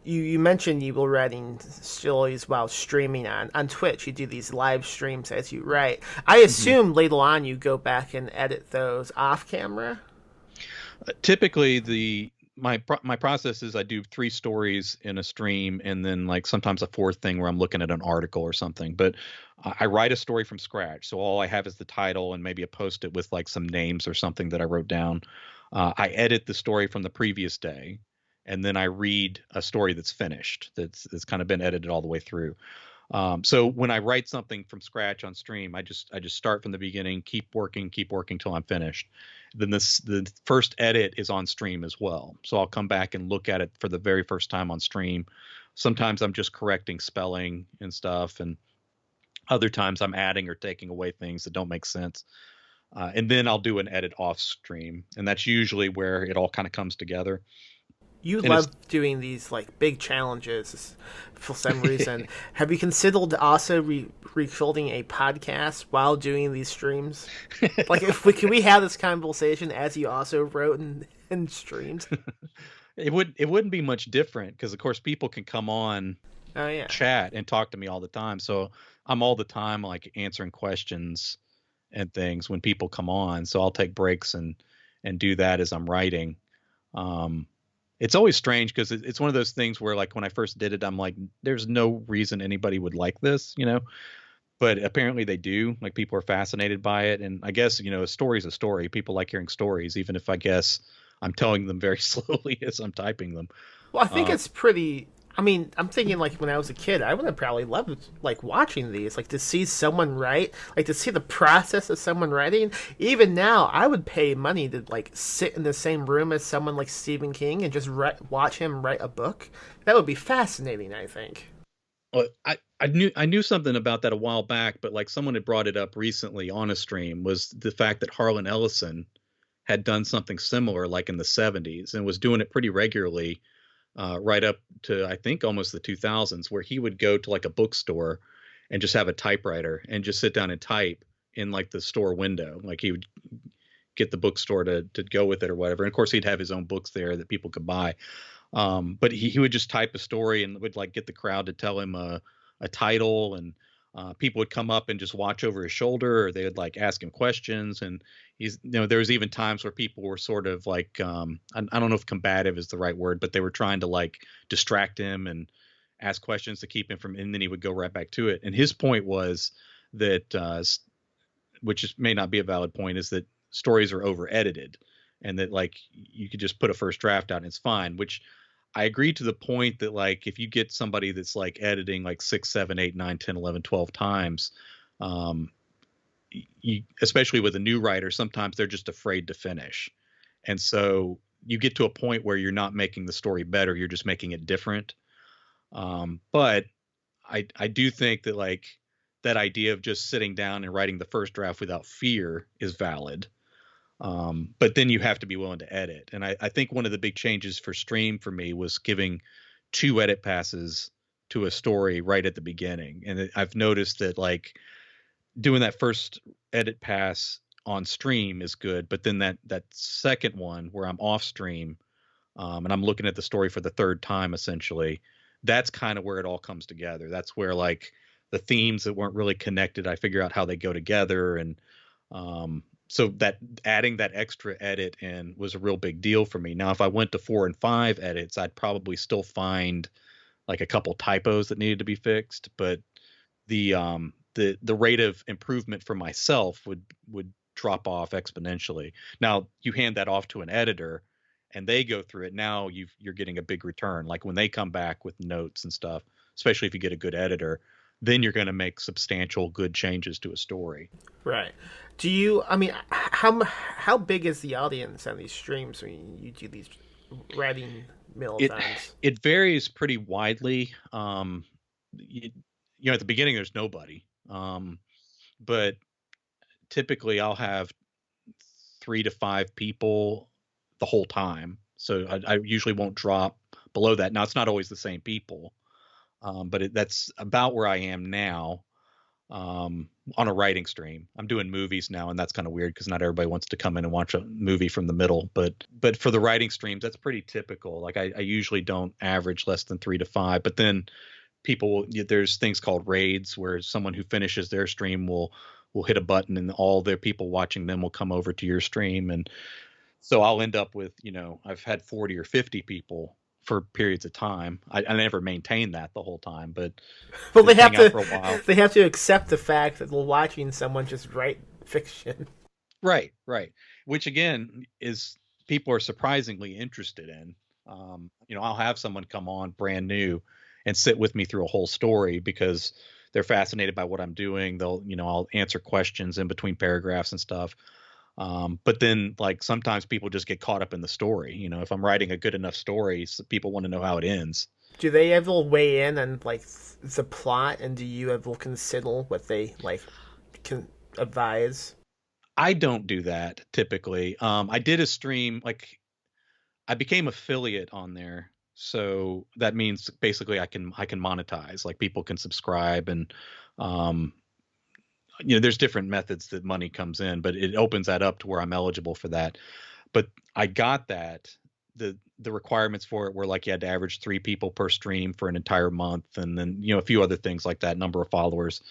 you mentioned you were writing stories while streaming on Twitch. You do these live streams as you write. I assume later on you go back and edit those off camera? Typically, the my process is I do 3 stories in a stream, and then like sometimes a fourth thing where I'm looking at an article or something. But I write a story from scratch, so all I have is the title and maybe a post-it with like some names or something that I wrote down. I edit the story from the previous day, and then I read a story that's finished, that's kind of been edited all the way through. So when I write something from scratch on stream, I just start from the beginning, keep working till I'm finished. Then the first edit is on stream as well. So I'll come back and look at it for the very first time on stream. Sometimes I'm just correcting spelling and stuff, and other times I'm adding or taking away things that don't make sense. And then I'll do an edit off stream, and that's usually where it all kind of comes together. You And love doing these like big challenges for some reason. Have you considered also recording a podcast while doing these streams? Like, can we have this conversation as you also wrote and streamed? It wouldn't be much different because of course people can come on Oh yeah, chat and talk to me all the time. So I'm all the time like answering questions and things when people come on. So I'll take breaks and do that as I'm writing. It's always strange because it's one of those things where like when I first did it, I'm like, there's no reason anybody would like this, but apparently they do. Like people are fascinated by it. And I guess, a story's a story. People like hearing stories, even if I guess I'm telling them very slowly as I'm typing them. well, I think it's pretty. I mean, I'm thinking like when I was a kid, I would have probably loved like watching these, like to see someone write, like to see the process of someone writing. Even now, I would pay money to like sit in the same room as someone like Stephen King and just watch him write a book. That would be fascinating, I think. Well, I knew something about that a while back, but like someone had brought it up recently on a stream, was the fact that Harlan Ellison had done something similar like in the 70s and was doing it pretty regularly. Right up to, I think, almost the 2000s, where he would go to like a bookstore and just have a typewriter and just sit down and type in like the store window. Like he would get the bookstore to go with it or whatever. And of course, he'd have his own books there that people could buy. But he would just type a story and would like get the crowd to tell him a title, and people would come up and just watch over his shoulder, or they would like ask him questions. And there was even times where people were sort of like, I don't know if combative is the right word, but they were trying to like distract him and ask questions to keep him from, and then he would go right back to it. And his point was that, may not be a valid point, is that stories are over edited, and that like you could just put a first draft out and it's fine, which I agree to the point that like if you get somebody that's like editing like 6, 7, 8, 9, 10, 11, 12 times, especially with a new writer, sometimes they're just afraid to finish. And so you get to a point where you're not making the story better, you're just making it different. But I do think that like that idea of just sitting down and writing the first draft without fear is valid. But then you have to be willing to edit. And I think one of the big changes for stream for me was giving 2 edit passes to a story right at the beginning. And I've noticed that like doing that first edit pass on stream is good, but then that second one where I'm off stream, and I'm looking at the story for the third time, essentially, that's kind of where it all comes together. That's where like the themes that weren't really connected, I figure out how they go together. And, so that adding that extra edit in was a real big deal for me. Now, if I went to 4 and 5 edits, I'd probably still find like a couple typos that needed to be fixed, but the rate of improvement for myself would drop off exponentially. Now you hand that off to an editor and they go through it. Now you're getting a big return. Like when they come back with notes and stuff, especially if you get a good editor, then you're going to make substantial good changes to a story. Right. Do you? I mean, how big is the audience on these streams when you do these writing marathons? It varies pretty widely. At the beginning there's nobody, but typically I'll have 3 to 5 people the whole time. So I usually won't drop below that. Now it's not always the same people, but that's about where I am now. On a writing stream. I'm doing movies now, and that's kind of weird because not everybody wants to come in and watch a movie from the middle. But for the writing streams, that's pretty typical. Like I usually don't average less than 3 to 5. But then there's things called raids where someone who finishes their stream will hit a button, and all their people watching them will come over to your stream. And So I'll end up with, I've had 40 or 50 people for periods of time. I never maintained that the whole time, but Well, they just have hang out to for a while. they have to accept the fact that they're watching someone just write fiction. Right, right. Which again is people are surprisingly interested in. I'll have someone come on brand new and sit with me through a whole story because they're fascinated by what I'm doing. I'll answer questions in between paragraphs and stuff. But then like sometimes people just get caught up in the story. If I'm writing a good enough story, so people want to know how it ends. Do they ever weigh in on like the plot, and do you ever consider what they like can advise? I don't do that typically. I did a stream, like I became affiliate on there. So that means basically I can monetize, like people can subscribe and um there's different methods that money comes in, but it opens that up to where I'm eligible for that. But I got that. The requirements for it were like you had to average 3 people per stream for an entire month, and then a few other things like that, number of followers.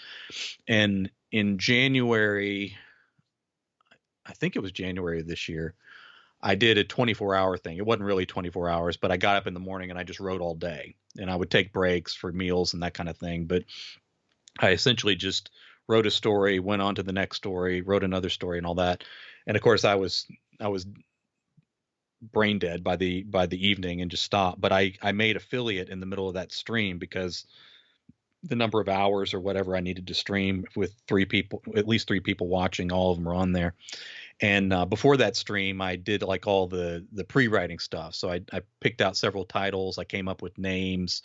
And in January, I think it was January of this year, I did a 24-hour thing. It wasn't really 24 hours, but I got up in the morning and I just wrote all day. And I would take breaks for meals and that kind of thing. But I essentially just wrote a story, went on to the next story, wrote another story and all that. And of course I was brain dead by the evening and just stopped. But I made affiliate in the middle of that stream because the number of hours or whatever I needed to stream with 3 people, at least 3 people watching, all of them are on there. And before that stream, I did like all the pre-writing stuff. So I picked out several titles. I came up with names.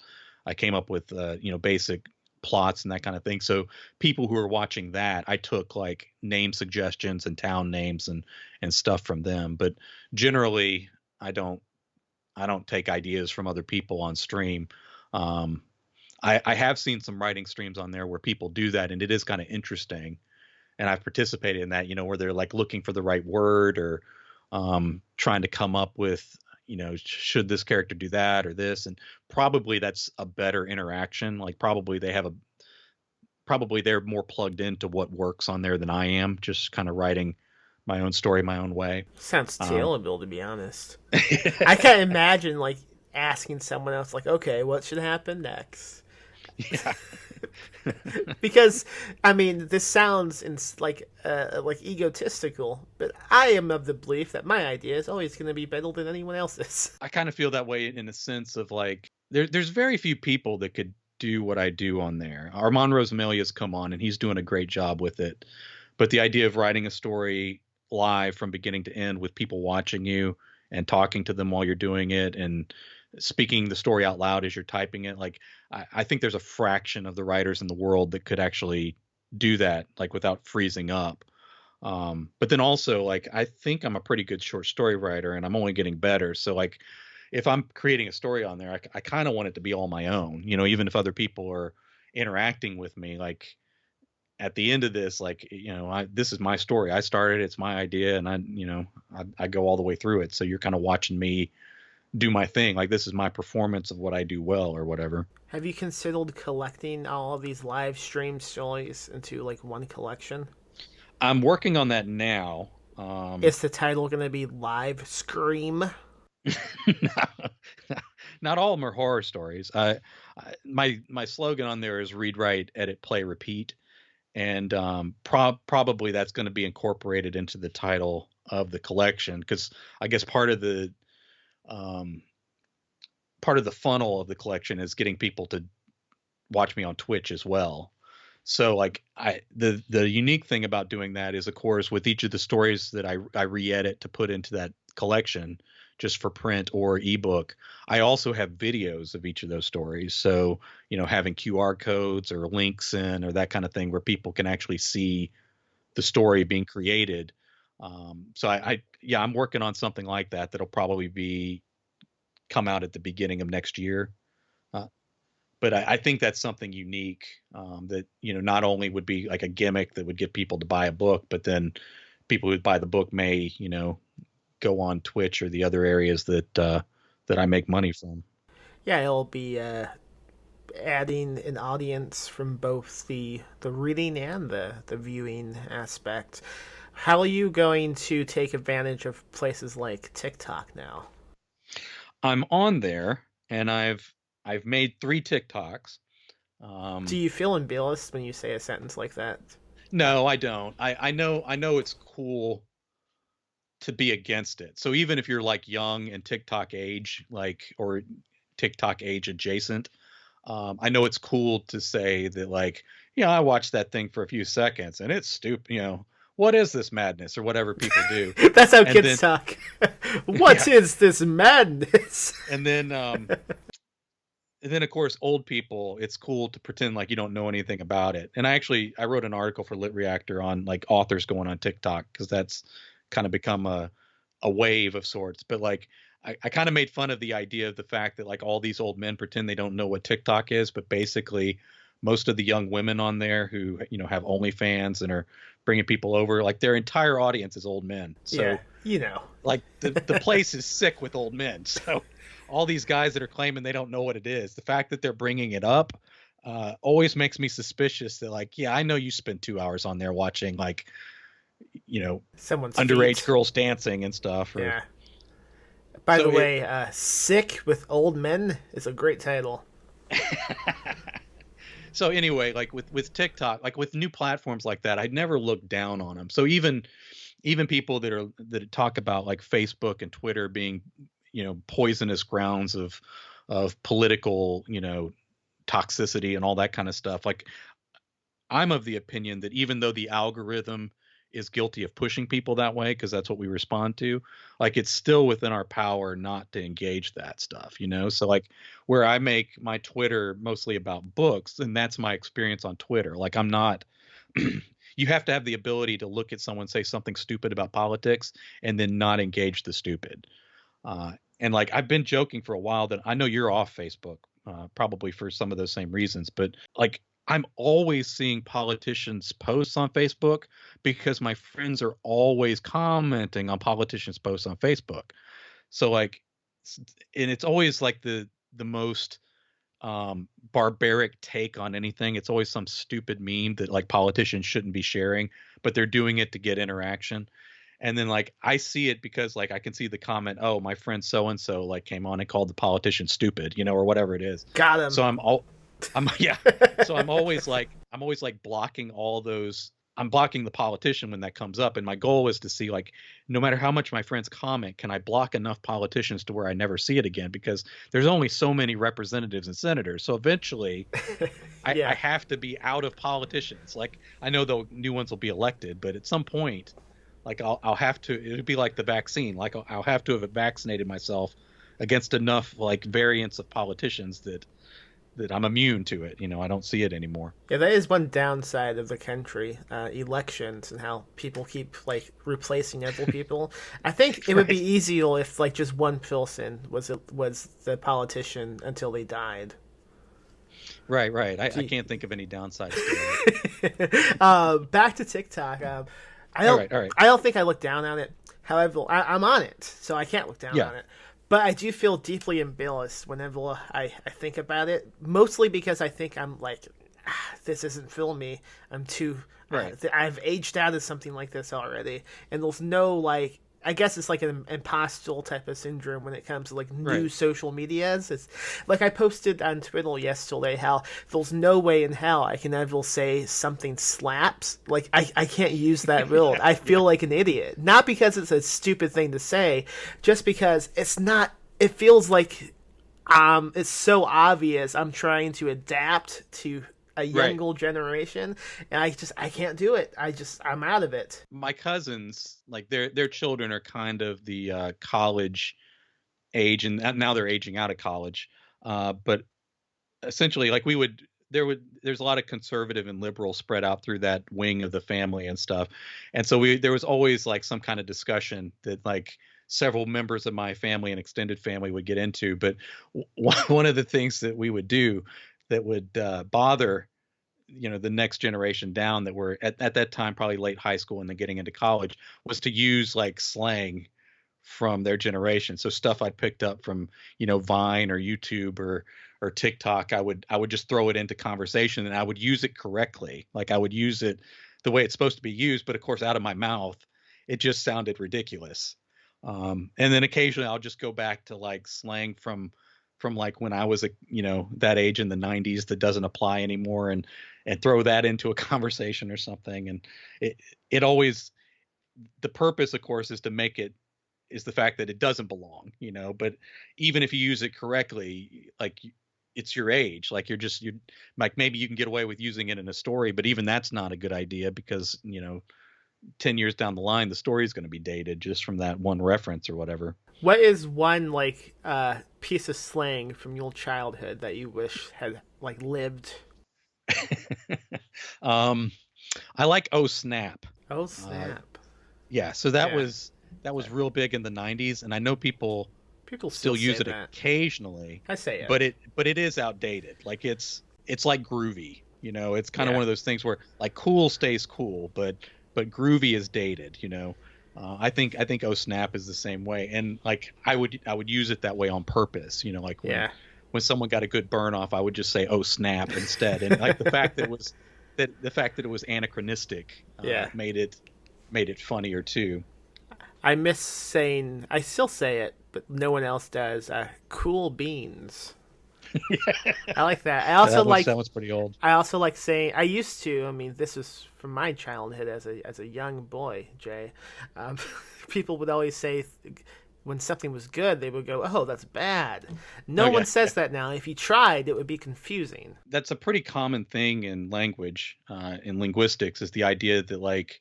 I came up with basic plots and that kind of thing. So people who are watching that, I took like name suggestions and town names and stuff from them. But generally, I don't take ideas from other people on stream. Um, I have seen some writing streams on there where people do that, and it is kind of interesting, and I've participated in that, where they're like looking for the right word or trying to come up with, should this character do that or this, and probably that's a better interaction. Like probably they're more plugged into what works on there than I am, just kind of writing my own story my own way. Sounds Um, terrible, to be honest. I can't imagine like asking someone else like, okay, what should happen next? yeah. Because I mean, this sounds like egotistical, but I am of the belief that my idea is always going to be better than anyone else's. I kind of feel that way in a sense of like there's very few people that could do what I do on there. Armand Rosamelia's come on and he's doing a great job with it. But the idea of writing a story live from beginning to end with people watching you and talking to them while you're doing it and speaking the story out loud as you're typing it, like I think there's a fraction of the writers in the world that could actually do that, like without freezing up. But then also, like, I think I'm a pretty good short story writer and I'm only getting better. So like if I'm creating a story on there, I kind of want it to be all my own, even if other people are interacting with me. Like at the end of this, like, this is my story. I started, it's my idea, and I go all the way through it. So you're kind of watching me do my thing. Like this is my performance of what I do well or whatever. Have you considered collecting all of these live stream stories into like one collection? I'm working on that now. Is the title going to be Live Scream? Not all of them are horror stories. My slogan on there is read, write, edit, play, repeat, and probably that's going to be incorporated into the title of the collection because I guess um, part of the funnel of the collection is getting people to watch me on Twitch as well. So like the unique thing about doing that is, of course, with each of the stories that I re-edit to put into that collection just for print or ebook, I also have videos of each of those stories. So, having QR codes or links in or that kind of thing where people can actually see the story being created. So yeah, I'm working on something like that that'll probably come out at the beginning of next year. Uh, but I think that's something unique that not only would be like a gimmick that would get people to buy a book, but then people who buy the book may go on Twitch or the other areas that I make money from. Yeah, it'll be adding an audience from both the reading and the viewing aspect. How are you going to take advantage of places like TikTok now? I'm on there, and I've made 3 TikToks. Do you feel embarrassed when you say a sentence like that? No, I don't. I know it's cool to be against it. So even if you're like young and TikTok age, like, or TikTok age adjacent, I know it's cool to say that, like, yeah, I watched that thing for a few seconds and it's stupid. What is this madness or whatever people do? That's how And kids then, talk. What is this madness? and then, and then of course, old people, it's cool to pretend like you don't know anything about it. And I wrote an article for Lit Reactor on like authors going on TikTok, because that's kind of become a wave of sorts. But like, I kind of made fun of the idea of the fact that like all these old men pretend they don't know what TikTok is, but basically most of the young women on there who have OnlyFans and are bringing people over, like their entire audience is old men. So Yeah, like the place is sick with old men. So all these guys that are claiming they don't know what it is, the fact that they're bringing it up always makes me suspicious that, like, yeah, I know you spend 2 hours on there watching, like, someone's underage feet. girls dancing and stuff. Yeah. By So the way, Sick with Old Men is a great title. So anyway, like with TikTok, like with new platforms like that, I'd never look down on them. So even people that talk about like Facebook and Twitter being, poisonous grounds of political, toxicity and all that kind of stuff. Like, I'm of the opinion that even though the algorithm is guilty of pushing people that way, because that's what we respond to, like, it's still within our power not to engage that stuff, So like, where I make my Twitter mostly about books, and that's my experience on Twitter. Like, I'm not you have to have the ability to look at someone say something stupid about politics and then not engage the stupid. And like, I've been joking for a while that I know you're off Facebook, probably for some of those same reasons, but like, I'm always seeing politicians' posts on Facebook because my friends are always commenting on politicians' posts on Facebook. So like, and it's always like the most barbaric take on anything. It's always some stupid meme that like politicians shouldn't be sharing, but they're doing it to get interaction. And then like, I see it because like I can see the comment, oh, my friend so and so like came on and called the politician stupid, or whatever it is. Got him. So yeah. So I'm always like blocking all those. I'm blocking the politician when that comes up. And my goal is to see, like, no matter how much my friends comment, can I block enough politicians to where I never see it again? Because there's only so many representatives and senators. So eventually I have to be out of politicians. Like, I know the new ones will be elected, but at some point, like, I'll have to, it'll be like the vaccine. Like, I'll have to have vaccinated myself against enough like variants of politicians that I'm immune to it. I don't see it anymore. Yeah, that is one downside of the country, elections, and how people keep like replacing other people. I think it would be easier if like just one person was the politician until they died. Right. I can't think of any downsides to that. Back to TikTok. I don't think I look down on it. However, I'm on it, so I can't look down on it. But I do feel deeply embarrassed whenever I think about it, mostly because I think I'm like, this isn't for me. I'm too... Right. I've aged out of something like this already. And there's no, like... I guess it's like an imposter type of syndrome when it comes to like new social medias. It's like I posted on Twitter yesterday how there's no way in hell I can ever say something slaps. Like I can't use that word. I feel like an idiot. Not because it's a stupid thing to say, just because it's not. It feels like it's so obvious. I'm trying to adapt to a younger generation, and I can't do it. I'm out of it. My cousins, like their children are kind of the college age, and now they're aging out of college. But essentially, like there's a lot of conservative and liberal spread out through that wing of the family and stuff. And so there was always like some kind of discussion that like several members of my family and extended family would get into. But one of the things that we would do that would bother, the next generation down that were at that time probably late high school and then getting into college, was to use like slang from their generation. So stuff I'd picked up from, Vine or YouTube or TikTok, I would just throw it into conversation, and I would use it correctly. Like I would use it the way it's supposed to be used, but of course out of my mouth it just sounded ridiculous. And then occasionally I'll just go back to like slang from like when I was that age in the 90s that doesn't apply anymore, and throw that into a conversation or something. And it always, the purpose of course is to make it, is the fact that it doesn't belong, but even if you use it correctly, like it's your age, like you're like, maybe you can get away with using it in a story, but even that's not a good idea because 10 years down the line the story is going to be dated just from that one reference or whatever. What is one like piece of slang from your childhood that you wish had like lived? I like "oh snap." Oh snap! Yeah, so that was real big in the 90s, and I know people still use it occasionally. I say it, but it is outdated. Like it's like groovy. It's kind of one of those things where like cool stays cool, but groovy is dated. I think "oh snap" is the same way, and like I would use it that way on purpose. Like when someone got a good burn off, I would just say "oh snap" instead, and like the fact that it was anachronistic made it funnier too. I miss saying, I still say it, but no one else does. Cool beans. I like that. I also that was pretty old. I also like saying, I used to. I mean, this is from my childhood as a young boy, Jay. People would always say when something was good, they would go, "Oh, that's bad." No one says that now. If you tried, it would be confusing. That's a pretty common thing in language, in linguistics, is the idea that like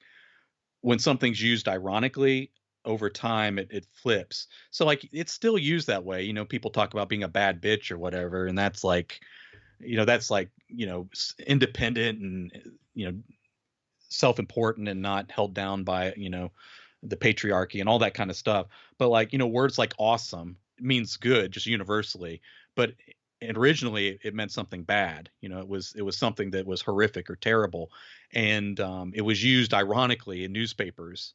when something's used ironically, over time it flips. So like it's still used that way. People talk about being a bad bitch or whatever, and that's like independent and self-important and not held down by the patriarchy and all that kind of stuff. But like words like awesome means good just universally, but originally it meant something bad. It was something that was horrific or terrible, and it was used ironically in newspapers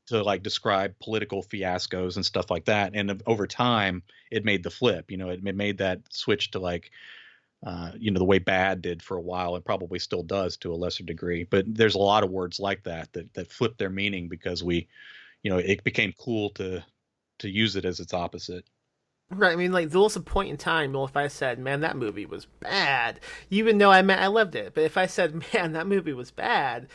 to like describe political fiascos and stuff like that. And over time it made the flip. It made that switch to like the way bad did for a while, and probably still does to a lesser degree. But there's a lot of words like that flip their meaning because it became cool to use it as its opposite. Right. I mean, like, there was a point in time, well, if I said, "Man, that movie was bad," you would know I meant I loved it. But if I said, "Man, that movie was bad,"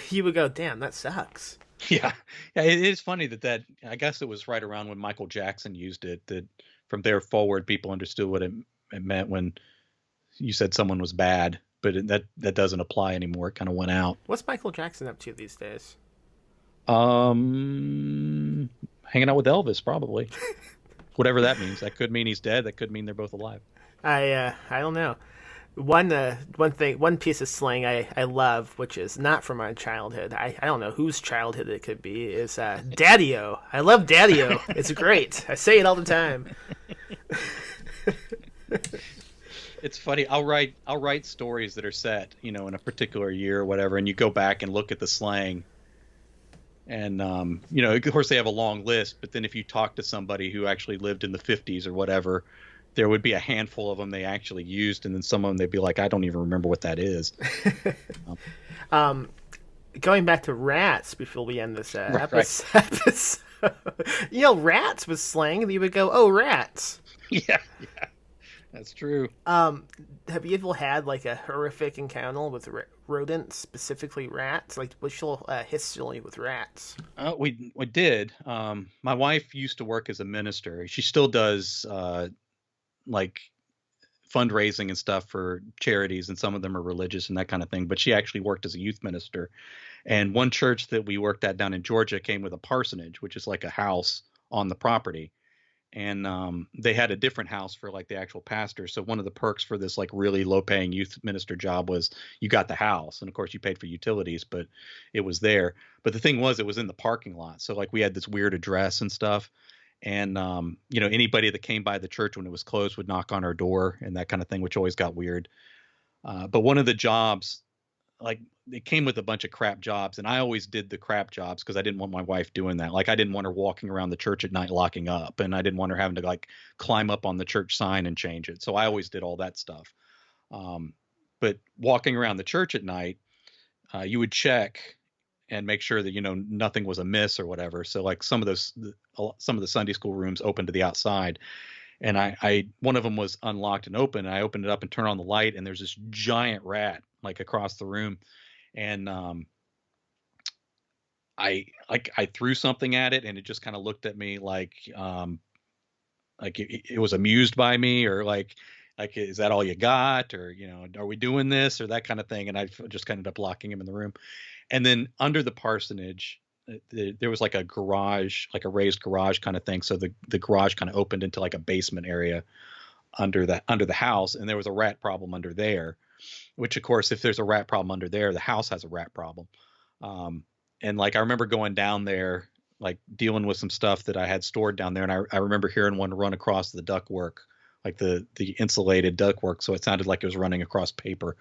you would go, "Damn, that sucks." Yeah. It is funny that I guess it was right around when Michael Jackson used it, that from there forward people understood what it meant when you said someone was bad, but that doesn't apply anymore. It kind of went out. What's Michael Jackson up to these days? Hanging out with Elvis, probably. Whatever that means. That could mean he's dead. That could mean they're both alive. I don't know. One piece of slang I love, which is not from my childhood. I don't know whose childhood it could be. Is "daddy-o." I love "daddy-o." It's great. I say it all the time. It's funny. I'll write stories that are set, in a particular year or whatever, and you go back and look at the slang. And, of course they have a long list, but then if you talk to somebody who actually lived in the 50s or whatever, there would be a handful of them they actually used. And then some of them, they'd be like, "I don't even remember what that is." Going back to rats before we end this episode. Rats was slang. You would go, "Oh, rats." Yeah. That's true. Have you ever had like a horrific encounter with rodents, specifically rats? Like, what's your history with rats? We did. My wife used to work as a minister. She still does like fundraising and stuff for charities, and some of them are religious and that kind of thing. But she actually worked as a youth minister. And one church that we worked at down in Georgia came with a parsonage, which is like a house on the property. And they had a different house for like the actual pastor. So one of the perks for this like really low paying youth minister job was you got the house. And of course you paid for utilities, but it was there. But the thing was, it was in the parking lot. So like we had this weird address and stuff. And, anybody that came by the church when it was closed would knock on our door and that kind of thing, which always got weird. But one of the jobs, like it came with a bunch of crap jobs, and I always did the crap jobs because I didn't want my wife doing that. Like I didn't want her walking around the church at night locking up, and I didn't want her having to like climb up on the church sign and change it. So I always did all that stuff. But walking around the church at night, you would check and make sure that nothing was amiss or whatever. So like some of the Sunday school rooms open to the outside, and I one of them was unlocked and open, and I opened it up and turned on the light, and there's this giant rat like across the room, and I threw something at it, and it just kind of looked at me like it was amused by me, or like is that all you got, or are we doing this, or that kind of thing. And I just kind of ended up locking him in the room. And then under the parsonage, there was like a garage, like a raised garage kind of thing. So the garage kind of opened into like a basement area under the house, and there was a rat problem under there. Which of course, if there's a rat problem under there, the house has a rat problem. And like I remember going down there, like dealing with some stuff that I had stored down there, and I remember hearing one run across the ductwork, like the insulated ductwork, so it sounded like it was running across paper.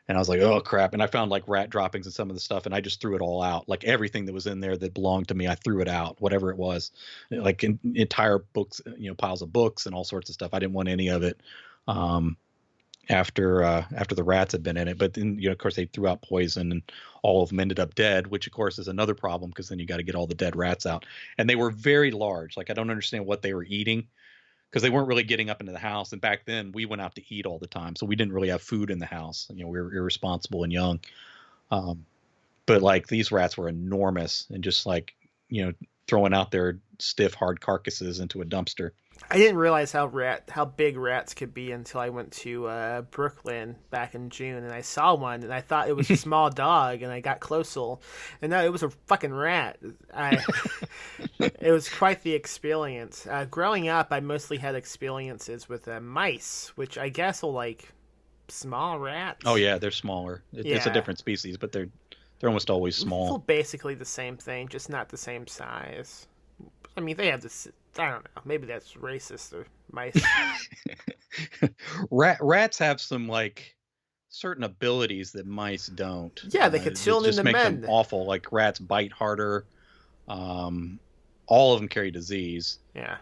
And I was like, oh crap. And I found like rat droppings and some of the stuff, and I just threw it all out. Like everything that was in there that belonged to me, I threw it out, whatever it was. Like entire books, piles of books and all sorts of stuff. I didn't want any of it after the rats had been in it. But then, of course, they threw out poison, and all of them ended up dead, which of course is another problem, because then you got to get all the dead rats out. And they were very large. Like I don't understand what they were eating, because they weren't really getting up into the house. And back then we went out to eat all the time, so we didn't really have food in the house. We were irresponsible and young. But like these rats were enormous, and just like, throwing out their stiff, hard carcasses into a dumpster. I didn't realize how big rats could be until I went to Brooklyn back in June, and I saw one, and I thought it was a small dog, and I got closer, and no, it was a fucking rat. It was quite the experience. Growing up, I mostly had experiences with mice, which I guess are like small rats. Oh yeah, they're smaller. It's a different species, but they're almost always small. Well, basically the same thing, just not the same size. I mean, they have this. I don't know. Maybe that's racist or mice. Rats have some like certain abilities that mice don't. Yeah, they could turn into men. Them awful. Like rats bite harder. All of them carry disease. Yeah.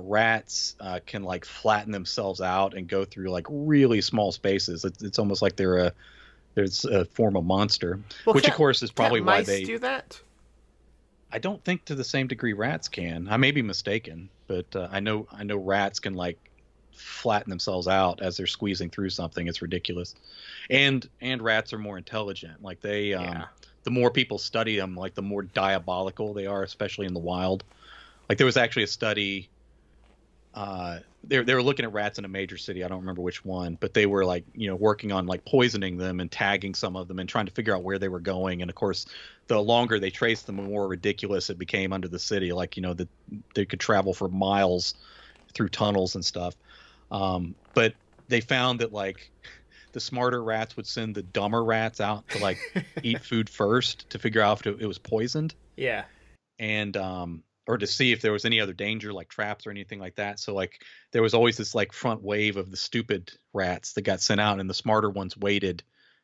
Rats can like flatten themselves out and go through like really small spaces. It's almost like there's a form of monster, well, which of course is probably why they do that. I don't think to the same degree rats can. I may be mistaken, but I know rats can like flatten themselves out as they're squeezing through something. It's ridiculous. And rats are more intelligent. Like they, the more people study them, like the more diabolical they are, especially in the wild. Like there was actually a study. They were looking at rats in a major city. I don't remember which one, but they were like, working on like poisoning them and tagging some of them and trying to figure out where they were going. And of course, the longer they traced them, the more ridiculous it became under the city. Like, that they could travel for miles through tunnels and stuff. But they found that like the smarter rats would send the dumber rats out to like eat food first to figure out if it was poisoned. Yeah. And, or to see if there was any other danger, like traps or anything like that. So like there was always this like front wave of the stupid rats that got sent out, and the smarter ones waited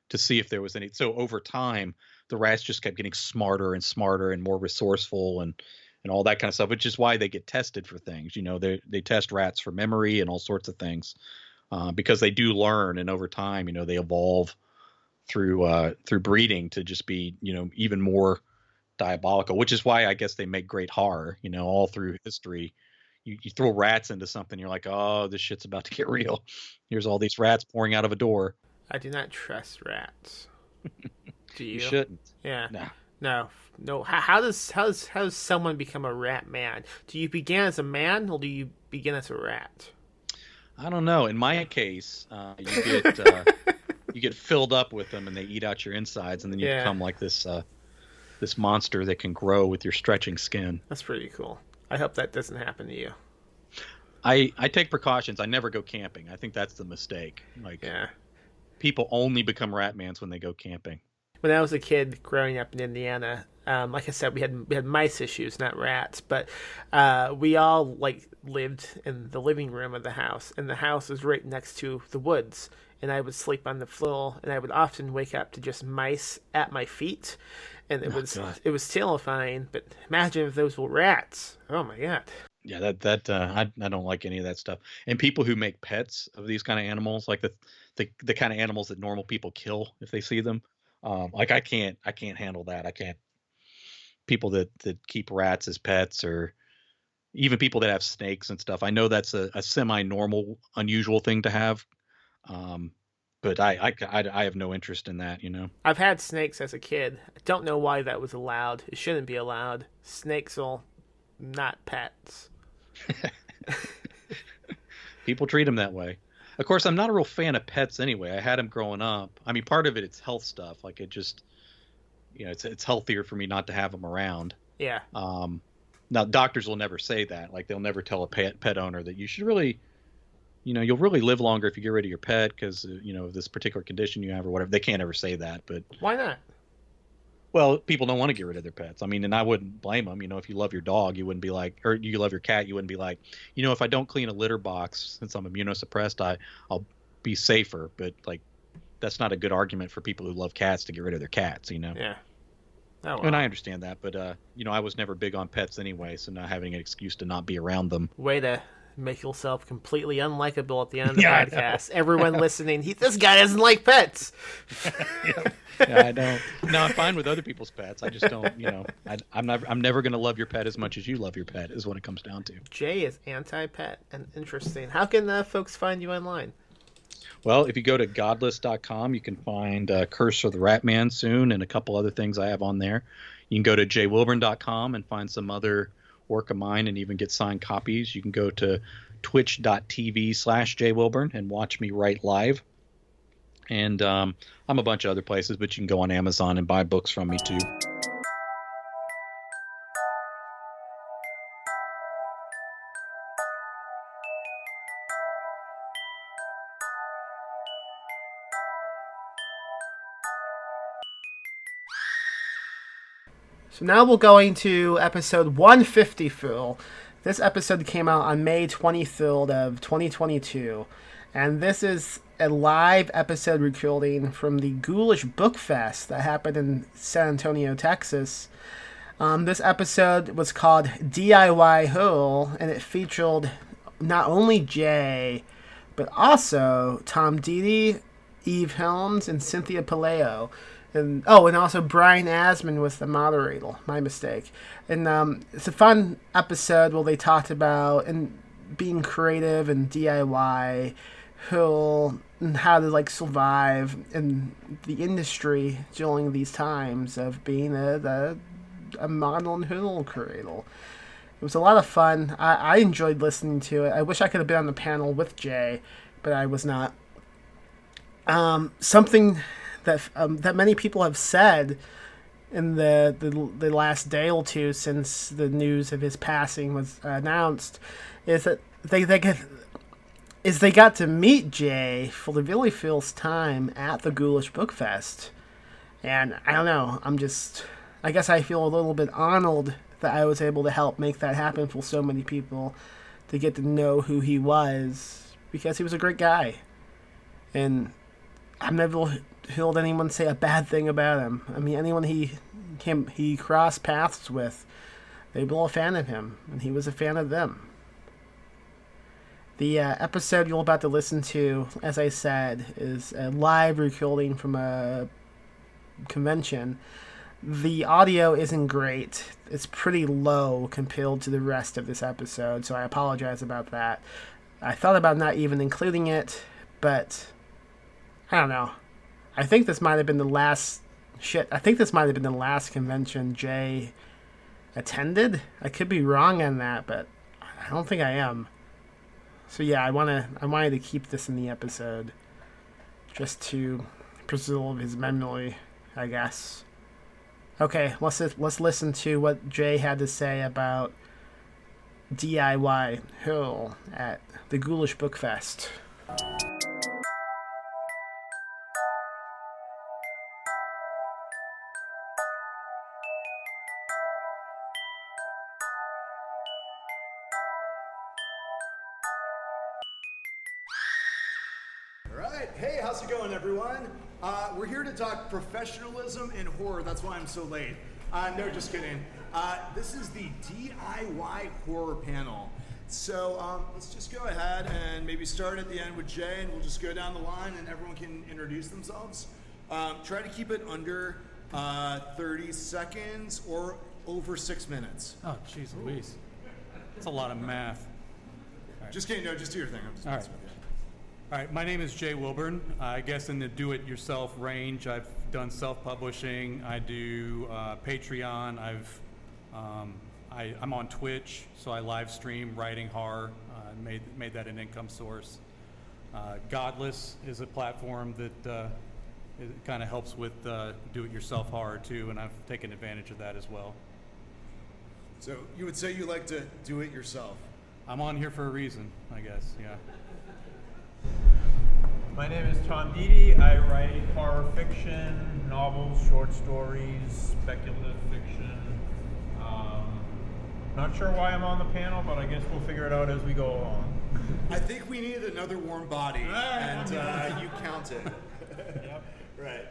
to see if there was any. So over time, the rats just kept getting smarter and smarter and more resourceful and all that kind of stuff, which is why they get tested for things. They test rats for memory and all sorts of things because they do learn, and over time, they evolve through breeding to just be, even more diabolical, which is why I guess they make great horror. All through history, you throw rats into something, you're like, oh, this shit's about to get real. Here's all these rats pouring out of a door. I do not trust rats. Do you? You shouldn't. Yeah. No. How does someone become a rat man? Do you begin as a man, or do you begin as a rat? I don't know. In my case, you get filled up with them, and they eat out your insides, and then you become like this monster that can grow with your stretching skin. That's pretty cool. I hope that doesn't happen to you. I take precautions. I never go camping. I think that's the mistake. Like, people only become Ratmans when they go camping. When I was a kid growing up in Indiana, like I said, we had mice issues, not rats, but we all like lived in the living room of the house, and the house was right next to the woods. And I would sleep on the floor, and I would often wake up to just mice at my feet, and it was terrifying. But imagine if those were rats! Oh my god! Yeah, I don't like any of that stuff. And people who make pets of these kind of animals, like the kind of animals that normal people kill if they see them, Like I can't handle that. I can't people that keep rats as pets, or even people that have snakes and stuff. I know that's a semi-normal, unusual thing to have. Um, but I have no interest in that, you know. I've had snakes as a kid. I don't know why that was allowed. It shouldn't be allowed. Snakes are not pets. People treat them that way. Of course, I'm not a real fan of pets anyway. I had them growing up. I mean, part of it's health stuff. Like it just, you know, it's healthier for me not to have them around. Yeah. Now doctors will never say that. Like they'll never tell a pet owner that you should really, you know, you'll really live longer if you get rid of your pet because, you know, this particular condition you have or whatever. They can't ever say that, but why not? well, people don't want to get rid of their pets. I mean, and I wouldn't blame them. You know, if you love your dog, you wouldn't be like, or you love your cat, you wouldn't be like, you know, if I don't clean a litter box since I'm immunosuppressed, I'll be safer. But like, that's not a good argument for people who love cats to get rid of their cats, you know? Yeah. Oh, well. And I understand that, but you know, I was never big on pets anyway, so not having an excuse to not be around them. Way to make yourself completely unlikable at the end of the podcast. Everyone listening, this guy doesn't like pets. Yeah, I don't. No, I'm fine with other people's pets. I just don't, you know, I'm never going to love your pet as much as you love your pet is what it comes down to. Jay is anti-pet and interesting. How can folks find you online? Well, if you go to godless.com, you can find Curse of the Rat Man soon and a couple other things I have on there. You can go to jwilburn.com and find some other work of mine and even get signed copies. You can go to twitch.tv/jwilburn and watch me write live. And I'm a bunch of other places, but you can go on Amazon and buy books from me too. So now we're going to episode 150, Phil. This episode came out on May 23rd of 2022. And this is a live episode recording from the Ghoulish Book Fest that happened in San Antonio, Texas. This episode was called DIY Hurl, and it featured not only Jay, but also Tom Dede, Eve Helms, and Cynthia Paleo. And also Brian Asman was the moderator. My mistake. And it's a fun episode where they talked about and being creative and DIY, Hill, and how to survive in the industry during these times of being a modern Hill creator. It was a lot of fun. I enjoyed listening to it. I wish I could have been on the panel with Jay, but I was not. Something that many people have said in the last day or two since the news of his passing was announced is that they got to meet Jay for the very first time at the Ghoulish Book Fest. And I don't know, I guess I feel a little bit honored that I was able to help make that happen for so many people to get to know who he was, because he was a great guy. And I've never heard anyone say a bad thing about him. I mean, anyone he crossed paths with, they were a fan of him, and he was a fan of them. The episode you're about to listen to, as I said, is a live recording from a convention. The audio isn't great. It's pretty low compared to the rest of this episode, so I apologize about that. I thought about not even including it, but I don't know. I think this might have been the last convention Jay attended. I could be wrong on that, but I don't think I am. So yeah, I wanted to keep this in the episode just to preserve his memory, I guess. Okay, let's listen to what Jay had to say about DIY Hill at the Ghoulish Book Fest. Hey, how's it going, everyone? We're here to talk professionalism in horror. That's why I'm so late. No, just kidding. This is the DIY horror panel. So let's just go ahead and maybe start at the end with Jay, and we'll just go down the line, and everyone can introduce themselves. Try to keep it under 30 seconds or over 6 minutes. Oh, jeez Louise. That's a lot of math. Just kidding. No, just do your thing. I'm just All right. messing with you. All right, my name is Jay Wilburn. I guess in the do-it-yourself range, I've done self-publishing. I do Patreon. I'm on Twitch, so I live stream writing horror. Made that an income source. Godless is a platform that it kind of helps with do-it-yourself horror too, and I've taken advantage of that as well. So you would say you like to do it yourself? I'm on here for a reason, I guess. Yeah. My name is Tom Beatty. I write horror fiction, novels, short stories, speculative fiction. Not sure why I'm on the panel, but I guess we'll figure it out as we go along. I think we need another warm body, and you counted. Yep. Right.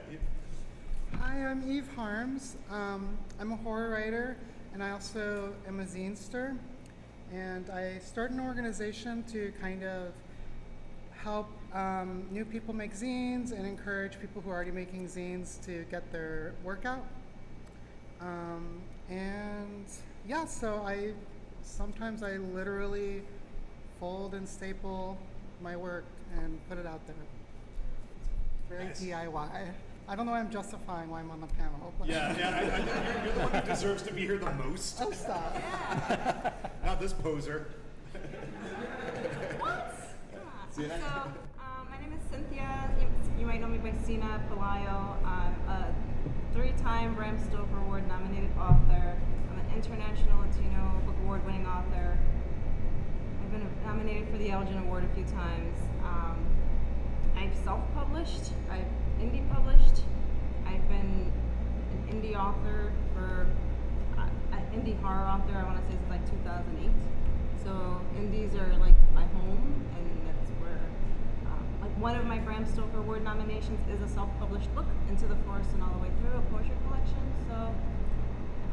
Hi, I'm Eve Harms. I'm a horror writer, and I also am a zinester. And I started an organization to kind of help new people make zines and encourage people who are already making zines to get their work out. And yeah, so sometimes I literally fold and staple my work and put it out there. It's very Nice. DIY. I don't know why I'm justifying why I'm on the panel. But Yeah, I think you're the one who deserves to be here the most. Oh, stop. Not this poser. So, my name is Cynthia. You might know me by Sina Palayo. I'm a 3-time Bram Stoker Award nominated author. I'm an International Latino Book Award winning author. I've been nominated for the Elgin Award a few times. I've self-published. I've indie published. I've been an indie author an indie horror author, I want to say since like 2008. So indies are like my home, and that's where, like one of my Bram Stoker Award nominations is a self-published book, Into the Forest and All the Way Through, a poetry collection. So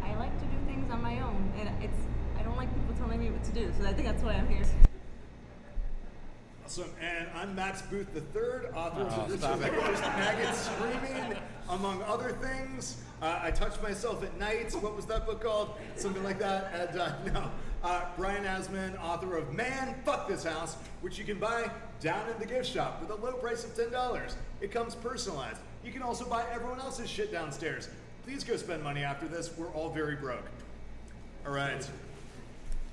I like to do things on my own, and I don't like people telling me what to do, so I think that's why I'm here. Awesome. And I'm Max Booth III, author of The Richard Maggot Screaming, among other things. I Touch Myself at Night. What was that book called? Something like that. And Brian Asman, author of Man, Fuck This House, which you can buy down in the gift shop with a low price of $10. It comes personalized. You can also buy everyone else's shit downstairs. Please go spend money after this. We're all very broke. All right.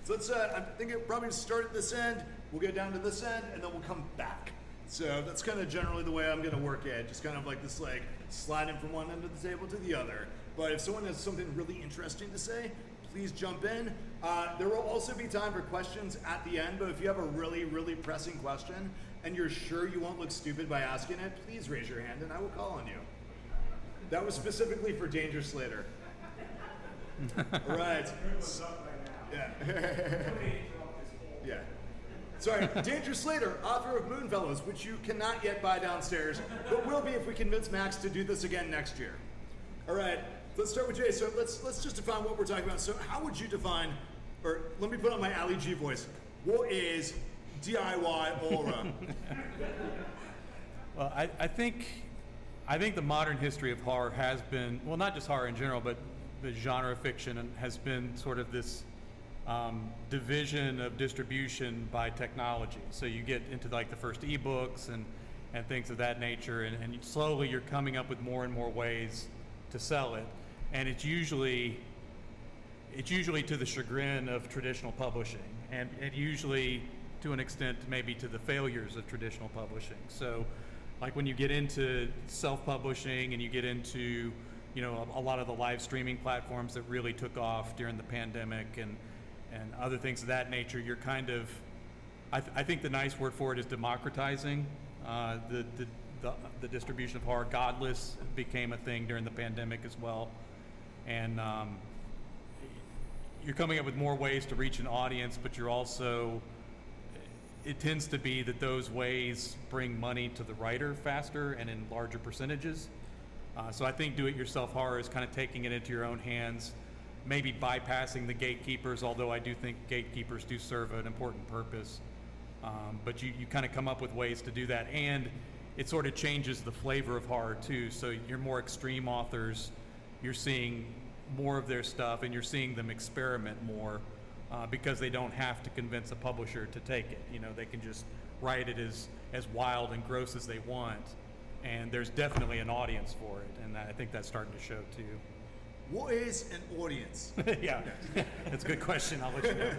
So let's, I think it probably start at this end. We'll go down to this end, and then we'll come back. So that's kind of generally the way I'm going to work it. Just kind of like this, like, sliding from one end of the table to the other. But if someone has something really interesting to say, please jump in. There will also be time for questions at the end, but if you have a really, really pressing question, and you're sure you won't look stupid by asking it, please raise your hand, and I will call on you. That was specifically for Danger Slater. All right. Yeah. Yeah. Sorry, Danger Slater, author of Moonfellows, which you cannot yet buy downstairs, but will be if we convince Max to do this again next year. All right, let's start with Jay. So let's just define what we're talking about. So how would you define, or let me put on my Ali G voice, what is DIY horror? Well, I think the modern history of horror has been, well, not just horror in general, but the genre of fiction has been sort of this division of distribution by technology. So you get into like the first ebooks and things of that nature, and slowly you're coming up with more and more ways to sell it. And it's usually to the chagrin of traditional publishing, and usually to an extent maybe to the failures of traditional publishing. So like when you get into self-publishing and you get into, you know, a lot of the live streaming platforms that really took off during the pandemic and other things of that nature, you're kind of, I think the nice word for it is democratizing the distribution of horror. Godless became a thing during the pandemic as well. And you're coming up with more ways to reach an audience, but you're also, it tends to be that those ways bring money to the writer faster and in larger percentages. So I think do-it-yourself horror is kind of taking it into your own hands, maybe bypassing the gatekeepers, although I do think gatekeepers do serve an important purpose. But you kind of come up with ways to do that, and it sort of changes the flavor of horror too. So your more extreme authors, you're seeing more of their stuff, and you're seeing them experiment more because they don't have to convince a publisher to take it. You know, they can just write it as wild and gross as they want, and there's definitely an audience for it, and I think that's starting to show too. What is an audience? Yeah, that's a good question. I'll let you know.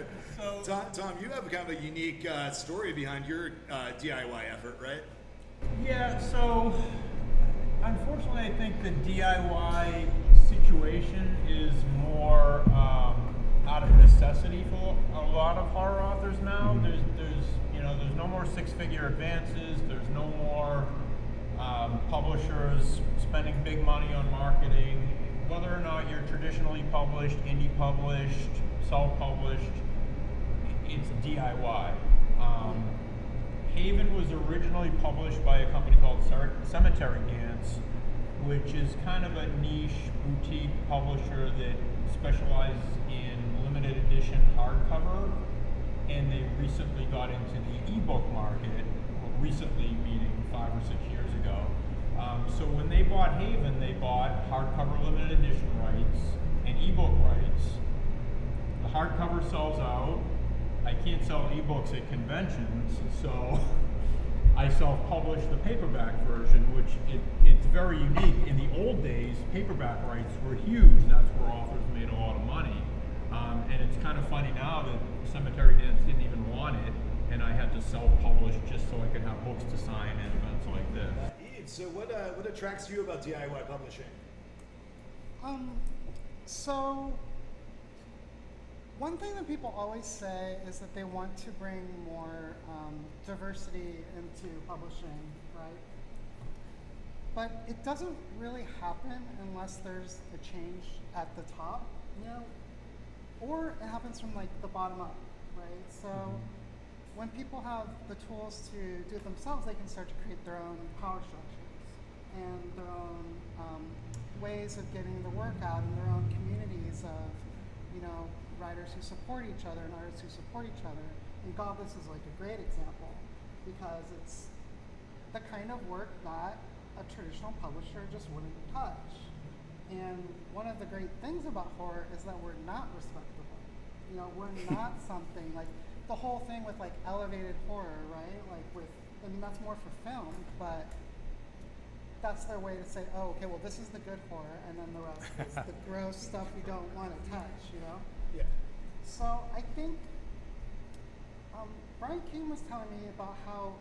So, Tom, you have kind of a unique story behind your DIY effort, right? Yeah, so unfortunately, I think the DIY situation is more out of necessity for a lot of horror authors now. There's no more six-figure advances. There's no more publishers spending big money on marketing. Whether or not you're traditionally published, indie published, self-published, it's DIY. Haven was originally published by a company called Cemetery Dance, which is kind of a niche boutique publisher that specializes in limited edition hardcover, and they recently got into the ebook market. Well, recently meaning 5 or 6 years ago. So when they bought Haven, they bought hardcover limited edition rights and ebook rights. The hardcover sells out. I can't sell ebooks at conventions, so I self-publish the paperback version, which it's very unique. In the old days, paperback rights were huge. That's where authors made a lot of money. And it's kind of funny now that Cemetery Dance didn't even want it, and I had to self-publish just so I could have books to sign at events like this. Eve, so what attracts you about DIY publishing? So one thing that people always say is that they want to bring more diversity into publishing, right? But it doesn't really happen unless there's a change at the top, you know, or it happens from like the bottom up, right? So when people have the tools to do it themselves, they can start to create their own power structures and their own ways of getting the work out in their own communities of, you know, writers who support each other and artists who support each other. And Godless is like a great example because it's the kind of work that a traditional publisher just wouldn't touch. And one of the great things about horror is that we're not respectable. You know, we're not something like the whole thing with like elevated horror, right? Like with, I mean, that's more for film, but that's their way to say, oh, okay, well, this is the good horror, and then the rest is the gross stuff we don't want to touch, you know? Yeah. So I think Brian King was telling me about how,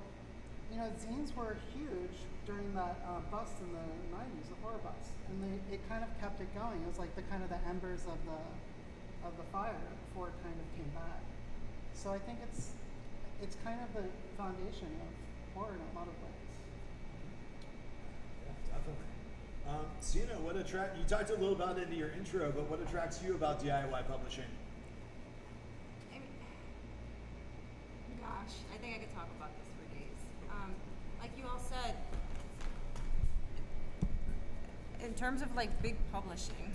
you know, zines were huge during that bust in the 90s, the horror bust, and it kind of kept it going. It was like the kind of the embers of the fire before it kind of came back. So I think it's kind of the foundation of horror in a lot of ways. Yeah, definitely. Sina, you talked a little about it in your intro, but what attracts you about DIY publishing? Gosh, I think I could talk about this for days. Like you all said, in terms of like big publishing,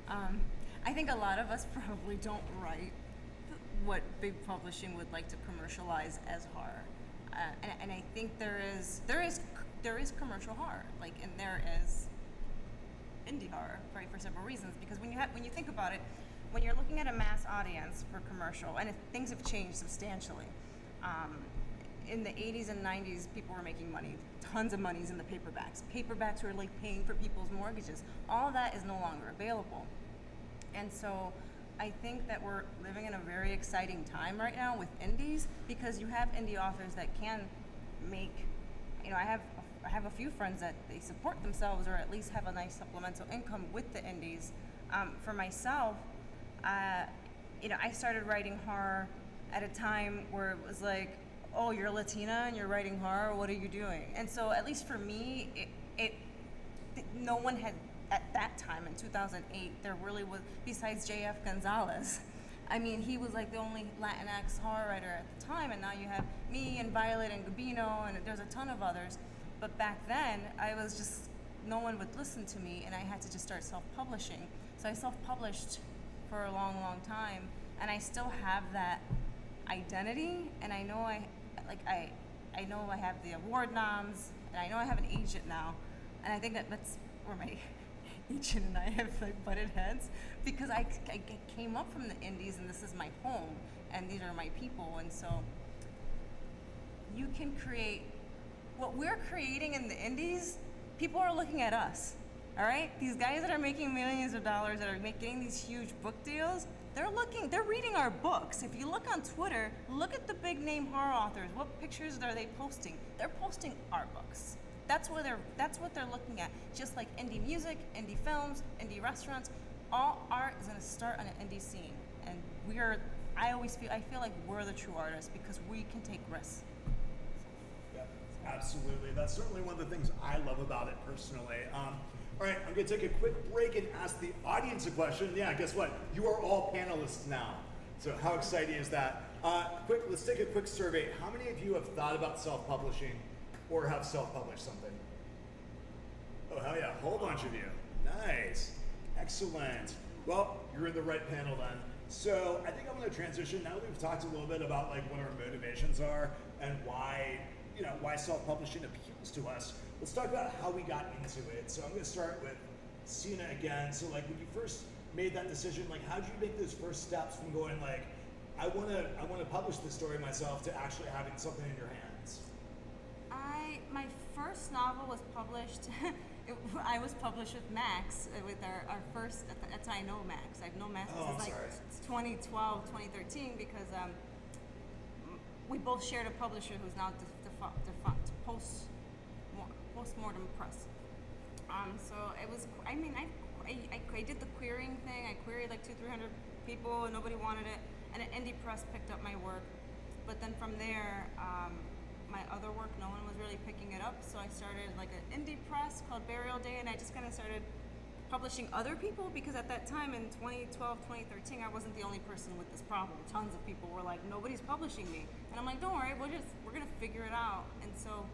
I think a lot of us probably don't write what big publishing would like to commercialize as horror, and I think there is commercial horror, like, and there is indie horror, right, for several reasons. Because when you think about it, when you're looking at a mass audience for commercial, and things have changed substantially. In the 80s and 90s, people were making money, tons of monies in the paperbacks. Paperbacks were like paying for people's mortgages. All of that is no longer available. And so I think that we're living in a very exciting time right now with indies, because you have indie authors that can make, you know, I have a few friends that they support themselves or at least have a nice supplemental income with the indies. For myself, you know, I started writing horror at a time where it was like, oh, you're Latina and you're writing horror, what are you doing? And so at least for me, no one had, at that time in 2008, there really was, besides J.F. Gonzalez, I mean, he was like the only Latinx horror writer at the time, and now you have me and Violet and Gabino, and there's a ton of others. But back then, I was just, no one would listen to me, and I had to just start self-publishing. So I self-published for a long, long time, and I still have that identity, and I know I know I have the award noms, and I know I have an agent now, and I think that's where my agent and I have like butted heads, because I came up from the indies, and this is my home, and these are my people, and so you can create what we're creating in the indies. People are looking at us, all right? These guys that are making millions of dollars, that are getting these huge book deals, they're reading our books. If you look on Twitter, look at the big name horror authors. What pictures are they posting? They're posting our books. That's what they're looking at. Just like indie music, indie films, indie restaurants, all art is gonna start on an indie scene. And I feel like we're the true artists because we can take risks. Yeah, absolutely. That's certainly one of the things I love about it personally. All right, I'm going to take a quick break and ask the audience a question. Yeah, guess what? You are all panelists now. So how exciting is that? Let's take a quick survey. How many of you have thought about self-publishing or have self-published something? Oh, hell yeah, a whole bunch of you. Nice. Excellent. Well, you're in the right panel then. So I think I'm going to transition. Now that we've talked a little bit about like what our motivations are and why self-publishing appeals to us, let's talk about how we got into it. So I'm going to start with Sina again. So like when you first made that decision, like how did you make those first steps from going like, I want to publish this story myself to actually having something in your hands? My first novel was published. I was published with Max, with our first. That's how I know Max. I've known Max since 2012, 2013, because we both shared a publisher who's now defunct, Postmortem Press. So it was. I mean, I did the querying thing. I queried like 200-300 people, and nobody wanted it. And an indie press picked up my work, but then from there. My other work, no one was really picking it up, so I started like an indie press called Burial Day, and I just kind of started publishing other people, because at that time in 2012, 2013, I wasn't the only person with this problem. Tons of people were like, nobody's publishing me. And I'm like, don't worry, we're gonna figure it out. And so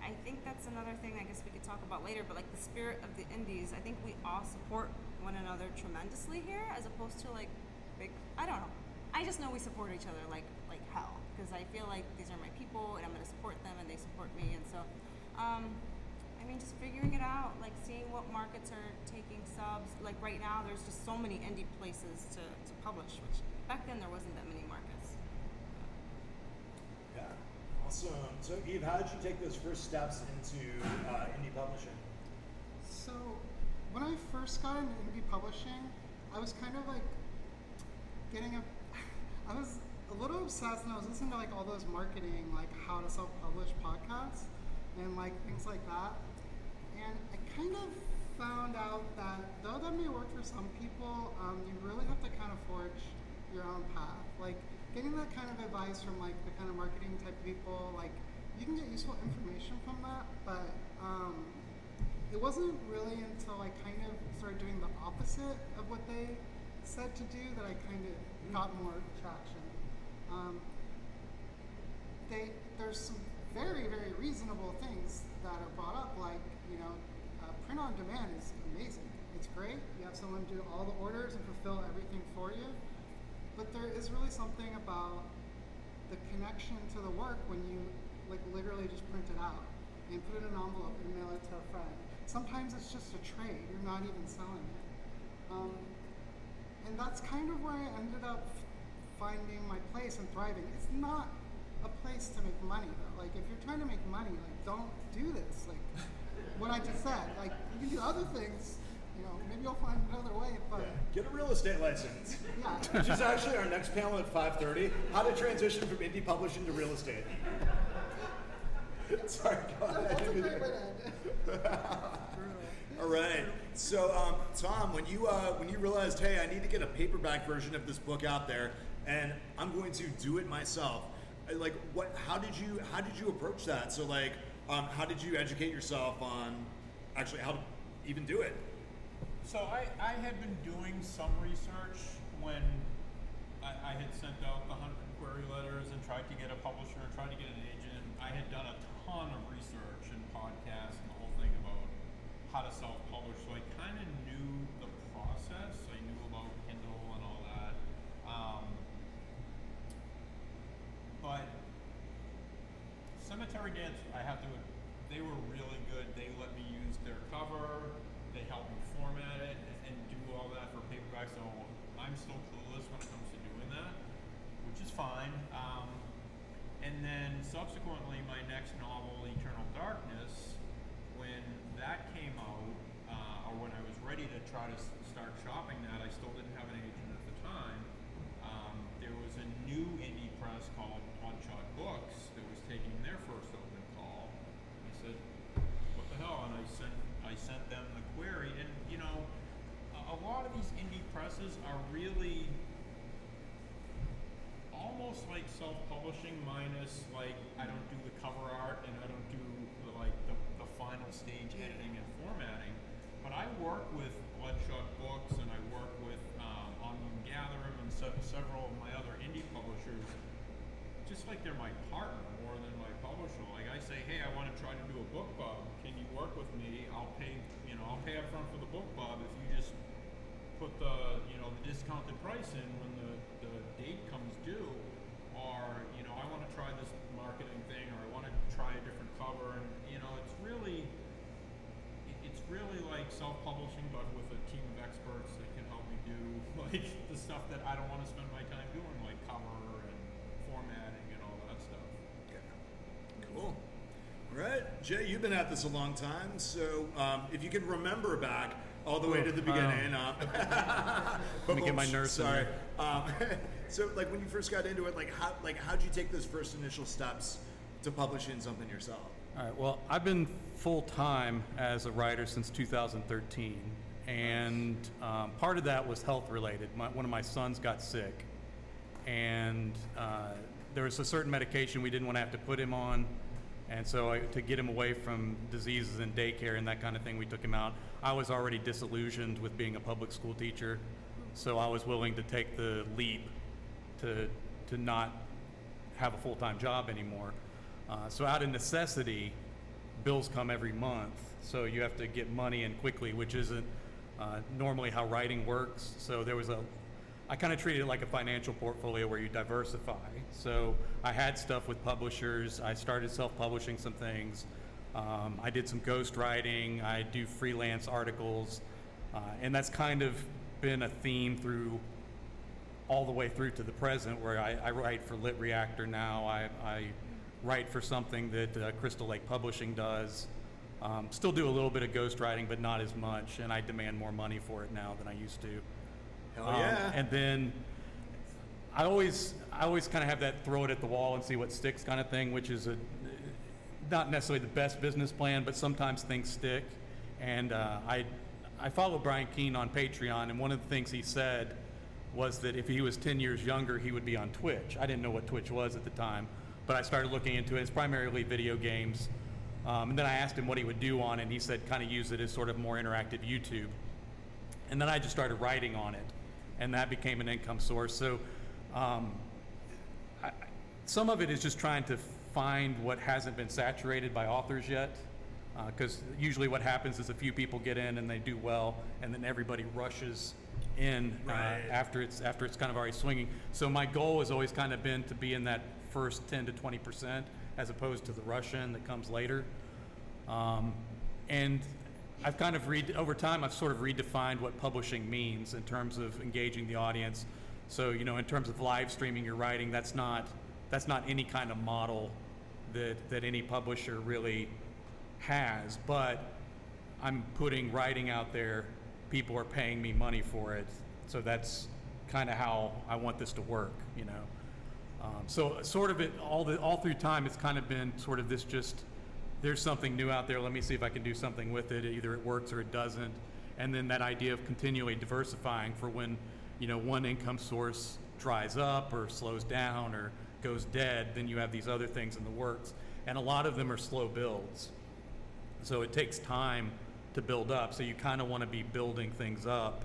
I think that's another thing I guess we could talk about later, but like the spirit of the indies, I think we all support one another tremendously here, as opposed to like big, I don't know. I just know we support each other like hell, because I feel like these are my people and I'm going to support them and they support me. And so, I mean, just figuring it out, like seeing what markets are taking subs. Like right now, there's just so many indie places to publish, which back then there wasn't that many markets. Yeah, awesome. So Eve, how did you take those first steps into indie publishing? So when I first got into indie publishing, I was kind of like I was a little obsessed, and I was listening to like all those marketing, like how to self-publish podcasts and like things like that. And I kind of found out that though that may work for some people, you really have to kind of forge your own path. Like getting that kind of advice from like the kind of marketing type people, like you can get useful information from that, but it wasn't really until I kind of started doing the opposite of what they said to do that I kind of got more traction. There's some very, very reasonable things that are brought up, like, print on demand is amazing. It's great. You have someone do all the orders and fulfill everything for you. But there is really something about the connection to the work when you like literally just print it out and put it in an envelope and mail it to a friend. Sometimes it's just a trade. You're not even selling it. And that's kind of where I ended up finding my place and thriving. It's not a place to make money though. Like if you're trying to make money, like don't do this. Like what I just said. Like you can do other things. Maybe you'll find another way. But get a real estate license. Yeah. Which is actually our next panel at 5:30. How to transition from indie publishing to real estate. Sorry, go ahead. That's a great way to end. All right. So, Tom, when you realized, hey, I need to get a paperback version of this book out there, and I'm going to do it myself. Like, how did you approach that? So, like, how did you educate yourself on actually how to even do it? So I had been doing some research when I had sent out the 100 query letters and tried to get a publisher and tried to get an agent. I had done a ton of research and podcasts and the whole thing about how to self-publish, so I kind of knew the process. I knew about Kindle and all that. But Cemetery Dance, I have to, they were really good. They let me use their cover. They helped me format it and do all that for paperback. So I'm still clueless when it comes to doing that, which is fine. And then subsequently, my next novel, Eternal Darkness, when that came out, or when I was ready to try to start shopping that, I still didn't have an agent at the time. There was a new indie press called Bloodshot Books that was taking their first open call. I said, what the hell? And I sent them the query. And, you know, a lot of these indie presses are really almost like self-publishing, minus like I don't do the cover art and I don't do the final stage editing and formatting. But I work with Bloodshot Books and I work with Omnium Gatherum and several of my other indie publishers, just like they're my partner more than my publisher. Like I say, hey, I want to try to do a book pub. Can you work with me? I'll pay up front for the book pub if you just put the discounted price in when the date comes due, or I want to try this marketing thing, or I want to try a different cover, and it's really like self-publishing, but with a team of experts that can help me do like the stuff that I don't want to spend my time doing, like cover and formatting and all that stuff. Yeah. Cool. All right, Jay, you've been at this a long time, so if you can remember back all the way to the beginning. Let me get my nurse. Sorry. So, like, when you first got into it, how'd you take those first initial steps to publishing something yourself? All right. Well, I've been full time as a writer since 2013, and part of that was health related. One of my sons got sick, and there was a certain medication we didn't want to have to put him on. And so to get him away from diseases in daycare and that kind of thing, we took him out. I was already disillusioned with being a public school teacher, so I was willing to take the leap to not have a full-time job anymore. So out of necessity, bills come every month, so you have to get money in quickly, which isn't normally how writing works. So I kind of treated it like a financial portfolio where you diversify. So I had stuff with publishers. I started self-publishing some things. I did some ghostwriting. I do freelance articles. And that's kind of been a theme all the way through to the present, where I write for Lit Reactor now. I write for something that Crystal Lake Publishing does. Still do a little bit of ghostwriting, but not as much. And I demand more money for it now than I used to. Hell yeah. And then I always kind of have that throw it at the wall and see what sticks kind of thing, which is not necessarily the best business plan, but sometimes things stick. And I follow Brian Keene on Patreon, and one of the things he said was that if he was 10 years younger, he would be on Twitch. I didn't know what Twitch was at the time, but I started looking into it. It's primarily video games. And then I asked him what he would do on it, and he said kind of use it as sort of more interactive YouTube. And then I just started writing on it, and that became an income source. So some of it is just trying to find what hasn't been saturated by authors yet, because usually what happens is a few people get in and they do well, and then everybody rushes in after it's kind of already swinging. So my goal has always kind of been to be in that first 10 to 20%, as opposed to the rush in that comes later. And I've kind of over time, I've sort of redefined what publishing means in terms of engaging the audience. So, in terms of live streaming your writing, that's not any kind of model that any publisher really has. But I'm putting writing out there. People are paying me money for it. So that's kind of how I want this to work, So sort of all through time, it's kind of been sort of this just, there's something new out there, let me see if I can do something with it. Either it works or it doesn't. And then that idea of continually diversifying for when, one income source dries up or slows down or goes dead, then you have these other things in the works. And a lot of them are slow builds. So it takes time to build up. So you kind of want to be building things up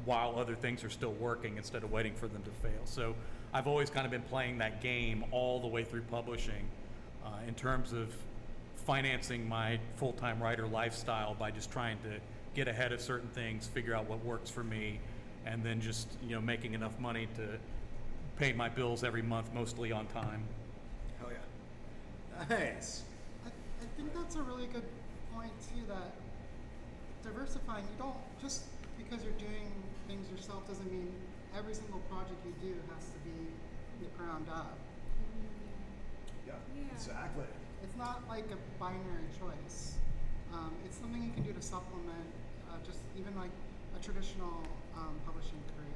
while other things are still working instead of waiting for them to fail. So I've always kind of been playing that game all the way through publishing. In terms of financing my full-time writer lifestyle by just trying to get ahead of certain things, figure out what works for me, and then just making enough money to pay my bills every month, mostly on time. Hell yeah. Nice. I think that's a really good point too, that diversifying, you don't, just because you're doing things yourself doesn't mean every single project you do has to be the ground up. Yeah, exactly. It's not like a binary choice. It's something you can do to supplement just even like a traditional publishing career.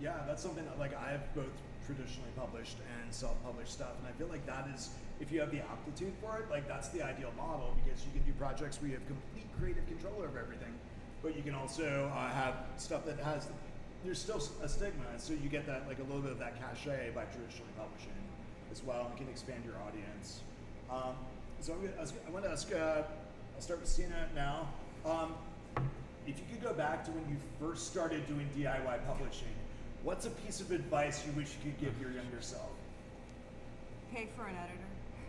Yeah, that's something that, like, I've both traditionally published and self-published stuff, and I feel like that is, if you have the aptitude for it, like, that's the ideal model, because you can do projects where you have complete creative control over everything, but you can also have stuff that has, there's still a stigma, so you get that, like, a little bit of that cachet by traditionally publishing as well, and can expand your audience. So I want to ask, I'll start with Sina now. If you could go back to when you first started doing DIY publishing, what's a piece of advice you wish you could give your younger self? Pay for an editor.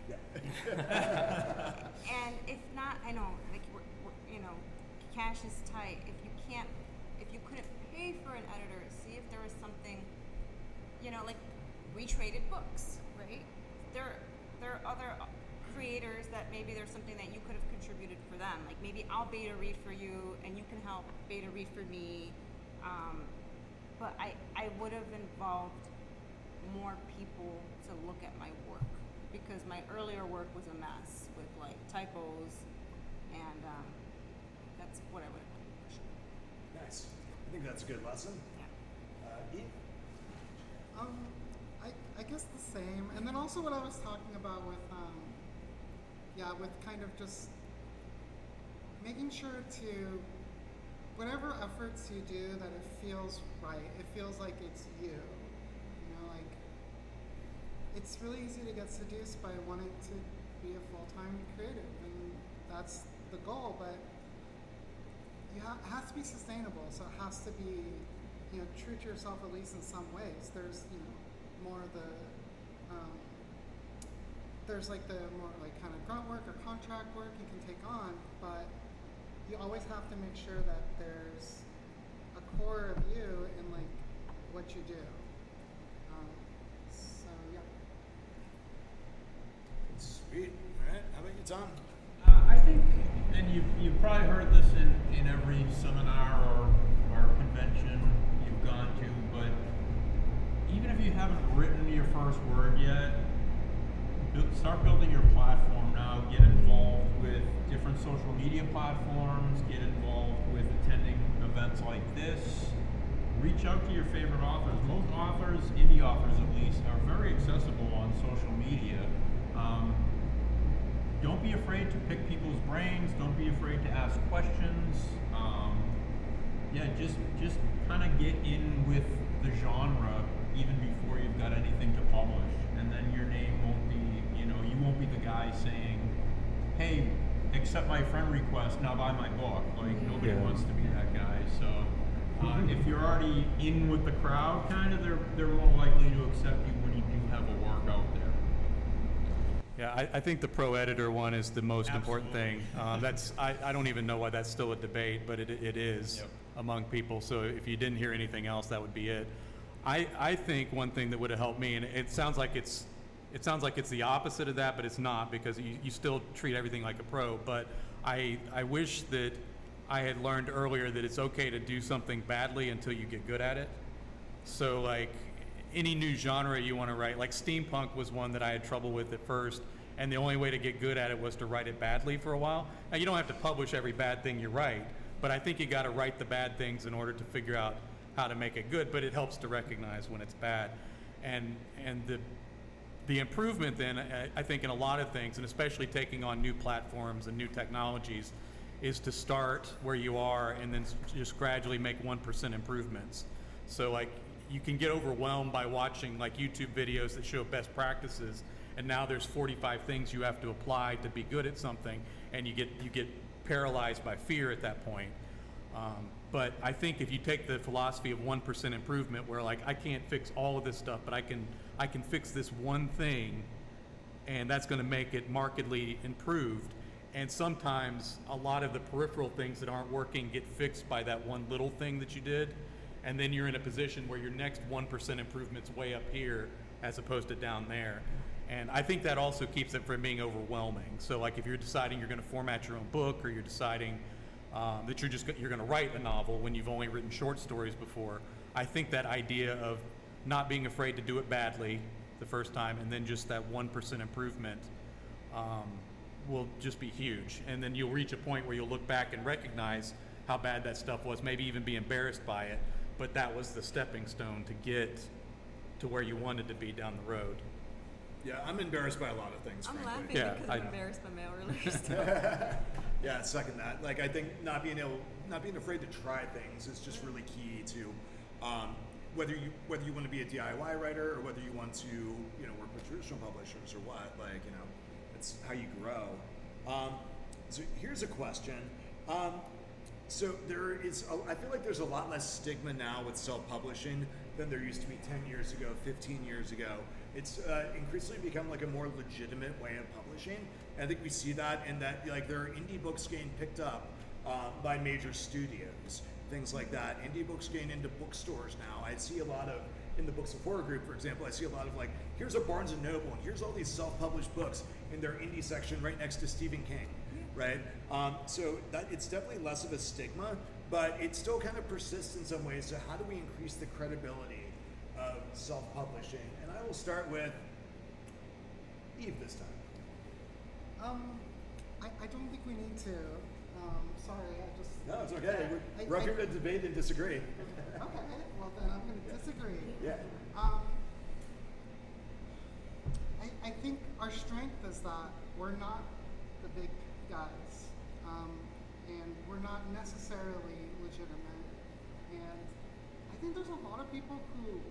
Yeah. And if not, I know, like, you know, cash is tight. If you couldn't pay for an editor, see if there was something, you know, like, we traded books, right? There are other creators that maybe there's something that you could have contributed for them. Like, maybe I'll beta read for you and you can help beta read for me. But I would have involved more people to look at my work, because my earlier work was a mess with, like, typos, and that's what I would have done. Nice. I think that's a good lesson. Yeah. Eve? I guess the same, and then also what I was talking about with with kind of just making sure to, whatever efforts you do, that it feels right. It feels like it's you. You know, like, it's really easy to get seduced by wanting to be a full-time creative, and that's the goal, but it has to be sustainable, so it has to be, you know, true to yourself, at least in some ways. There's, you know, more of the there's like the more like kind of grunt work or contract work you can take on, but you always have to make sure that there's a core of you in, like, what you do. So yeah. Sweet. All right. How about you, Tom? I think, and you've probably heard this in every seminar or convention you've gone to, but even if you haven't written your first word yet, start building your platform now. Get involved with different social media platforms. Get involved with attending events like this. Reach out to your favorite authors. Most authors, indie authors at least, are very accessible on social media. Don't be afraid to pick people's brains. Don't be afraid to ask questions. Just kind of get in with the genre even before you've got anything to publish, and then your name won't be, you won't be the guy saying, hey, accept my friend request, now buy my book. Like, nobody wants to be that guy. So if you're already in with the crowd, kind of, they're more likely to accept you when you do have a work out there. Yeah, I think the pro editor one is the most important thing. I don't even know why that's still a debate, but it is among people. So if you didn't hear anything else, that would be it. I think one thing that would have helped me, and it sounds like it's the opposite of that, but it's not, because you still treat everything like a pro. But I wish that I had learned earlier that it's okay to do something badly until you get good at it. So, like, any new genre you want to write, like steampunk was one that I had trouble with at first, and the only way to get good at it was to write it badly for a while. Now, you don't have to publish every bad thing you write, but I think you got to write the bad things in order to figure out how to make it good, but it helps to recognize when it's bad. And the improvement then, I think, in a lot of things, and especially taking on new platforms and new technologies, is to start where you are and then just gradually make 1% improvements. So, like, you can get overwhelmed by watching, like, YouTube videos that show best practices, and now there's 45 things you have to apply to be good at something, and you get paralyzed by fear at that point. But I think if you take the philosophy of 1% improvement, where, like, I can't fix all of this stuff, but I can fix this one thing, and that's going to make it markedly improved. And sometimes a lot of the peripheral things that aren't working get fixed by that one little thing that you did, and then you're in a position where your next 1% improvement's way up here as opposed to down there. And I think that also keeps it from being overwhelming. So like if you're deciding you're going to format your own book, or you're deciding that you're going to write a novel when you've only written short stories before, I think that idea of not being afraid to do it badly the first time, and then just that 1% improvement will just be huge. And then you'll reach a point where you'll look back and recognize how bad that stuff was, maybe even be embarrassed by it, but that was the stepping stone to get to where you wanted to be down the road. Yeah, I'm embarrassed by a lot of things. I'm frankly. laughing Yeah, because I I'm know. embarrassed by my earlier stuff. Yeah, second that. Like I think not being afraid to try things is just really key to whether you want to be a DIY writer or whether you want to work with traditional publishers or what. Like it's how you grow. So here's a question. So I feel like there's a lot less stigma now with self-publishing than there used to be 10 years ago, 15 years ago. It's increasingly become like a more legitimate way of publishing. And I think we see that in that like there are indie books getting picked up by major studios, things like that. Indie books getting into bookstores now. I see a lot of, in the Books of Horror group, for example, I see a lot of like, here's a Barnes & Noble, and here's all these self-published books in their indie section right next to Stephen King. Right, so that it's definitely less of a stigma, but it still kind of persists in some ways. So how do we increase the credibility of self-publishing? And I will start with Eve this time. I don't think we need to. Sorry, I just. No, it's okay. We're up here to debate and disagree. Okay, well then I'm going to disagree. Yeah. I think our strength is that we're not the big guys, and we're not necessarily legitimate, and I think there's a lot of people who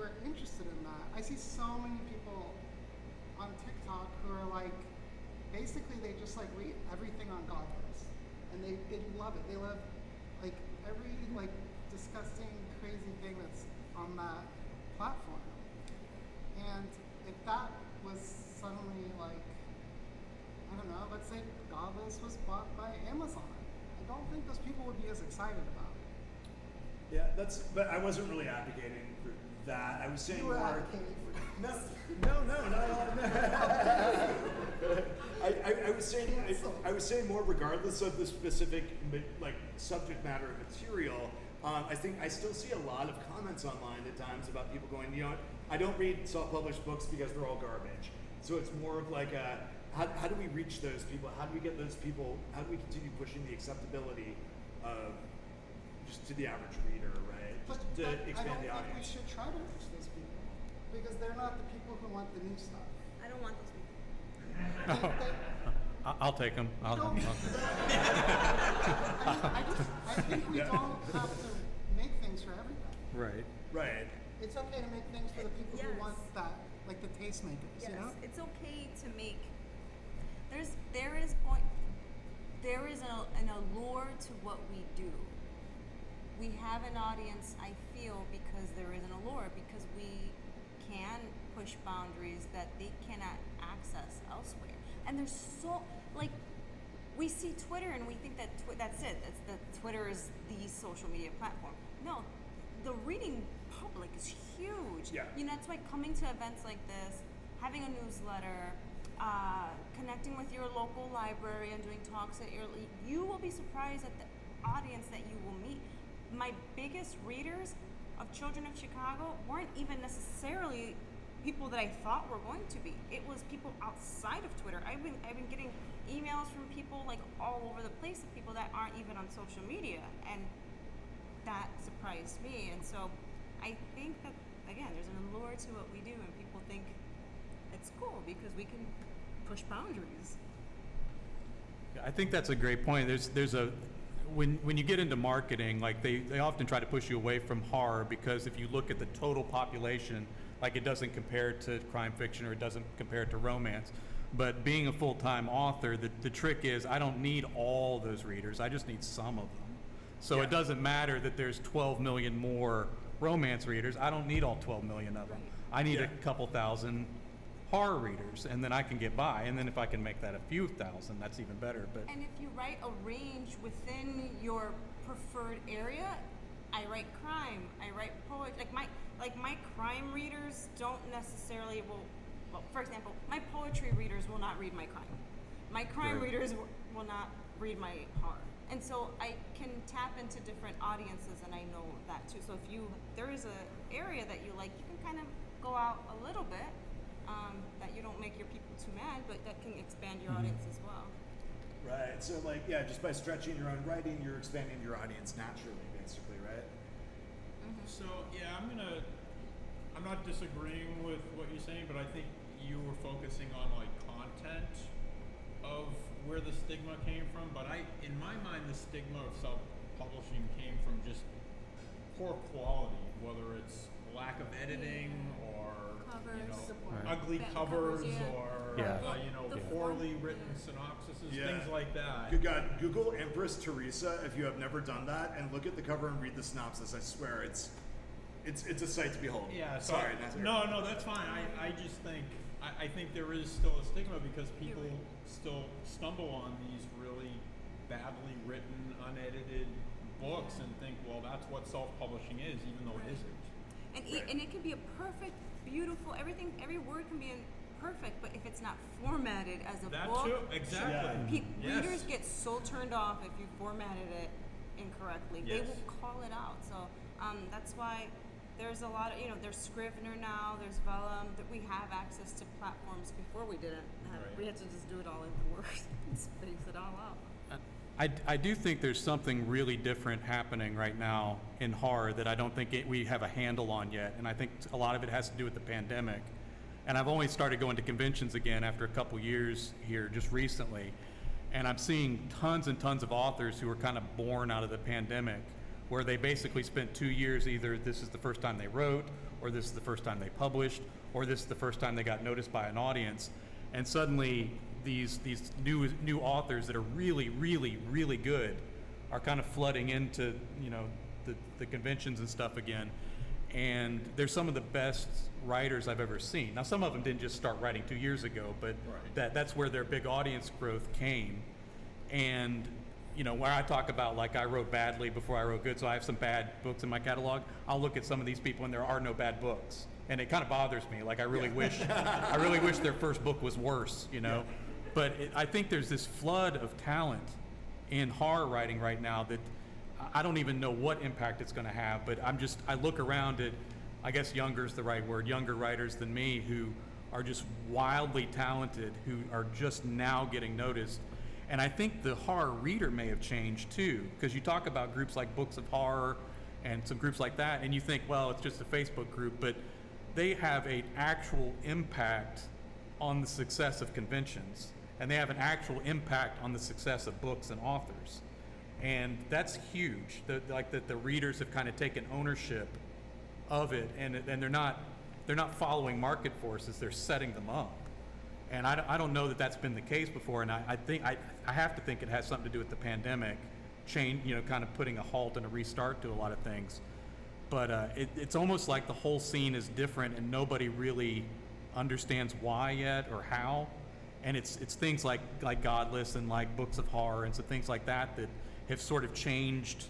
are interested in that. I see so many people on TikTok who are like, basically they just like read everything on Godless, and they love it. They love like every like disgusting, crazy thing that's on that platform, and if that was suddenly like, I don't know, let's say Godless was bought by Amazon, I don't think those people would be as excited about it. Yeah, but I wasn't really advocating for that. I was saying You were more. advocating for that. No. I was saying more regardless of the specific like subject matter of material. I think I still see a lot of comments online at times about people going, I don't read self-published books because they're all garbage. So it's more of like how do we reach those people? How do we get those people? How do we continue pushing the acceptability of just to the average reader, right? But To expand I the don't think we audience. should try to reach those people, because they're not the people who want the new stuff. I don't want those people. I'll take them. I think we don't have to make things for everybody. Right. Right. It's okay to make things for the people who Yes. want that, like the tastemakers, Yes, you know? it's okay to make. There is an allure to what we do. We have an audience, I feel, because there is an allure, because we can push boundaries that they cannot access elsewhere. And there's so, like, we see Twitter and we think that that's it. Twitter is the social media platform. No, the reading public is huge. Yeah. That's why coming to events like this, having a newsletter, connecting with your local library and doing talks at you will be surprised at the audience that you will meet. My biggest readers of Children of Chicago weren't even necessarily people that I thought were going to be. It was people outside of Twitter. I've been getting emails from people like all over the place, of people that aren't even on social media, and that surprised me. And so I think that, again, there's an allure to what we do, and people think it's cool because we can push boundaries. I think that's a great point. When you get into marketing, like they often try to push you away from horror, because if you look at the total population, like it doesn't compare to crime fiction or it doesn't compare to romance. But being a full-time author, the trick is I don't need all those readers. I just need some of them. So It doesn't matter that there's 12 million more romance readers. I don't need all 12 million of them. I need a couple thousand horror readers, and then I can get by. And then if I can make that a few thousand, that's even better. But And if you write a range within your preferred area, I write crime, I write poetry. Like my crime readers don't necessarily well, for example, my poetry readers will not read my crime. My crime readers will not read my horror. And so I can tap into different audiences, and I know that too. So if there is a area that you like, you can kind of go out a little bit, that you don't make your people too mad, but that can expand your audience as well. Right. So like, yeah, just by stretching your own writing, you're expanding your audience naturally, basically, right? So yeah, I'm not disagreeing with what you're saying, but I think you were focusing on like content of where the stigma came from. But in my mind, the stigma of self-publishing came from just poor quality, whether it's lack of editing or Covers, ugly bad covers, covers, or The poorly form, written synopsises, Yeah. things like that. Good God, Google Empress Teresa if you have never done that, and look at the cover and read the synopsis. I swear, it's a sight to behold. Yeah. So Sorry, Nazir. no, that's fine. I just think I think there is still a stigma because people still stumble on these really badly written, unedited books and think, well, that's what self-publishing is, even though it isn't. And it can be a perfect, beautiful, every word can be perfect, but if it's not formatted as a That book, too, exactly. Yes. readers get so turned off if you formatted it incorrectly. They Yes. will call it out. So that's why there's a lot of, there's Scrivener now, there's Vellum, that we have access to platforms before we didn't. Right. We had to just do it all in Word and space it all out. I do think there's something really different happening right now in horror that I don't think we have a handle on yet, and I think a lot of it has to do with the pandemic. And I've only started going to conventions again after a couple years here just recently, and I'm seeing tons and tons of authors who are kind of born out of the pandemic, where they basically spent 2 years, either this is the first time they wrote, or this is the first time they published, or this is the first time they got noticed by an audience, and suddenly these new authors that are really, really, really good are kind of flooding into the conventions and stuff again. And they're some of the best writers I've ever seen. Now, some of them didn't just start writing 2 years ago, but that's where their big audience growth came. And where I talk about, like, I wrote badly before I wrote good, so I have some bad books in my catalog. I'll look at some of these people and there are no bad books, and it kind of bothers me. Like, I really wish their first book was worse, Yeah. But I think there's this flood of talent in horror writing right now that I don't even know what impact it's going to have. But I look around at, I guess younger is the right word, younger writers than me who are just wildly talented, who are just now getting noticed. And I think the horror reader may have changed too, because you talk about groups like Books of Horror and some groups like that, and you think, well, it's just a Facebook group, but they have an actual impact on the success of conventions, and they have an actual impact on the success of books and authors. And that's huge. The readers have kind of taken ownership of it, and they're not following market forces, they're setting them up. And I don't know that that's been the case before, and I think I have to think it has something to do with the pandemic, kind of putting a halt and a restart to a lot of things. But it's almost like the whole scene is different, and nobody really understands why yet or how. And it's things like Godless and like Books of Horror and some things like that have sort of changed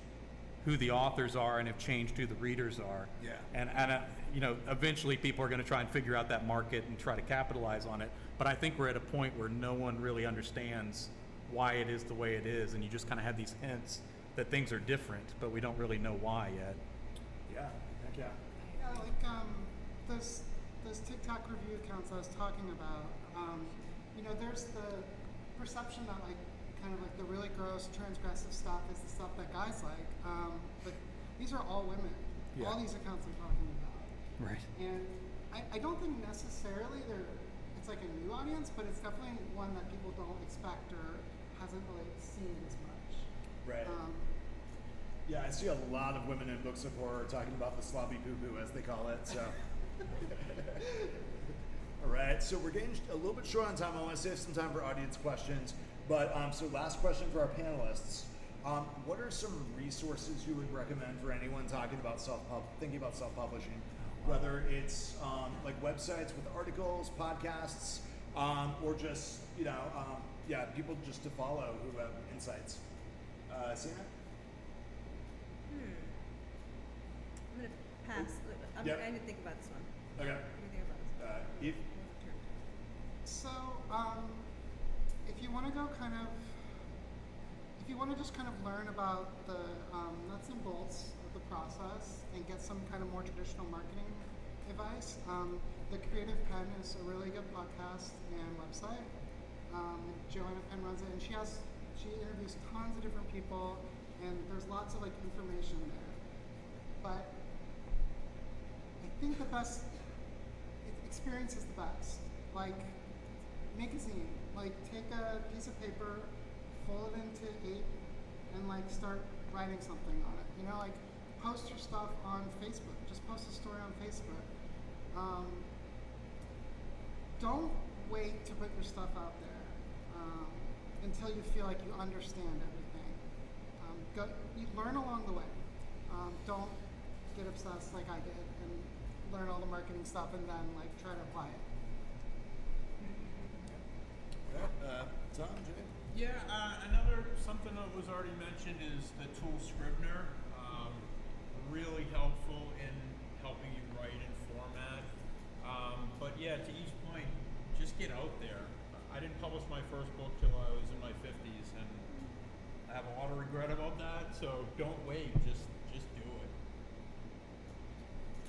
who the authors are and have changed who the readers are. Yeah. And eventually people are going to try and figure out that market and try to capitalize on it. But I think we're at a point where no one really understands why it is the way it is, and you just kind of have these hints that things are different, but we don't really know why yet. Yeah. Heck yeah. Yeah, like those TikTok review accounts I was talking about. There's the perception that kind of like the really gross, transgressive stuff is the stuff that guys like. But these are all women. Yeah. All these accounts I'm talking about. Right. And I don't think necessarily it's like a new audience, but it's definitely one that people don't expect or hasn't really seen as much. Right. Yeah, I see a lot of women in Books of Horror talking about the sloppy poo-poo, as they call it. So. All right, so we're getting a little bit short on time. I want to save some time for audience questions. But so last question for our panelists. What are some resources you would recommend for anyone thinking about self-publishing? Whether it's like websites with articles, podcasts, or just, people just to follow who have insights. Sina? I'm going to pass. I need to think about this one. Okay. Let me think about this one. Eve? you want to just kind of learn about the nuts and bolts of the process and get some kind of more traditional marketing advice, the Creative Pen is a really good podcast and website. Joanna Penn runs it, and she interviews tons of different people, and there's lots of like information there. But I think the best experience is the best. Like, make a zine. Like, take a piece of paper, fold it into 8, and like start writing something on it. You know, like post your stuff on Facebook. Just post a story on Facebook. Don't wait to put your stuff out there until you feel like you understand everything. You learn along the way. Don't get obsessed like I did and learn all the marketing stuff and then like try to apply it. Tom, Jay? Yeah, another something that was already mentioned is the tool Scrivener. Really helpful in helping you write and format. But yeah, to each point, just get out there. I didn't publish my first book till I was in my 50s, and I have a lot of regret about that. So don't wait, just do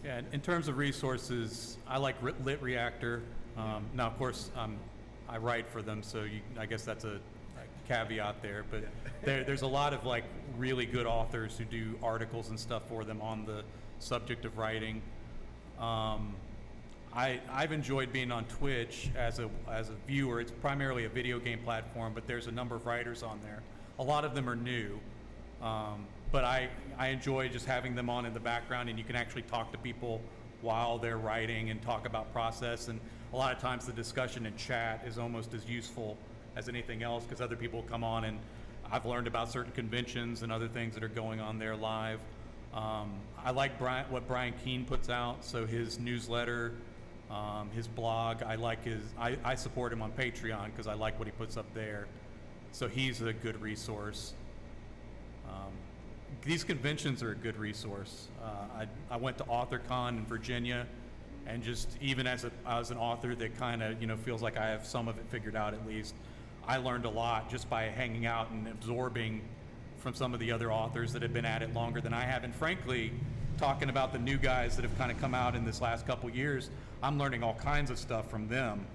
it. Yeah, in terms of resources, I like Lit Reactor. Now, of course, I write for them, so I guess that's a caveat there. But there's a lot of like really good authors who do articles and stuff for them on the subject of writing. I've enjoyed being on Twitch as a viewer. It's primarily a video game platform, but there's a number of writers on there. A lot of them are new, but I enjoy just having them on in the background, and you can actually talk to people while they're writing and talk about process. And a lot of times the discussion in chat is almost as useful as anything else, because other people come on, and I've learned about certain conventions and other things that are going on there live. I like what Brian Keene puts out, so his newsletter, his blog. I support him on Patreon because I like what he puts up there. So he's a good resource. These conventions are a good resource. I went to AuthorCon in Virginia, and just even as an author that kind of feels like I have some of it figured out at least, I learned a lot just by hanging out and absorbing from some of the other authors that have been at it longer than I have. And frankly, talking about the new guys that have kind of come out in this last couple years, I'm learning all kinds of stuff from them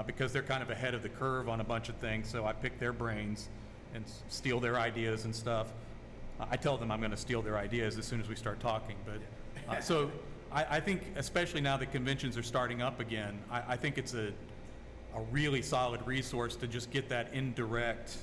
because they're kind of ahead of the curve on a bunch of things. So I pick their brains and steal their ideas and stuff. I tell them I'm going to steal their ideas as soon as we start talking. But so I think, especially now that conventions are starting up again, I think it's a really solid resource to just get that indirect.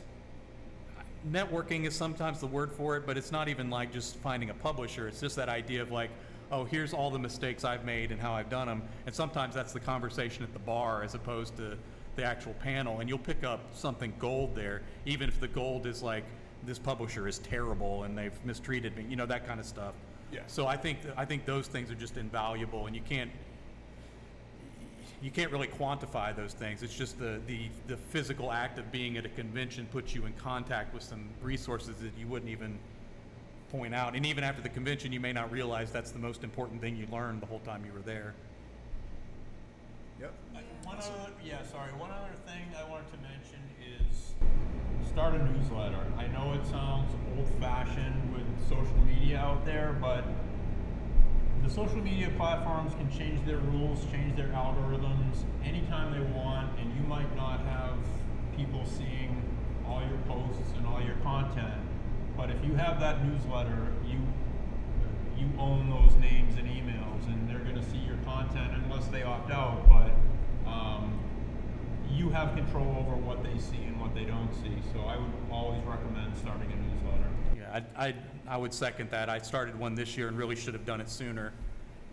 Networking is sometimes the word for it, but it's not even like just finding a publisher. It's just that idea of like, oh, here's all the mistakes I've made and how I've done them. And sometimes that's the conversation at the bar as opposed to the actual panel. And you'll pick up something gold there, even if the gold is like, this publisher is terrible and they've mistreated me, that kind of stuff. Yeah. So I think those things are just invaluable, and you can't really quantify those things. It's just the physical act of being at a convention puts you in contact with some resources that you wouldn't even point out. And even after the convention, you may not realize that's the most important thing you learned the whole time you were there. Yep. One other thing I wanted to mention is start a newsletter. I know it sounds old-fashioned with social media out there, but the social media platforms can change their rules, change their algorithms anytime they want, and you might not have people seeing all your posts and all your content. But if you have that newsletter, you own those names and emails, and they're going to see your content unless they opt out. But you have control over what they see and what they don't see. So I would always recommend starting a newsletter. Yeah, I would second that. I started one this year and really should have done it sooner.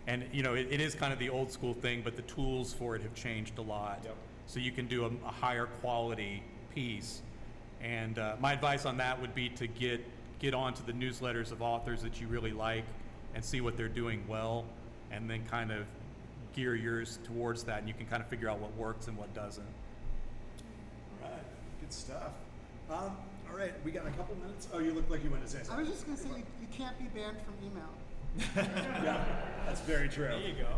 And it is kind of the old school thing, but the tools for it have changed a lot. Yep. So you can do a higher quality piece. And my advice on that would be to get onto the newsletters of authors that you really like and see what they're doing well, and then kind of gear yours towards that, and you can kind of figure out what works and what doesn't. All right, good stuff. All right, we got a couple minutes. Oh, you look like you want to say I something. was just going to say, you can't be banned from email. Yeah, that's very true. There you go.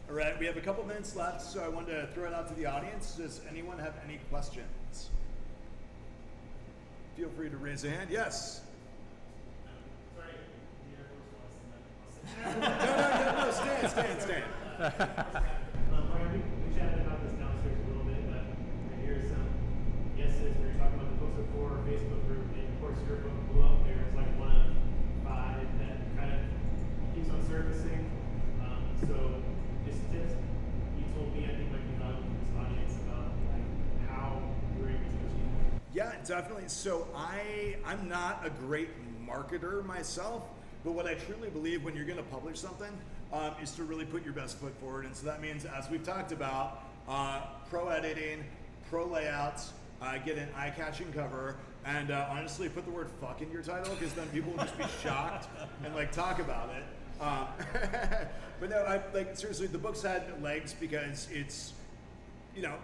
All right, we have a couple minutes left, so I wanted to throw it out to the audience. Does anyone have any questions? feel free to raise a hand. Yes. No, stand. We chatted about this downstairs a little bit, but I hear some yeses where you're talking about the Books of Four Facebook group, and of course your book blew up there. It's like one of 5 that kind of keeps on surfacing. So just tips you told me I think might be valuable for this audience about like how you were able to achieve that. Yeah, definitely. So I'm not a great marketer myself, but what I truly believe when you're going to publish something is to really put your best foot forward. And so that means, as we've talked about, pro editing, pro layouts, get an eye-catching cover, and honestly put the word fuck in your title, because then people will just be shocked and like talk about it. But no, seriously, the book's had legs because it's,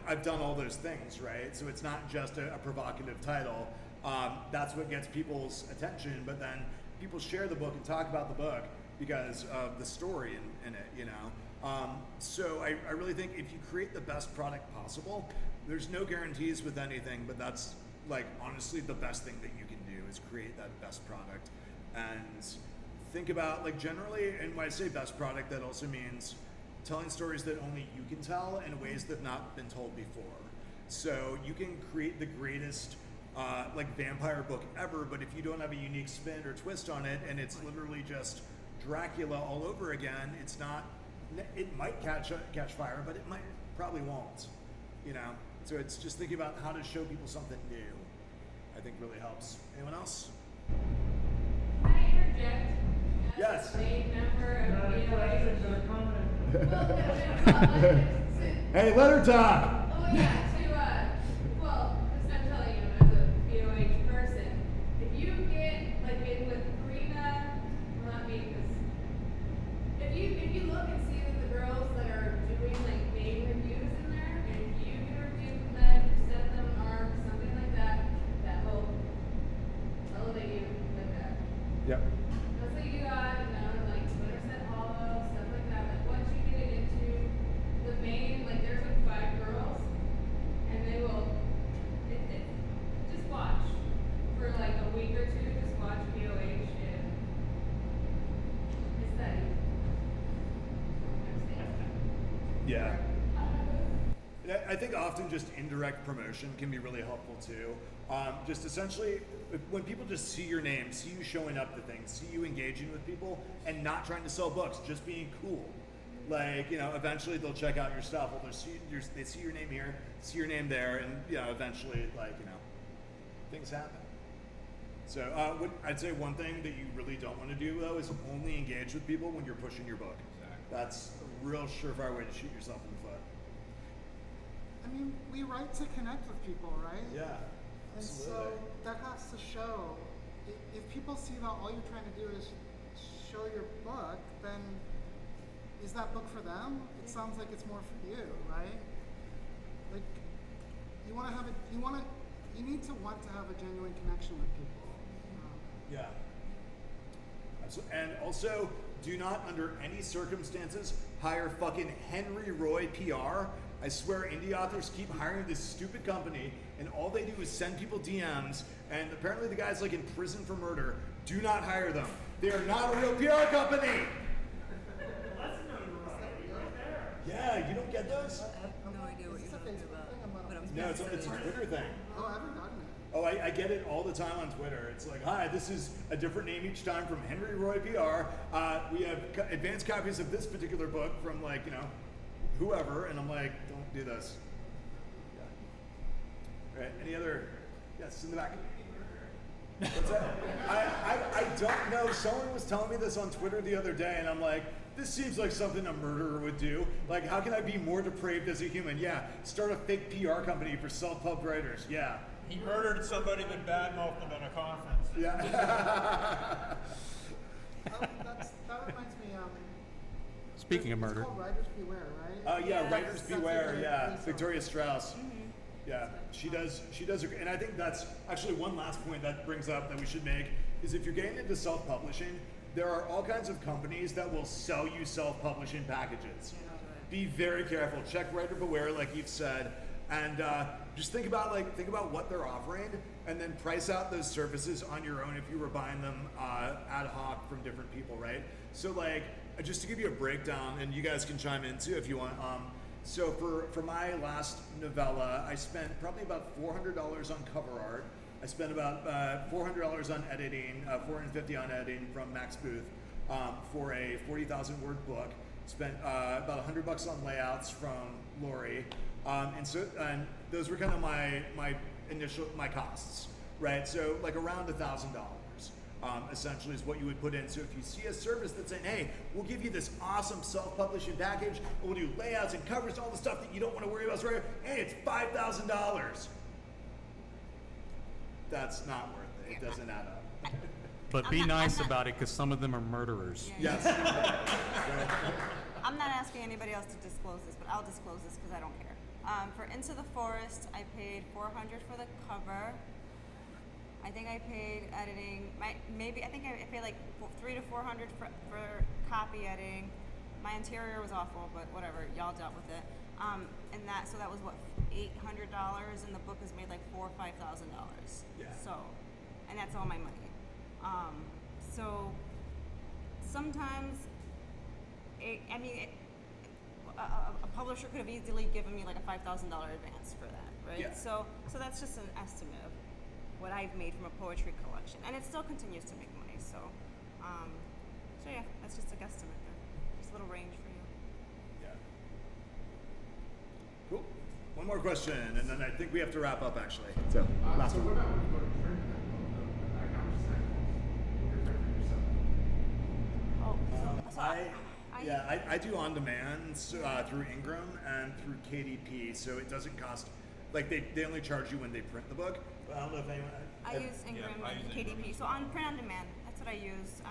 I've done all those things, right? So it's not just a provocative title. That's what gets people's attention, but then people share the book and talk about the book because of the story in it, So I really think if you create the best product possible, there's no guarantees with anything, but that's honestly the best thing that you can do is create that best product. And think about generally, and when I say best product, that also means telling stories that only you can tell in ways that have not been told before. So you can create the greatest vampire book ever, but if you don't have a unique spin or twist on it, and it's literally just Dracula all over again, it's not. It might catch fire, but it probably won't. So it's just thinking about how to show people something new. I think really helps. Anyone else? Can I interject? Yes. As a late member of BOH. Hey, let her talk. Oh yeah, I'm telling you, as a BOH person, if you get in with Karina, well, not me, because if you look and see that the girls that are doing name reviews in there, and if you get a review from them, send them an arc, something like that, that will elevate you like that. Yep. That's what you got, Twitter said hollow, stuff like that. Once you get it into the main, there's 5 girls, and they will, just watch for a week or 2, just watch BOH, and it's that easy. Yeah. I think often just indirect promotion can be really helpful too. Just essentially, when people just see your name, see you showing up to things, see you engaging with people, and not trying to sell books, just being cool. Eventually they'll check out your stuff. Well, they see your name here, see your name there, and eventually, things happen. So I'd say one thing that you really don't want to do though is only engage with people when you're pushing your book. That's a real surefire way to shoot yourself in the foot. I mean, we write to connect with people, right? Yeah, and absolutely. So that has to show. If people see that all you're trying to do is show your book, then is that book for them? It sounds like it's more for you, right? You need to want to have a genuine connection with people. Yeah. And also, do not under any circumstances hire fucking Henry Roy PR. I swear indie authors keep hiring this stupid company, and all they do is send people DMs, and apparently the guy's in prison for murder. Do not hire them. They are not a real PR company. Yeah, you don't get those? I have no idea what you're talking about. But I'm No, it's a Twitter thing. Oh, I haven't gotten it. Oh, I get it all the time on Twitter. It's hi, this is a different name each time from Henry Roy PR. We have advanced copies of this particular book from whoever, and I'm don't do this. Yeah. Right. Any other? Yes, in the back. What's that? I don't know. Someone was telling me this on Twitter the other day, and I'm this seems like something a murderer would do. How can I be more depraved as a human? Yeah, start a fake PR company for self-pub writers. Yeah. He murdered somebody that badmouthed him at a conference. Yeah. That reminds me. Speaking of murder. It's called Writers Beware, right? Yeah, Writers That's Beware. a Yeah, great Victoria Strauss. Mm-hmm. Yeah, she does, and I think that's actually one last point that brings up that we should make is if you're getting into self-publishing, there are all kinds of companies that will sell you self-publishing packages. Be very careful. Check Writer Beware, like you've said. And just think about what they're offering, and then price out those services on your own if you were buying them ad hoc from different people, right? So like, just to give you a breakdown, and you guys can chime in too if you want. So for my last novella, I spent probably about $400 on cover art. I spent about $400 on editing, $450 on editing from Max Booth for a 40,000 word book. Spent about $100 on layouts from Lori, and those were kind of my initial costs, right? So like around $1,000. Essentially is what you would put in. So if you see a service that's saying, hey, we'll give you this awesome self-publishing package, and we'll do layouts and covers, all the stuff that you don't want to worry about, right? Hey, it's $5,000. That's not worth it. It doesn't add up. But be nice about it, because some of them are murderers. Yes. I'm not asking anybody else to disclose this, but I'll disclose this because I don't care. For Into the Forest, I paid $400 for the cover. I think I paid editing. I paid like $300 to $400 for copy editing. My interior was awful, but whatever. Y'all dealt with it. So that was what, $800, and the book is made like $4,000 or $5,000. Yeah. So, and that's all my money. So sometimes, a publisher could have easily given me like a $5,000 advance for that, right? Yeah. So that's just an estimate of what I've made from a poetry collection, and it still continues to make money. So yeah, that's just a guesstimate there. Just a little range for you. Yeah. Cool. One more question, and then I think we have to wrap up actually. So last one. What about when you go to print that book, though? How much is that cost? You're printing yourself. I do on demand through Ingram and through KDP, so it doesn't cost. Like they only charge you when they print the book. But I don't know if anyone. I use Ingram and KDP. So on print on demand, that's what I use.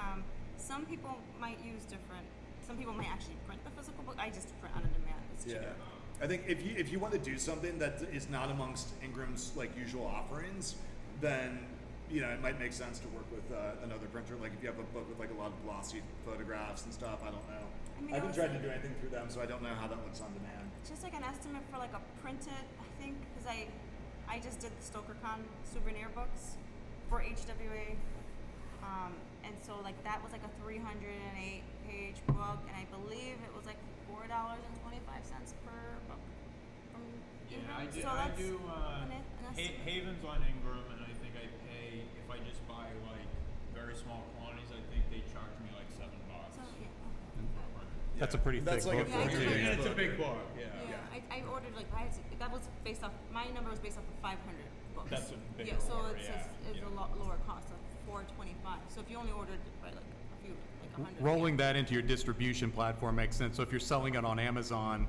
Some people might use different. Some people might actually print the physical book. I just print on demand. It's cheaper. I think if you want to do something that is not amongst Ingram's like usual offerings, then it might make sense to work with another printer. Like if you have a book with like a lot of glossy photographs and stuff. I don't know. I haven't tried to do anything through them, so I don't know how that looks on demand. Just like an estimate for like a printed, I think, because I just did the StokerCon souvenir books for HWA, and so like that was like a 308-page book, and I believe it was like $4.25 per book from Ingram. I do Haven's on Ingram, and I think I pay, if I just buy like very small quantities, I think they charge me like $7. So, yeah. That's a pretty thick like book. Yeah, it's a big book. Yeah. I ordered like that was based off, my number was based off of 500 books. That's a big so order, it's a lot lower cost of $4.25. So if you only ordered by like a few, like 100. Rolling that into your distribution platform makes sense. So if you're selling it on Amazon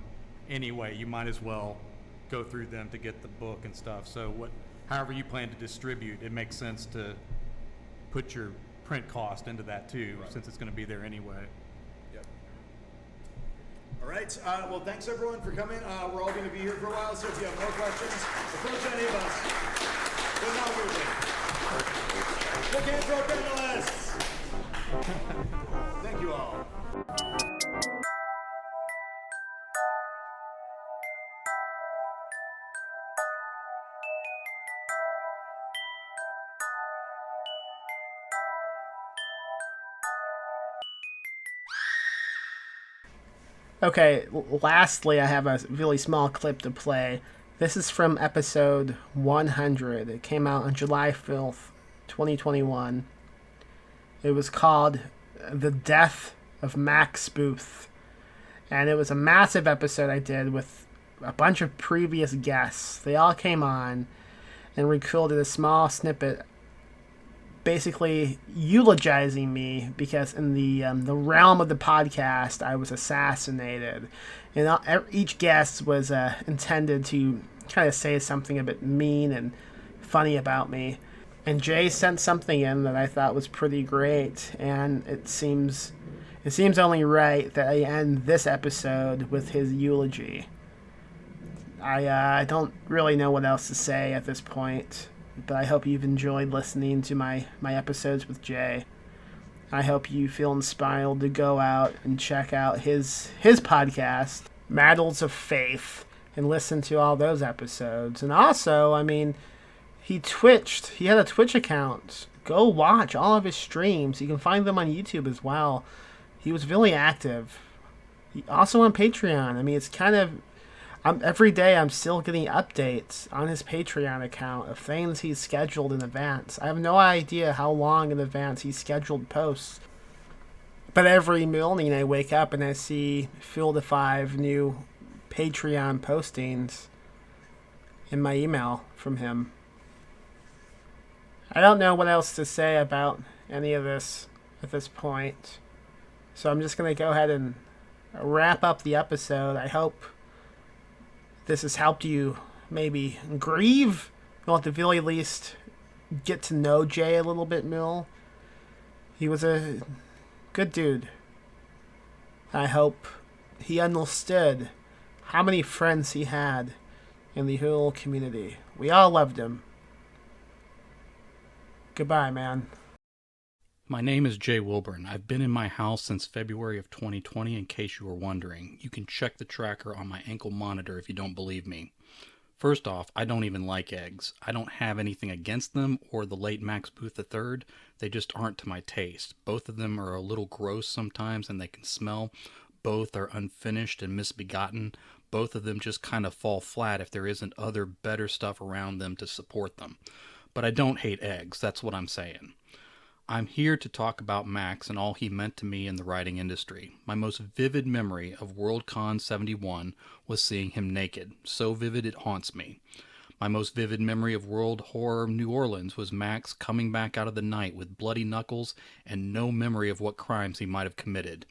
anyway, you might as well go through them to get the book and stuff. So however you plan to distribute, it makes sense to put your print cost into that too, since it's going to be there anyway. All right. Well, thanks everyone for coming. We're all going to be here for a while, so if you have more questions, approach any of us. But not weirdly. Look in for our panelists. Thank you all. Okay, lastly, I have a really small clip to play. This is from episode 100. It came out on July 5th, 2021. It was called The Death of Max Booth. And it was a massive episode I did with a bunch of previous guests. They all came on and recorded a small snippet basically eulogizing me because in the realm of the podcast I was assassinated, and each guest was intended to kind of say something a bit mean and funny about me. And Jay sent something in that I thought was pretty great, and it seems only right that I end this episode with his eulogy. I don't really know what else to say at this point, but I hope you've enjoyed listening to my episodes with Jay. I hope you feel inspired to go out and check out his podcast, Matters of Faith, and listen to all those episodes. And also, I mean, he twitched. He had a Twitch account. Go watch all of his streams. You can find them on YouTube as well. He was really active. Also on Patreon. I mean, it's kind of... every day I'm still getting updates on his Patreon account of things he's scheduled in advance. I have no idea how long in advance he's scheduled posts. But every morning I wake up and I see 4 to 5 new Patreon postings in my email from him. I don't know what else to say about any of this at this point. So I'm just going to go ahead and wrap up the episode. I hope this has helped you maybe grieve, or at the very least get to know Jay a little bit more. He was a good dude. I hope he understood how many friends he had in the whole community. We all loved him. Goodbye, man. My name is Jay Wilburn. I've been in my house since February of 2020, in case you were wondering. You can check the tracker on my ankle monitor if you don't believe me. First off, I don't even like eggs. I don't have anything against them or the late Max Booth III. They just aren't to my taste. Both of them are a little gross sometimes and they can smell. Both are unfinished and misbegotten. Both of them just kind of fall flat if there isn't other better stuff around them to support them. But I don't hate eggs, that's what I'm saying. I'm here to talk about Max and all he meant to me in the writing industry. My most vivid memory of Worldcon 71 was seeing him naked. So vivid it haunts me. My most vivid memory of World Horror New Orleans was Max coming back out of the night with bloody knuckles and no memory of what crimes he might have committed.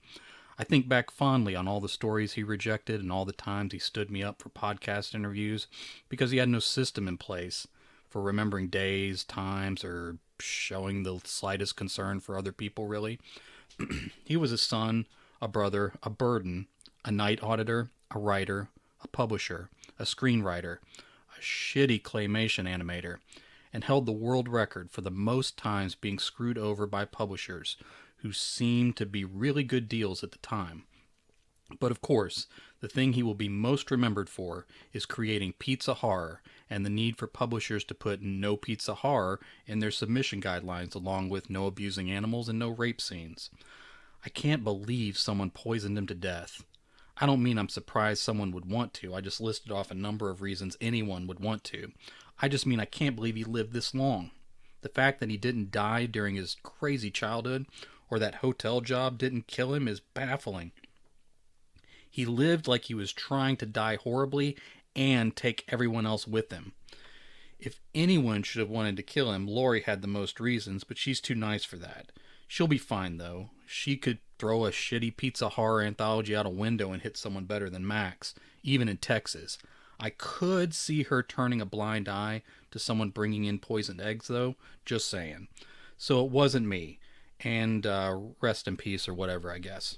I think back fondly on all the stories he rejected and all the times he stood me up for podcast interviews because he had no system in place for remembering days, times, or showing the slightest concern for other people, really. He was a son, a brother, a burden, a night auditor, a writer, a publisher, a screenwriter, a shitty claymation animator, and held the world record for the most times being screwed over by publishers who seemed to be really good deals at the time. But of course, the thing he will be most remembered for is creating pizza horror and the need for publishers to put no pizza horror in their submission guidelines, along with no abusing animals and no rape scenes. I can't believe someone poisoned him to death. I don't mean I'm surprised someone would want to. I just listed off a number of reasons anyone would want to. I just mean I can't believe he lived this long. The fact that he didn't die during his crazy childhood or that hotel job didn't kill him is baffling. He lived like he was trying to die horribly and take everyone else with him. If anyone should have wanted to kill him, Lori had the most reasons, but she's too nice for that. She'll be fine, though. She could throw a shitty pizza horror anthology out a window and hit someone better than Max, even in Texas. I could see her turning a blind eye to someone bringing in poisoned eggs, though. Just saying. So it wasn't me. And rest in peace or whatever, I guess.